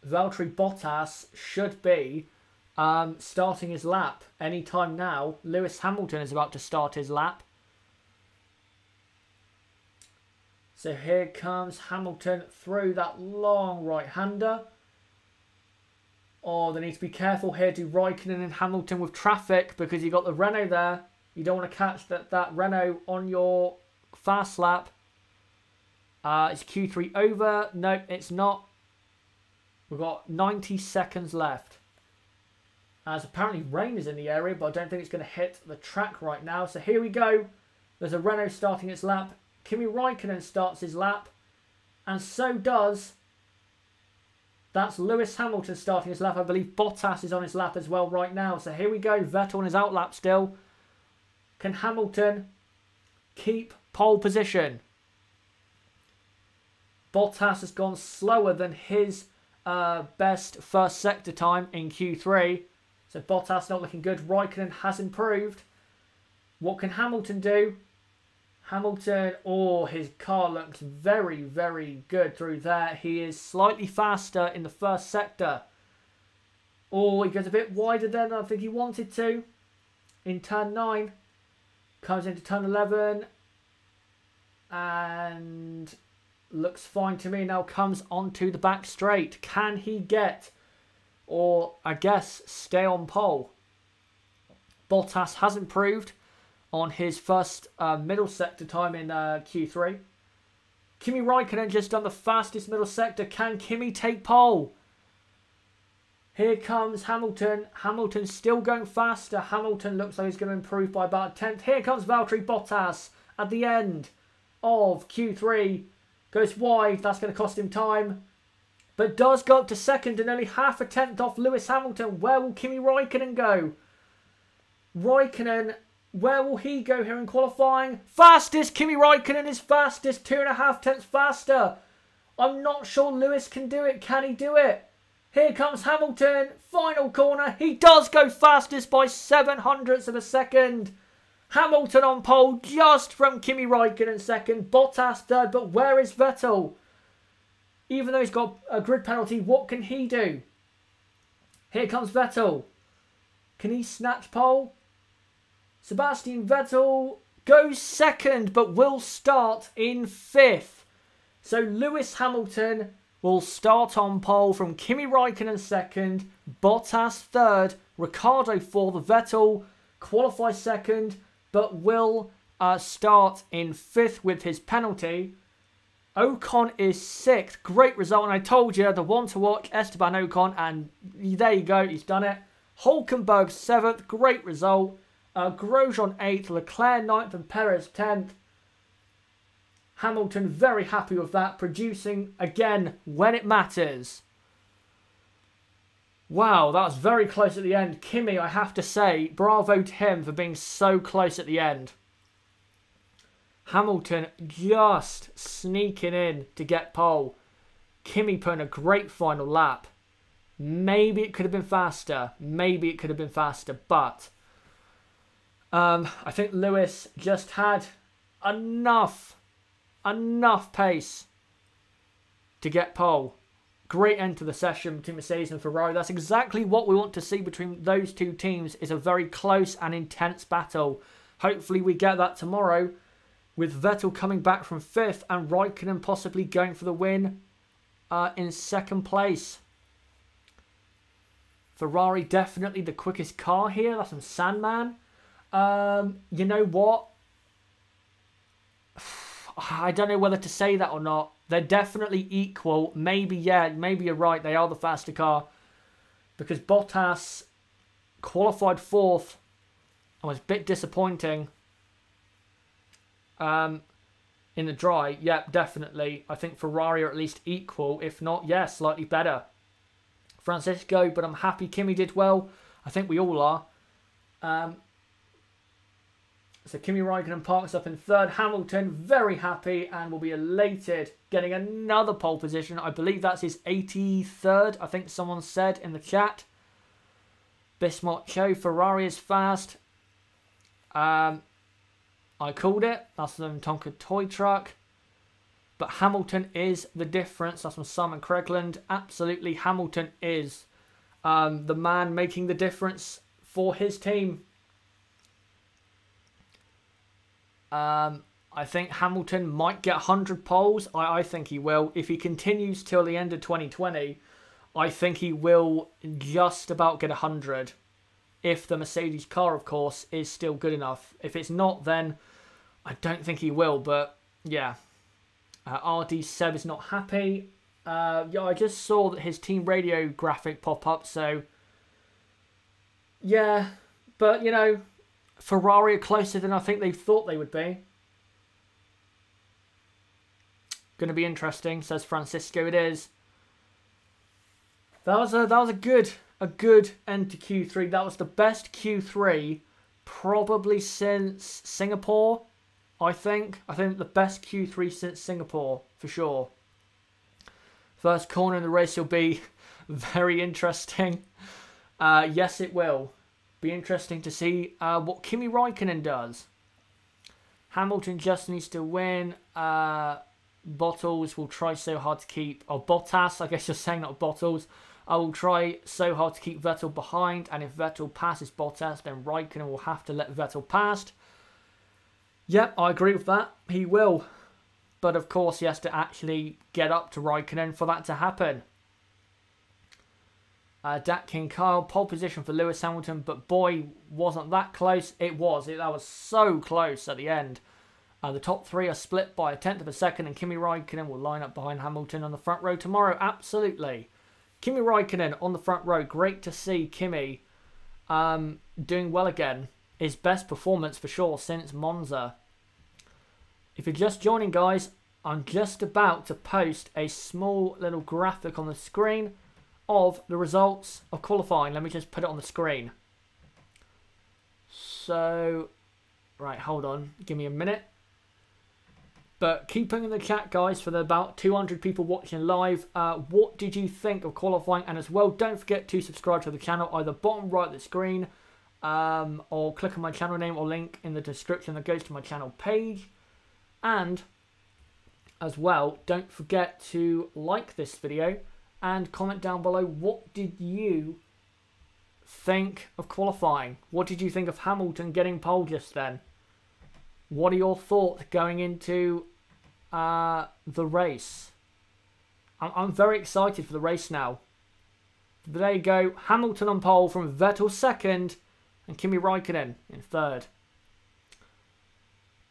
Valtteri Bottas should be starting his lap anytime now. Lewis Hamilton is about to start his lap. So here comes Hamilton through that long right-hander. Oh, they need to be careful here. Do Raikkonen and Hamilton with traffic because you got the Renault there. You don't want to catch that Renault on your fast lap. Is Q3 over? No, it's not. We've got 90 seconds left. As apparently rain is in the area, but I don't think it's going to hit the track right now. So here we go. There's a Renault starting its lap. Kimi Raikkonen starts his lap. And so does... That's Lewis Hamilton starting his lap. I believe Bottas is on his lap as well right now. So here we go. Vettel on his out lap still. Can Hamilton keep pole position? Bottas has gone slower than his best first sector time in Q3. So Bottas not looking good. Raikkonen has improved. What can Hamilton do? Hamilton, oh, his car looks very, very good through there. He is slightly faster in the first sector. Oh, he goes a bit wider than I think he wanted to. In turn 9. Comes into turn 11. And looks fine to me. Now comes onto the back straight. Can he get, or I guess stay on pole? Bottas has improved on his first middle sector time in Q3. Kimi Raikkonen just done the fastest middle sector. Can Kimi take pole? Here comes Hamilton. Hamilton's still going faster. Hamilton looks like he's going to improve by about a tenth. Here comes Valtteri Bottas at the end of Q3. Goes wide. That's going to cost him time. But does go up to second and only half a tenth off Lewis Hamilton. Where will Kimi Raikkonen go? Raikkonen Where will he go here in qualifying? Fastest! Kimi Raikkonen is fastest. 2.5 tenths faster. I'm not sure Lewis can do it. Can he do it? Here comes Hamilton. Final corner. He does go fastest by 0.07 of a second. Hamilton on pole just from Kimi Raikkonen second. Bottas third. But where is Vettel? Even though he's got a grid penalty, what can he do? Here comes Vettel. Can he snatch pole? Sebastian Vettel goes second, but will start in 5th. So Lewis Hamilton will start on pole from Kimi Raikkonen second, Bottas third, Ricciardo fourth, Vettel qualifies second, but will start in 5th with his penalty. Ocon is 6th. Great result, and I told you, the one to watch, Esteban Ocon, and there you go, he's done it. Hulkenberg 7th, great result. Grosjean 8th, Leclerc 9th, and Perez 10th. Hamilton very happy with that, producing again when it matters. Wow, that was very close at the end. Kimi, I have to say, bravo to him for being so close at the end. Hamilton just sneaking in to get pole. Kimi putting a great final lap. Maybe it could have been faster. Maybe it could have been faster, but I think Lewis just had enough pace to get pole. Great end to the session between Mercedes and Ferrari. That's exactly what we want to see between those two teams, is a very close and intense battle. Hopefully we get that tomorrow, with Vettel coming back from 5th and Raikkonen possibly going for the win in 2nd place. Ferrari definitely the quickest car here. That's some Sandman. You know what? I don't know whether to say that or not. They're definitely equal. Maybe, yeah, maybe you're right. They are the faster car. Because Bottas qualified 4th and was a bit disappointing in the dry. Yep, definitely. I think Ferrari are at least equal. If not, yeah, slightly better. Francisco, but I'm happy Kimi did well. I think we all are. So Kimi Raikkonen parks up in 3rd. Hamilton, very happy and will be elated getting another pole position. I believe that's his 83rd, I think someone said in the chat. Bismotto, Ferrari is fast. I called it. That's the Tonka toy truck. But Hamilton is the difference. That's from Simon Craigland. Absolutely, Hamilton is the man making the difference for his team. I think Hamilton might get 100 poles. I think he will. If he continues till the end of 2020, I think he will just about get 100. If the Mercedes car, of course, is still good enough. If it's not, then I don't think he will. But, yeah. RD Seb is not happy. Yeah, I just saw that his team radio graphic pop up, so... Yeah, but, you know... Ferrari are closer than I think they thought they would be. Going to be interesting, says Francisco. It is. That was a good end to Q3. That was the best Q3 probably since Singapore. I think the best Q3 since Singapore for sure. First corner in the race will be very interesting. Yes, it will. Be interesting to see what Kimi Raikkonen does. Hamilton just needs to win. Bottles will try so hard to keep... Or Bottas, I guess you're saying, not Bottles. I will try so hard to keep Vettel behind. And if Vettel passes Bottas, then Raikkonen will have to let Vettel pass. Yep, I agree with that. He will. But of course, he has to actually get up to Raikkonen for that to happen. Dat King Kyle, pole position for Lewis Hamilton, but boy, wasn't that close. It was. That was so close at the end. The top 3 are split by 1/10 of a second, and Kimi Raikkonen will line up behind Hamilton on the front row tomorrow. Absolutely. Kimi Raikkonen on the front row. Great to see Kimi doing well again. His best performance for sure since Monza. If you're just joining, guys, I'm just about to post a small little graphic on the screen of the results of qualifying. Let me just put it on the screen. So Right, hold on. Give me a minute. But keep putting in the chat, guys, for the about 200 people watching live. What did you think of qualifying? And as well, don't forget to subscribe to the channel, either bottom right of the screen, or click on my channel name or link in the description that goes to my channel page. And as well, don't forget to like this video and comment down below, what did you think of qualifying? What did you think of Hamilton getting pole just then? What are your thoughts going into the race? I'm very excited for the race now. There you go. Hamilton on pole from Vettel second and Kimi Raikkonen in third.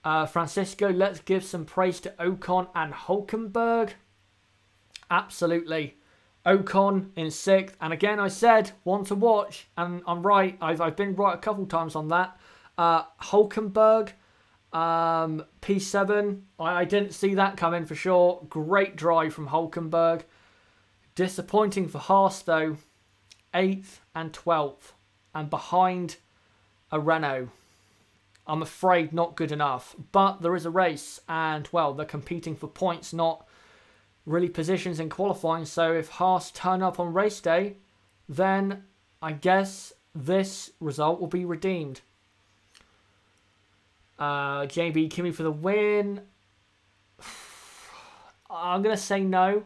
Francisco, let's give some praise to Ocon and Hulkenberg. Absolutely. Ocon in sixth. And again, I said one to watch. And I'm right. I've been right a couple times on that. Hulkenberg. P7, I didn't see that coming for sure. Great drive from Hulkenberg. Disappointing for Haas though. 8th and 12th. And behind a Renault. I'm afraid not good enough. But there is a race and, well, they're competing for points, not really positions in qualifying. So if Haas turn up on race day, then I guess this result will be redeemed. JB Kimi for the win. I'm going to say no.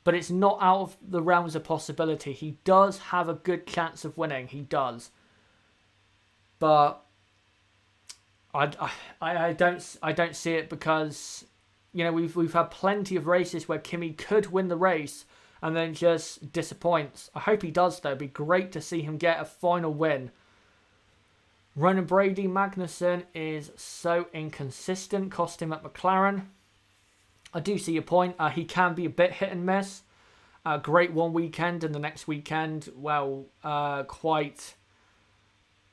But it's not out of the realms of possibility. He does have a good chance of winning. He does. But I don't see it because, you know, we've had plenty of races where Kimi could win the race and then just disappoints. I hope he does though. It'd be great to see him get a final win. Ronan Brady Magnussen is so inconsistent, cost him at McLaren. I do see your point. He can be a bit hit and miss. Great one weekend and the next weekend, well, quite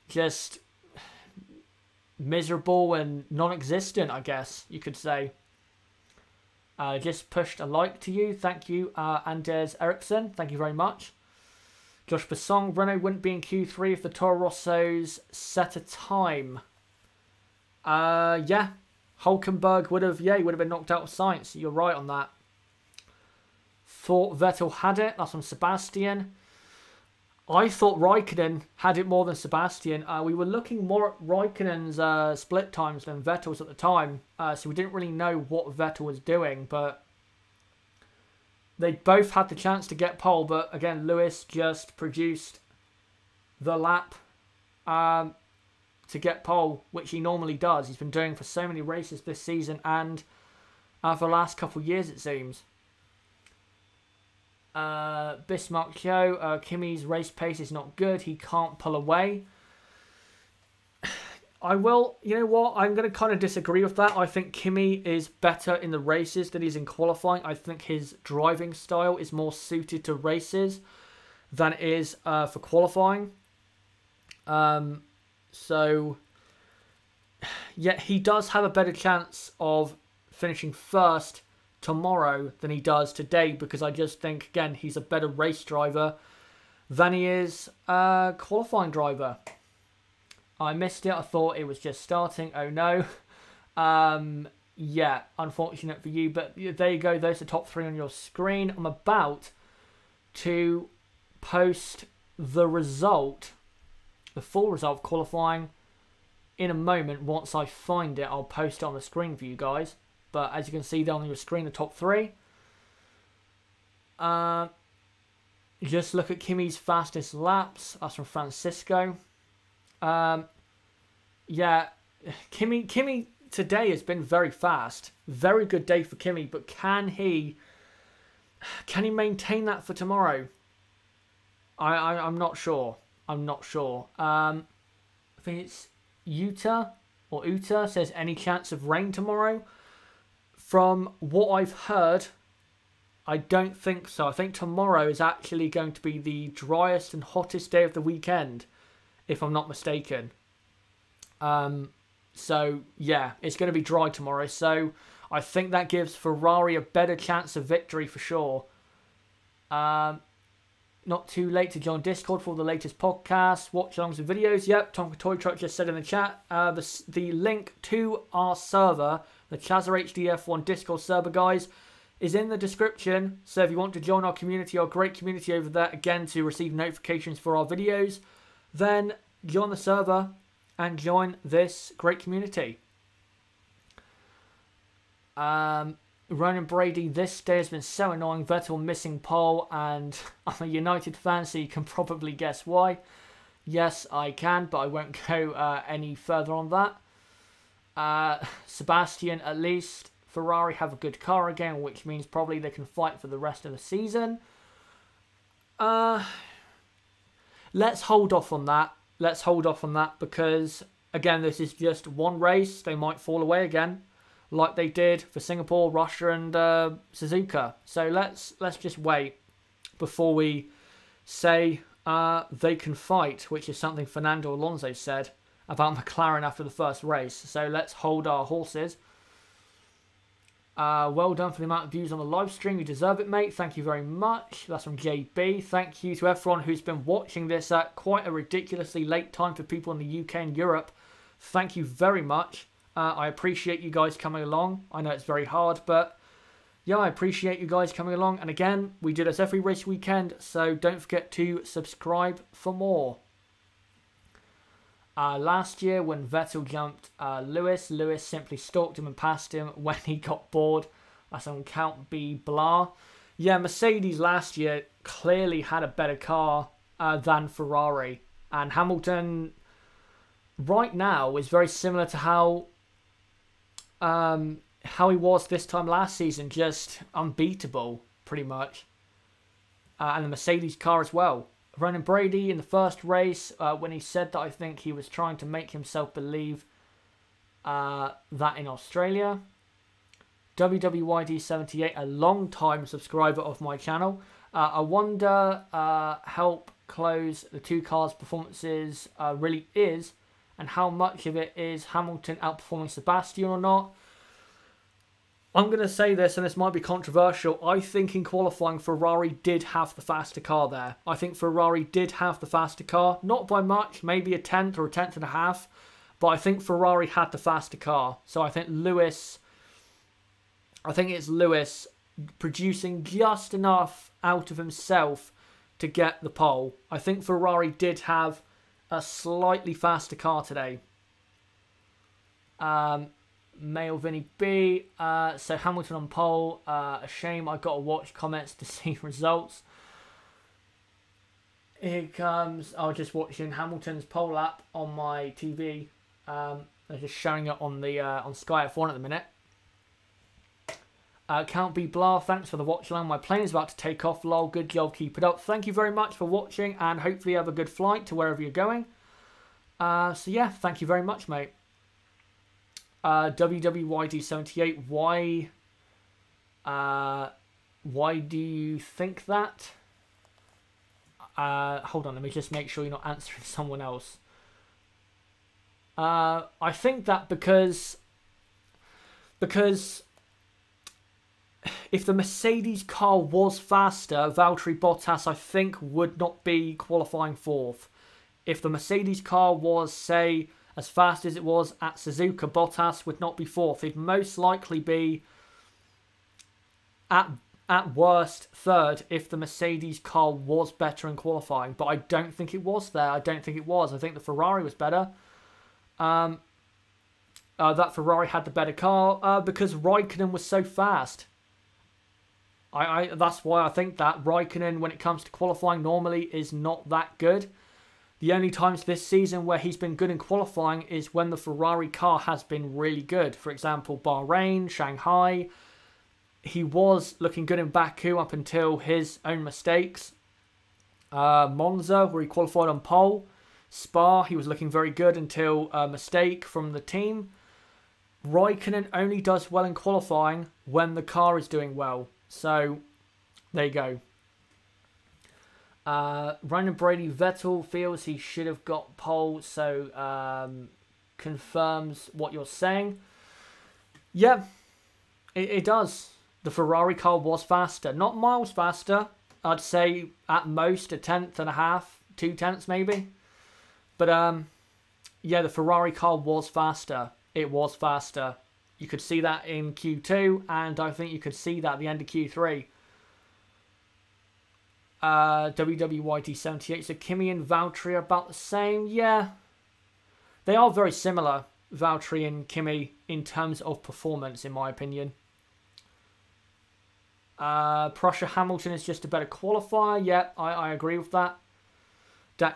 just miserable and non-existent, I guess you could say. Just pushed a like to you. Thank you, Anders Eriksson. Thank you very much. Josh Besson, Renault wouldn't be in Q3 if the Toro Rossos set a time. Yeah. Hulkenberg would have been knocked out of science. You're right on that. Thought Vettel had it. That's from Sebastian. I thought Raikkonen had it more than Sebastian. We were looking more at Raikkonen's split times than Vettel's at the time. So we didn't really know what Vettel was doing, but they both had the chance to get pole, but again, Lewis just produced the lap to get pole, which he normally does. He's been doing for so many races this season and for the last couple of years, it seems. Bismarck Show, Kimi's race pace is not good. He can't pull away. You know what? I'm going to kind of disagree with that. I think Kimi is better in the races than he's in qualifying. I think his driving style is more suited to races than it is for qualifying. So, yeah, he does have a better chance of finishing first tomorrow than he does today because I just think, again, he's a better race driver than he is a qualifying driver. I missed it. I thought it was just starting. Oh, no. Yeah, unfortunate for you. But there you go. Those are the top three on your screen. I'm about to post the result, the full result of qualifying in a moment. Once I find it, I'll post it on the screen for you guys. But as you can see down on your screen, the top three. Just look at Kimi's fastest laps. That's from Francisco. Yeah, Kimi today has been very fast. Very good day for Kimi, but can he maintain that for tomorrow? I'm not sure. I'm not sure. I think it's Uta says any chance of rain tomorrow. From what I've heard, I don't think so. I think tomorrow is actually going to be the driest and hottest day of the weekend, if I'm not mistaken. So, yeah, it's going to be dry tomorrow. So, I think that gives Ferrari a better chance of victory for sure. not too late to join Discord for the latest podcasts, watch-alongs and videos. Yep, Tom Toy Truck just said in the chat. The link to our server, the Chazza HDF1 Discord server, guys, is in the description. So if you want to join our community, our great community over there, again, to receive notifications for our videos, then join the server and join this great community. Ronan Brady, this day has been so annoying. Vettel missing pole, and I'm a United fan, so you can probably guess why. Yes, I can, but I won't go any further on that. Sebastian, at least Ferrari have a good car again, which means probably they can fight for the rest of the season. Let's hold off on that. Let's hold off on that because, again, this is just one race. They might fall away again, like they did for Singapore, Russia, and Suzuka. So let's just wait before we say they can fight, which is something Fernando Alonso said about McLaren after the first race. So let's hold our horses. Well done for the amount of views on the live stream. You deserve it, mate. Thank you very much. That's from JB. Thank you to everyone who's been watching this at quite a ridiculously late time for people in the UK and Europe. Thank you very much. I appreciate you guys coming along. I know it's very hard, but yeah, I appreciate you guys coming along. And again, we do this every race weekend, so don't forget to subscribe for more. Last year, when Vettel jumped Lewis simply stalked him and passed him when he got bored. That's on Count B. Blah. Yeah, Mercedes last year clearly had a better car than Ferrari. And Hamilton right now is very similar to how he was this time last season, just unbeatable, pretty much. And the Mercedes car as well. Ronan Brady in the first race, when he said that, I think he was trying to make himself believe that in Australia. WWYD78, a long-time subscriber of my channel. I wonder help close the two cars' performances really is, and how much of it is Hamilton outperforming Sebastian or not. I'm going to say this, and this might be controversial. I think in qualifying, Ferrari did have the faster car there. I think Ferrari did have the faster car. Not by much, maybe a tenth or a tenth and a half. But I think Ferrari had the faster car. So I think it's Lewis producing just enough out of himself to get the pole. I think Ferrari did have a slightly faster car today. Male Vinny B. So Hamilton on pole. A shame I got to watch comments to see results. Here comes. I was just watching Hamilton's pole lap on my TV. They're just showing it on the on Sky F1 at the minute. Count B Blah, thanks for the watch along. My plane is about to take off. Lol, good job, keep it up. Thank you very much for watching, and hopefully you have a good flight to wherever you're going. So yeah, thank you very much, mate. WWYD78, why do you think that? Hold on, let me just make sure you're not answering someone else. I think that because if the Mercedes car was faster, Valtteri Bottas, I think, would not be qualifying fourth. If the Mercedes car was, say, as fast as it was at Suzuka, Bottas would not be fourth. He'd most likely be, at worst, third if the Mercedes car was better in qualifying. But I don't think it was there. I don't think it was. I think the Ferrari was better. That Ferrari had the better car because Raikkonen was so fast. That's why I think that Raikkonen, when it comes to qualifying, normally is not that good. The only times this season where he's been good in qualifying is when the Ferrari car has been really good. For example, Bahrain, Shanghai. He was looking good in Baku up until his own mistakes. Monza, where he qualified on pole. Spa, he was looking very good until a mistake from the team. Raikkonen only does well in qualifying when the car is doing well. So, there you go. Ronan Brady, Vettel feels he should have got pole, so confirms what you're saying. Yeah, it does. The Ferrari car was faster. Not miles faster, I'd say at most a tenth and a half, 2 tenths maybe. But yeah, the Ferrari car was faster. It was faster. You could see that in Q2, and I think you could see that at the end of Q3. WWYT78, so Kimi and Valtteri are about the same. Yeah, they are very similar, Valtteri and Kimi, in terms of performance, in my opinion. Prussia Hamilton is just a better qualifier. Yeah, I agree with that.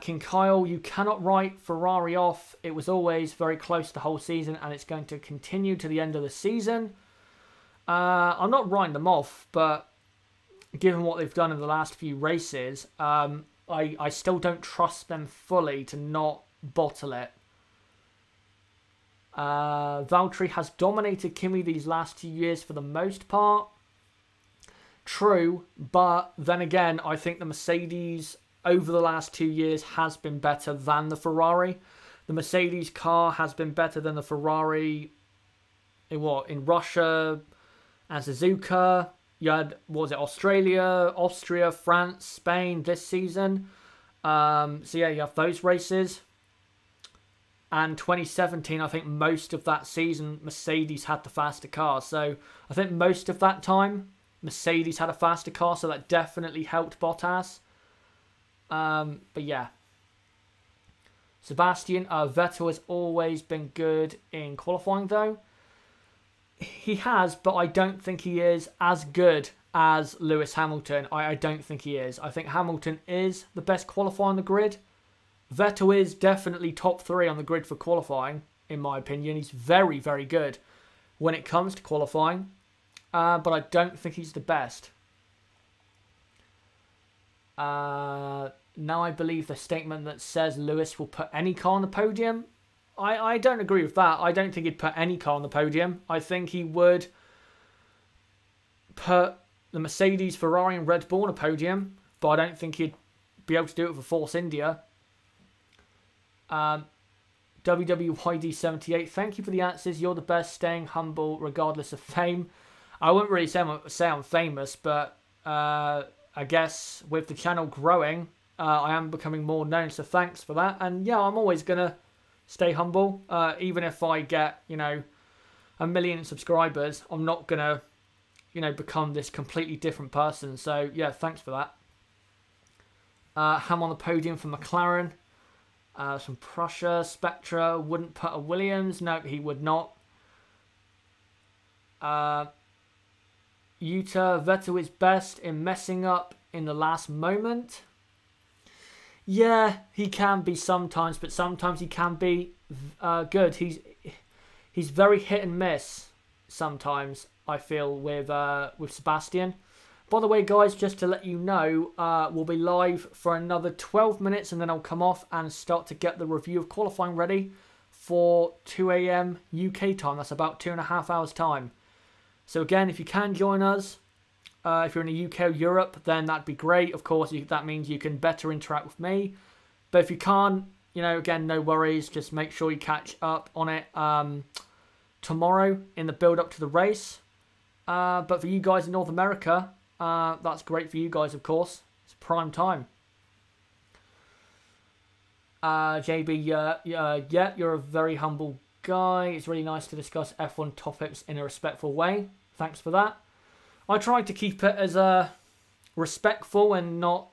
King Kyle, you cannot write Ferrari off. It was always very close the whole season, and it's going to continue to the end of the season. I'm not writing them off, but given what they've done in the last few races, I still don't trust them fully to not bottle it. Valtteri has dominated Kimi these last 2 years for the most part. True, but then again, I think the Mercedes over the last 2 years has been better than the Ferrari. The Mercedes car has been better than the Ferrari in what? In Russia and Suzuka. You had, what was it, Australia, Austria, France, Spain this season. So yeah, you have those races. And 2017, I think most of that season, Mercedes had the faster car. So I think most of that time, Mercedes had a faster car, so that definitely helped Bottas. But yeah. Sebastian, Vettel has always been good in qualifying though. He has, but I don't think he is as good as Lewis Hamilton. I don't think he is. I think Hamilton is the best qualifier on the grid. Vettel is definitely top 3 on the grid for qualifying, in my opinion. He's very, very good when it comes to qualifying. But I don't think he's the best. Now I believe the statement that says Lewis will put any car on the podium. I don't agree with that. I don't think he'd put any car on the podium. I think he would put the Mercedes, Ferrari and Red Bull on a podium. But I don't think he'd be able to do it for Force India. WWYD78, thank you for the answers. You're the best, staying humble regardless of fame. I wouldn't really say I'm famous, but I guess with the channel growing, I am becoming more known, so thanks for that. And yeah, I'm always going to stay humble. Even if I get, 1 million subscribers, I'm not going to, become this completely different person. So yeah, thanks for that. Ham on the podium for McLaren. Some Prussia, Spectra, wouldn't put a Williams. No, he would not. Utah, Vettel is best in messing up in the last moment. Yeah, he can be sometimes, but sometimes he can be good. He's very hit and miss sometimes, I feel, with Sebastian. By the way, guys, just to let you know, we'll be live for another 12 minutes and then I'll come off and start to get the review of qualifying ready for 2 AM UK time. That's about 2.5 hours time. So again, if you can join us, if you're in the UK or Europe, then that'd be great. Of course, that means you can better interact with me. But if you can't, again, no worries. Just make sure you catch up on it tomorrow in the build-up to the race. But for you guys in North America, that's great for you guys, of course. It's prime time. JB, yeah, you're a very humble guy. It's really nice to discuss F1 topics in a respectful way. Thanks for that. I try to keep it as respectful and not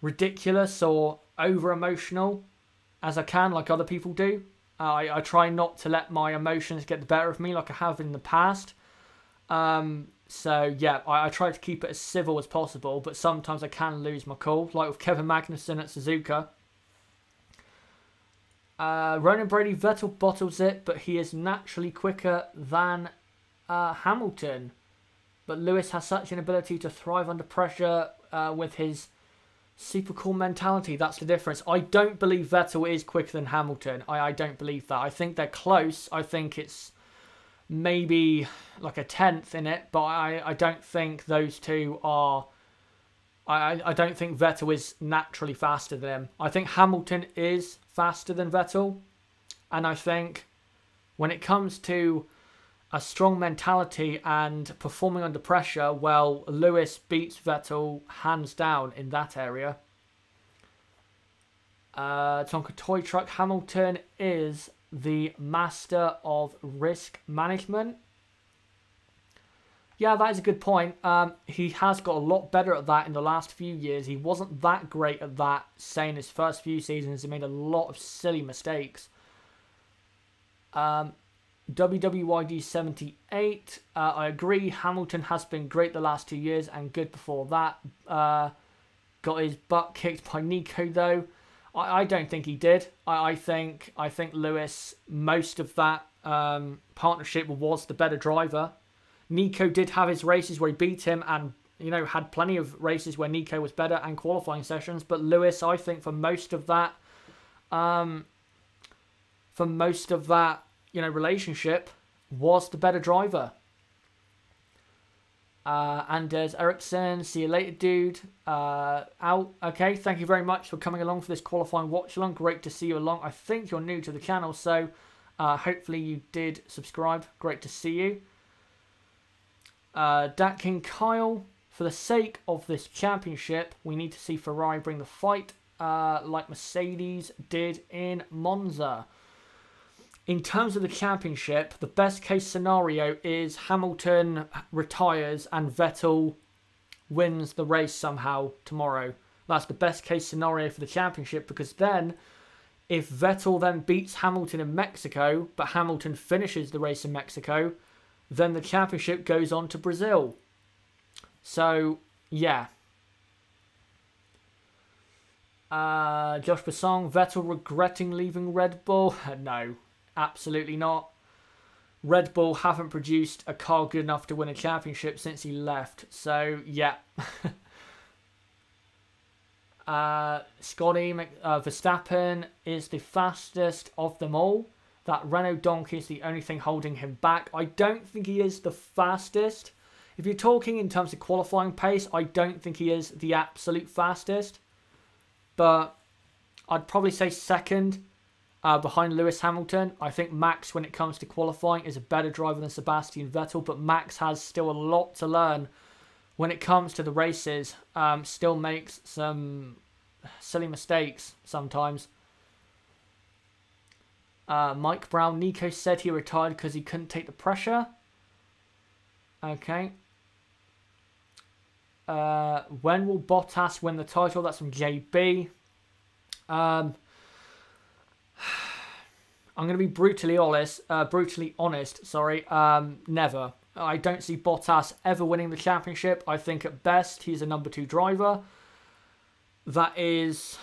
ridiculous or over-emotional as I can, like other people do. I try not to let my emotions get the better of me like I have in the past. So, yeah, I try to keep it as civil as possible, but sometimes I can lose my cool, like with Kevin Magnussen at Suzuka. Ronan Brady, Vettel bottles it, but he is naturally quicker than Hamilton. But Lewis has such an ability to thrive under pressure with his super cool mentality. That's the difference. I don't believe Vettel is quicker than Hamilton. I don't believe that. I think they're close. I think it's maybe like a tenth in it, but I don't think those two are... I don't think Vettel is naturally faster than him. I think Hamilton is faster than Vettel. And I think when it comes to a strong mentality and performing under pressure, well, Lewis beats Vettel hands down in that area. Tonka Toy Truck, Hamilton is the master of risk management. Yeah, that is a good point. He has got a lot better at that in the last few years. He wasn't that great at that, say, in his first few seasons. He made a lot of silly mistakes. WWYD 78, I agree. Hamilton has been great the last 2 years and good before that. Got his butt kicked by Nico, though. I don't think he did. I think Lewis, most of that partnership, was the better driver. Nico did have his races where he beat him and, you know, had plenty of races where Nico was better and qualifying sessions. But Lewis, I think, for most of that, you know, relationship, was the better driver. Anders Eriksson, see you later, dude. Out. Okay, thank you very much for coming along for this qualifying watch along. Great to see you along. I think you're new to the channel, so hopefully you did subscribe. Great to see you. Dat King Kyle, for the sake of this championship, we need to see Ferrari bring the fight like Mercedes did in Monza. In terms of the championship, the best case scenario is Hamilton retires and Vettel wins the race somehow tomorrow. That's the best case scenario for the championship, because then if Vettel then beats Hamilton in Mexico, but Hamilton finishes the race in Mexico, then the championship goes on to Brazil. So, yeah. Josh Basong, Vettel regretting leaving Red Bull? No, absolutely not. Red Bull haven't produced a car good enough to win a championship since he left. So, yeah. Scotty Verstappen is the fastest of them all. That Renault donkey is the only thing holding him back. I don't think he is the fastest. If you're talking in terms of qualifying pace, I don't think he is the absolute fastest. But I'd probably say second behind Lewis Hamilton. I think Max, when it comes to qualifying, is a better driver than Sebastian Vettel. But Max has still a lot to learn when it comes to the races. Still makes some silly mistakes sometimes. Mike Brown, Nico said he retired because he couldn't take the pressure. Okay. When will Bottas win the title? That's from JB. I'm going to be brutally honest. Never. I don't see Bottas ever winning the championship. I think at best he's a number 2 driver. That is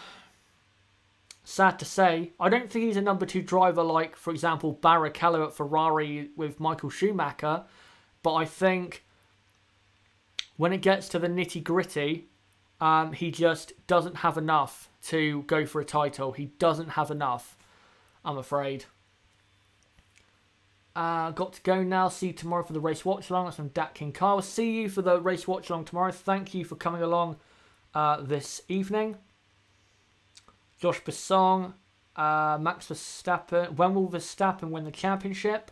sad to say. I don't think he's a number 2 driver like, for example, Barrichello at Ferrari with Michael Schumacher. But I think when it gets to the nitty-gritty, he just doesn't have enough to go for a title. He doesn't have enough, I'm afraid. Got to go now. See you tomorrow for the race watch along. That's from Dat King Kyle. See you for the race watch along tomorrow. Thank you for coming along this evening. Josh Basong, Max Verstappen. When will Verstappen win the championship?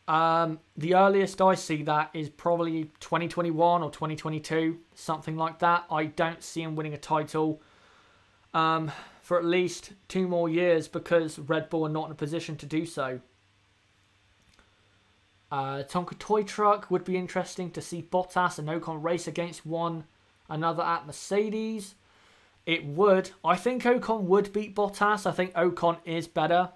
The earliest I see that is probably 2021 or 2022, something like that. I don't see him winning a title for at least 2 more years because Red Bull are not in a position to do so. Tonka Toy Truck, would be interesting to see Bottas and Ocon race against one another at Mercedes. It would. I think Ocon would beat Bottas. I think Ocon is better.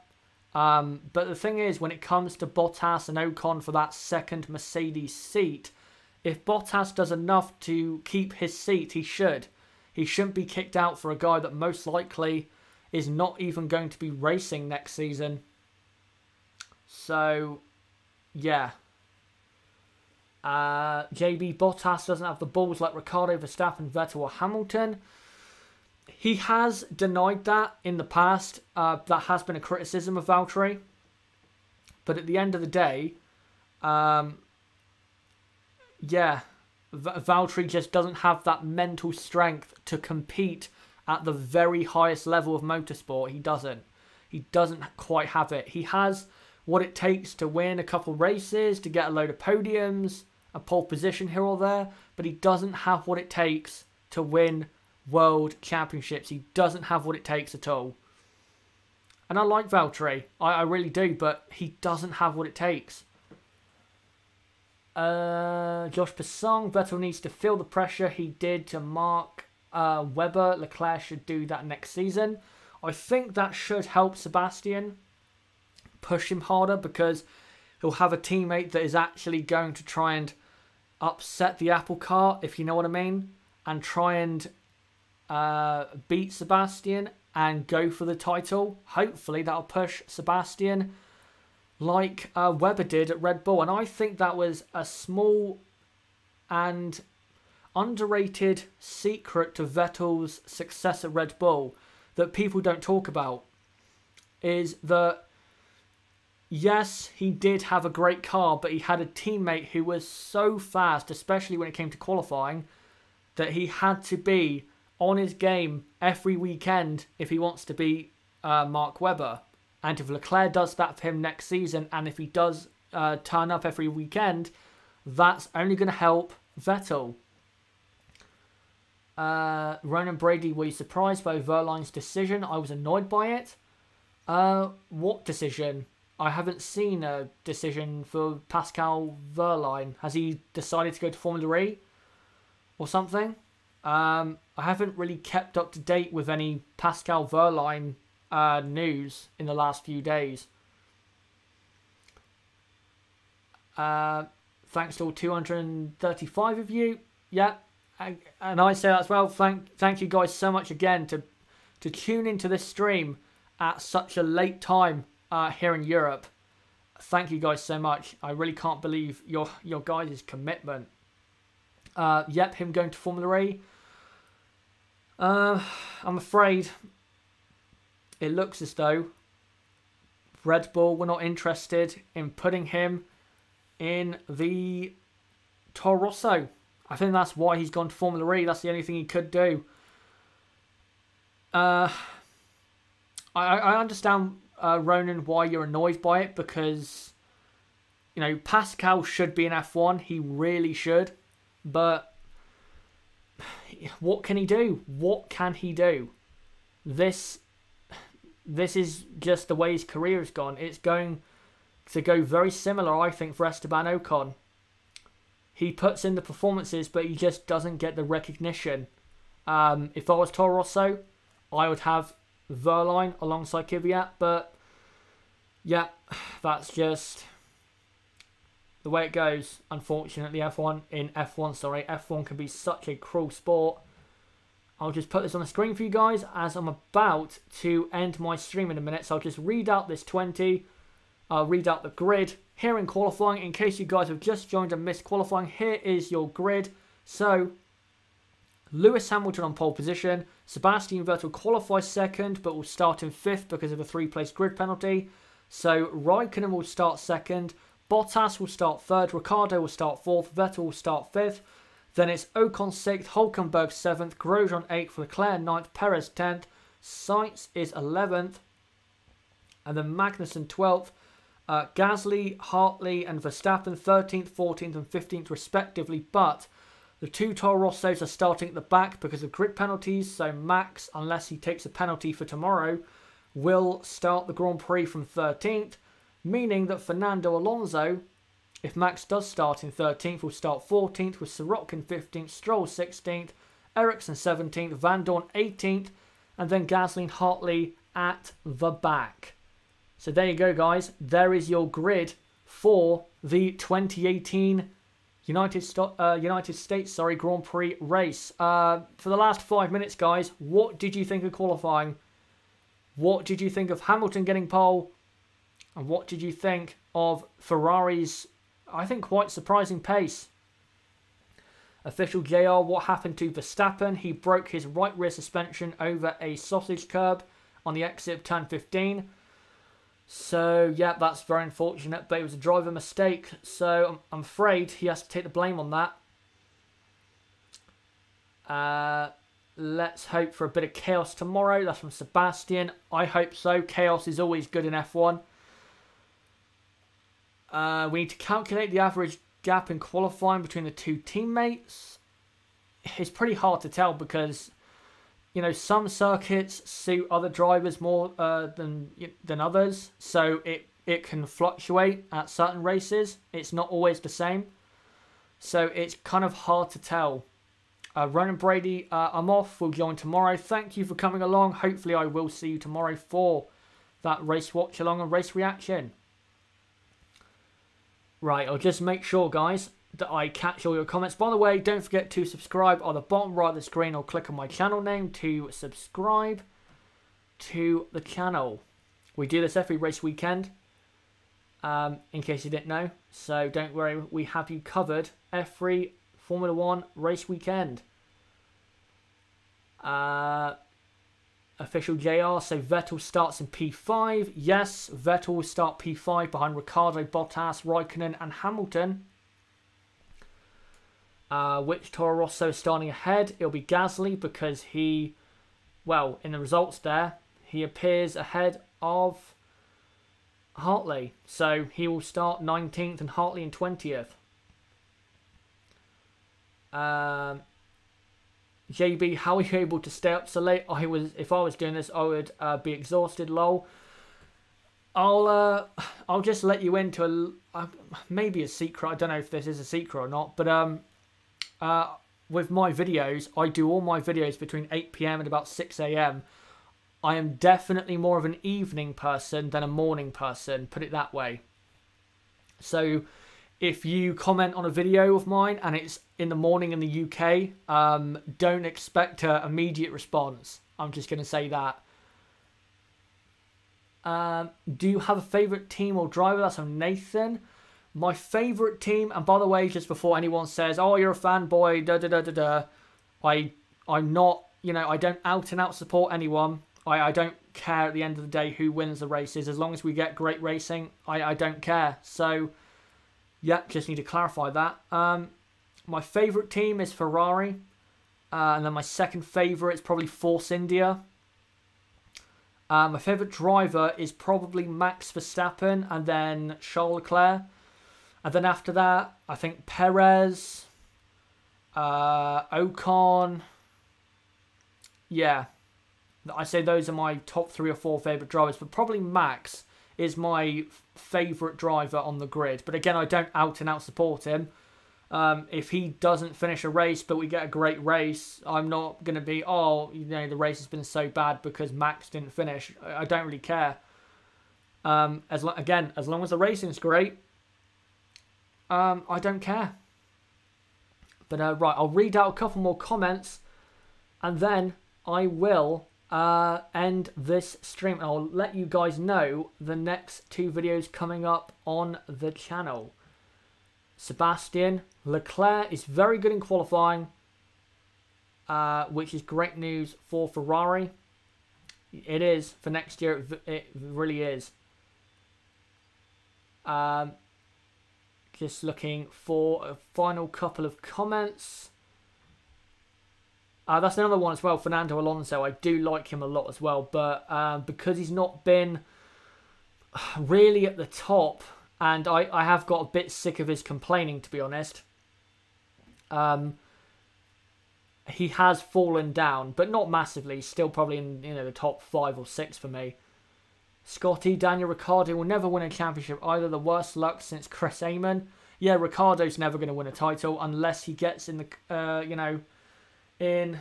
But the thing is, when it comes to Bottas and Ocon for that second Mercedes seat, if Bottas does enough to keep his seat, he should. He shouldn't be kicked out for a guy that most likely is not even going to be racing next season. So, yeah. JB, Bottas doesn't have the balls like Ricciardo, Verstappen, Vettel or Hamilton. He has denied that in the past. That has been a criticism of Valtteri. But at the end of the day, yeah, Valtteri just doesn't have that mental strength to compete at the very highest level of motorsport. He doesn't. He doesn't quite have it. He has what it takes to win a couple races, to get a load of podiums, a pole position here or there, but he doesn't have what it takes to win world championships. He doesn't have what it takes at all. And I like Valtteri, I really do, but he doesn't have what it takes. Josh Persson, Vettel needs to feel the pressure he did to Mark Webber. Leclerc should do that next season. I think that should help Sebastian push him harder, because he'll have a teammate that is actually going to try and upset the apple cart, if you know what I mean, and try and beat Sebastian and go for the title. Hopefully that'll push Sebastian like Webber did at Red Bull. And I think that was a small and underrated secret to Vettel's success at Red Bull that people don't talk about, is that yes, he did have a great car, but he had a teammate who was so fast, especially when it came to qualifying, that he had to be on his game every weekend if he wants to beat Mark Webber. And if Leclerc does that for him next season, and if he does turn up every weekend, that's only going to help Vettel. Ronan Brady, were you surprised by Verline's decision? I was annoyed by it. What decision? I haven't seen a decision for Pascal Verline. Has he decided to go to Formula E or something? I haven't really kept up to date with any Pascal Verline news in the last few days. Thanks to all 235 of you. Yeah, and I say that as well. Thank you guys so much again to tune into this stream at such a late time here in Europe. Thank you guys so much. I really can't believe your guys' commitment. Yep, him going to Formula E. I'm afraid it looks as though Red Bull were not interested in putting him in the Toro Rosso. I think that's why he's gone to Formula E. That's the only thing he could do. I understand, Ronan, why you're annoyed by it, because, you know, Pascal should be in F1. He really should. But what can he do? What can he do? This is just the way his career has gone. It's going to go very similar, I think, for Esteban Ocon. He puts in the performances, but he just doesn't get the recognition. If I was Toro Rosso, I would have Verline alongside Kvyat, but yeah, that's just the way it goes. Unfortunately, F1 can be such a cruel sport. I'll just put this on the screen for you guys as I'm about to end my stream in a minute. So I'll just read out this 20. I'll read out the grid here in qualifying. In case you guys have just joined and missed qualifying, here is your grid. So Lewis Hamilton on pole position. Sebastian Vettel qualifies second, but will start in fifth because of a 3-place grid penalty. So Raikkonen will start second. Bottas will start third. Ricciardo will start fourth. Vettel will start fifth. Then it's Ocon 6th, Hülkenberg 7th, Grosjean 8th, Leclerc 9th, Perez 10th, Sainz is 11th, and then Magnussen 12th, Gasly, Hartley and Verstappen 13th, 14th and 15th respectively, but the two Toro Rossos are starting at the back because of grid penalties, so Max, unless he takes a penalty for tomorrow, will start the Grand Prix from 13th, meaning that Fernando Alonso, if Max does start in 13th, will start 14th, with Sirotkin 15th, Stroll 16th, Ericsson 17th, Van Dorn 18th, and then Gasly and Hartley at the back. So there you go, guys. There is your grid for the 2018 United States Grand Prix race. For the last 5 minutes, guys, what did you think of qualifying? What did you think of Hamilton getting pole? And what did you think of Ferrari's, I think, quite surprising pace? Official JR, what happened to Verstappen? He broke his right rear suspension over a sausage curb on the exit of turn 15. So, yeah, that's very unfortunate, but it was a driver mistake. So, I'm afraid he has to take the blame on that. Let's hope for a bit of chaos tomorrow. That's from Sebastian. I hope so. Chaos is always good in F1. We need to calculate the average gap in qualifying between the two teammates. It's pretty hard to tell because, you know, some circuits suit other drivers more than others. So it can fluctuate at certain races. It's not always the same. So it's kind of hard to tell. Ronan Brady, I'm off. We'll join tomorrow. Thank you for coming along. Hopefully I will see you tomorrow for that race watch along and race reaction. Right, I'll just make sure, guys, that I catch all your comments. By the way, don't forget to subscribe on the bottom right of the screen or click on my channel name to subscribe to the channel. We do this every race weekend, in case you didn't know. So don't worry, we have you covered every Formula 1 race weekend. Official JR, so Vettel starts in P5. Yes, Vettel will start P5 behind Ricciardo, Bottas, Raikkonen and Hamilton. Which Toro Rosso is starting ahead? It'll be Gasly because he, well, in the results there, he appears ahead of Hartley. So he will start 19th and Hartley in 20th. JB, how are you able to stay up so late? If I was doing this, I would be exhausted. Lol. I'll just let you into maybe a secret. I don't know if this is a secret or not, but with my videos, I do all my videos between 8 PM and about 6 AM. I am definitely more of an evening person than a morning person. Put it that way. So if you comment on a video of mine and it's in the morning in the UK, don't expect an immediate response. I'm just going to say that. Do you have a favourite team or driver? That's from Nathan. My favourite team, and by the way, just before anyone says, oh, you're a fanboy, I'm not, you know, I don't out and out support anyone. I don't care at the end of the day who wins the races. As long as we get great racing, I don't care. So, yeah, just need to clarify that. My favourite team is Ferrari. And then my second favourite is probably Force India. My favourite driver is probably Max Verstappen and then Charles Leclerc. And then after that, I think Perez, Ocon. Yeah, I say those are my top 3 or 4 favourite drivers. But probably Max is my favourite driver on the grid. But again, I don't out and out support him. If he doesn't finish a race, but we get a great race, I'm not going to be, oh, you know, the race has been so bad because Max didn't finish. I don't really care. As long as the racing's great, I don't care. But right, I'll read out a couple more comments, and then I will end this stream. And I'll let you guys know the next 2 videos coming up on the channel. Sebastian Leclerc is very good in qualifying, which is great news for Ferrari. It is for next year. It really is. Just looking for a final couple of comments. That's another one as well. Fernando Alonso. I do like him a lot as well, but because he's not been really at the top. And I have got a bit sick of his complaining, to be honest. He has fallen down, but not massively. Still probably in the top 5 or 6 for me. Scotty, Daniel Ricciardo will never win a championship either. The worst luck since Chris Amon. Yeah, Ricciardo's never going to win a title unless he gets in the in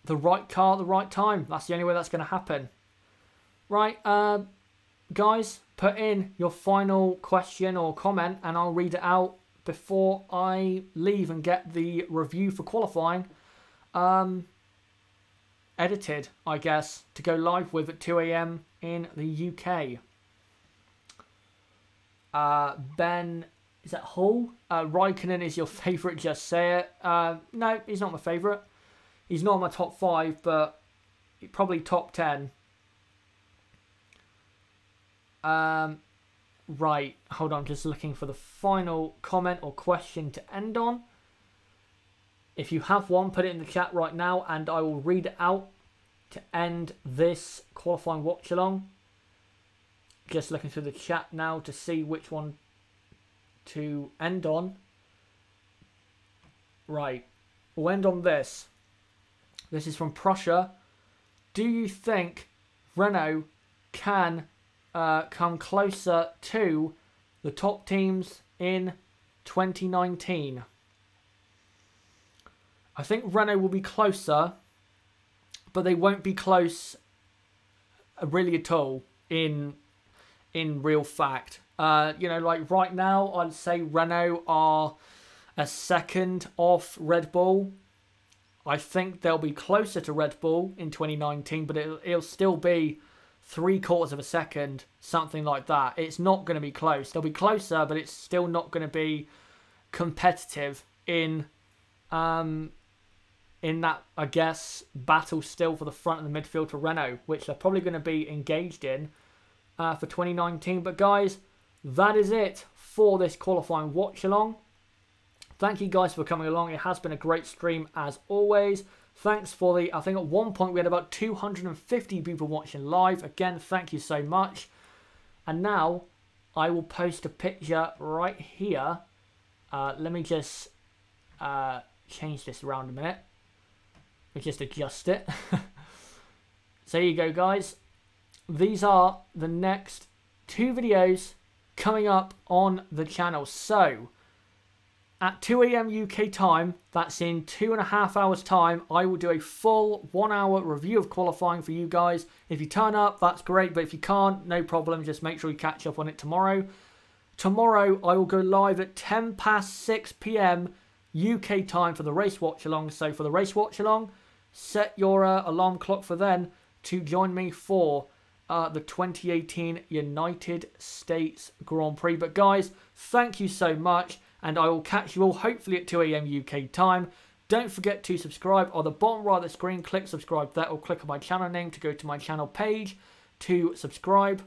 the right car at the right time. That's the only way that's going to happen. Right, guys, put in your final question or comment and I'll read it out before I leave and get the review for qualifying edited, I guess, to go live with at 2 AM in the UK. Ben, is that Hull? Raikkonen is your favourite, just say it. No, he's not my favourite. He's not in my top 5, but probably top 10. Right, hold on, just looking for the final comment or question to end on. If you have one, put it in the chat right now and I will read it out to end this qualifying watch along. Just looking through the chat now to see which one to end on. Right. We'll end on this. This is from Prussia. Do you think Renault can come closer to the top teams in 2019? I think Renault will be closer, but they won't be close really at all in real fact. You know, like right now, I'd say Renault are a second off Red Bull. I think they'll be closer to Red Bull in 2019, but it'll still be 3/4 of a second, something like that. It's not going to be close. They'll be closer, but it's still not going to be competitive in that, I guess, battle still for the front of the midfield for Renault, which they're probably going to be engaged in for 2019. But guys, that is it for this qualifying watch along. Thank you guys for coming along. It has been a great stream as always. Thanks for I think at one point we had about 250 people watching live. Again, thank you so much. And now I will post a picture right here. Let me just change this around a minute. We'll just adjust it. So there you go, guys. These are the next 2 videos coming up on the channel. So at 2 AM UK time, that's in 2.5 hours time, I will do a full 1 hour review of qualifying for you guys. If you turn up, that's great, but if you can't, no problem. Just make sure you catch up on it tomorrow. Tomorrow, I will go live at 6 PM UK time for the race watch along. So for the race watch along, set your alarm clock for then to join me for the 2018 United States Grand Prix. But guys, thank you so much. And I will catch you all hopefully at 2 AM UK time. Don't forget to subscribe on the bottom right of the screen. Click subscribe there or click on my channel name to go to my channel page to subscribe.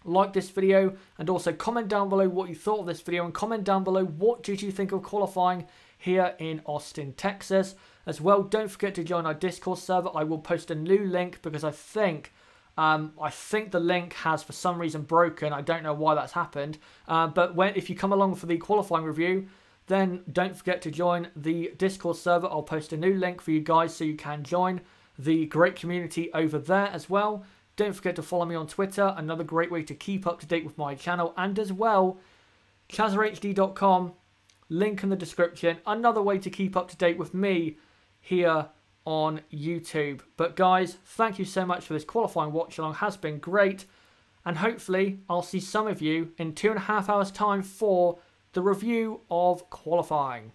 Like this video and also comment down below what you thought of this video and comment down below what did you think of qualifying here in Austin, Texas. As well, don't forget to join our Discord server. I will post a new link because I think the link has for some reason broken. I don't know why that's happened. But if you come along for the qualifying review, then don't forget to join the Discord server. I'll post a new link for you guys so you can join the great community over there as well. Don't forget to follow me on Twitter. Another great way to keep up to date with my channel. And as well, chazerhd.com. Link in the description. Another way to keep up to date with me here on YouTube. But guys, thank you so much for this qualifying watch along. Has been great, and hopefully I'll see some of you in 2.5 hours time for the review of qualifying.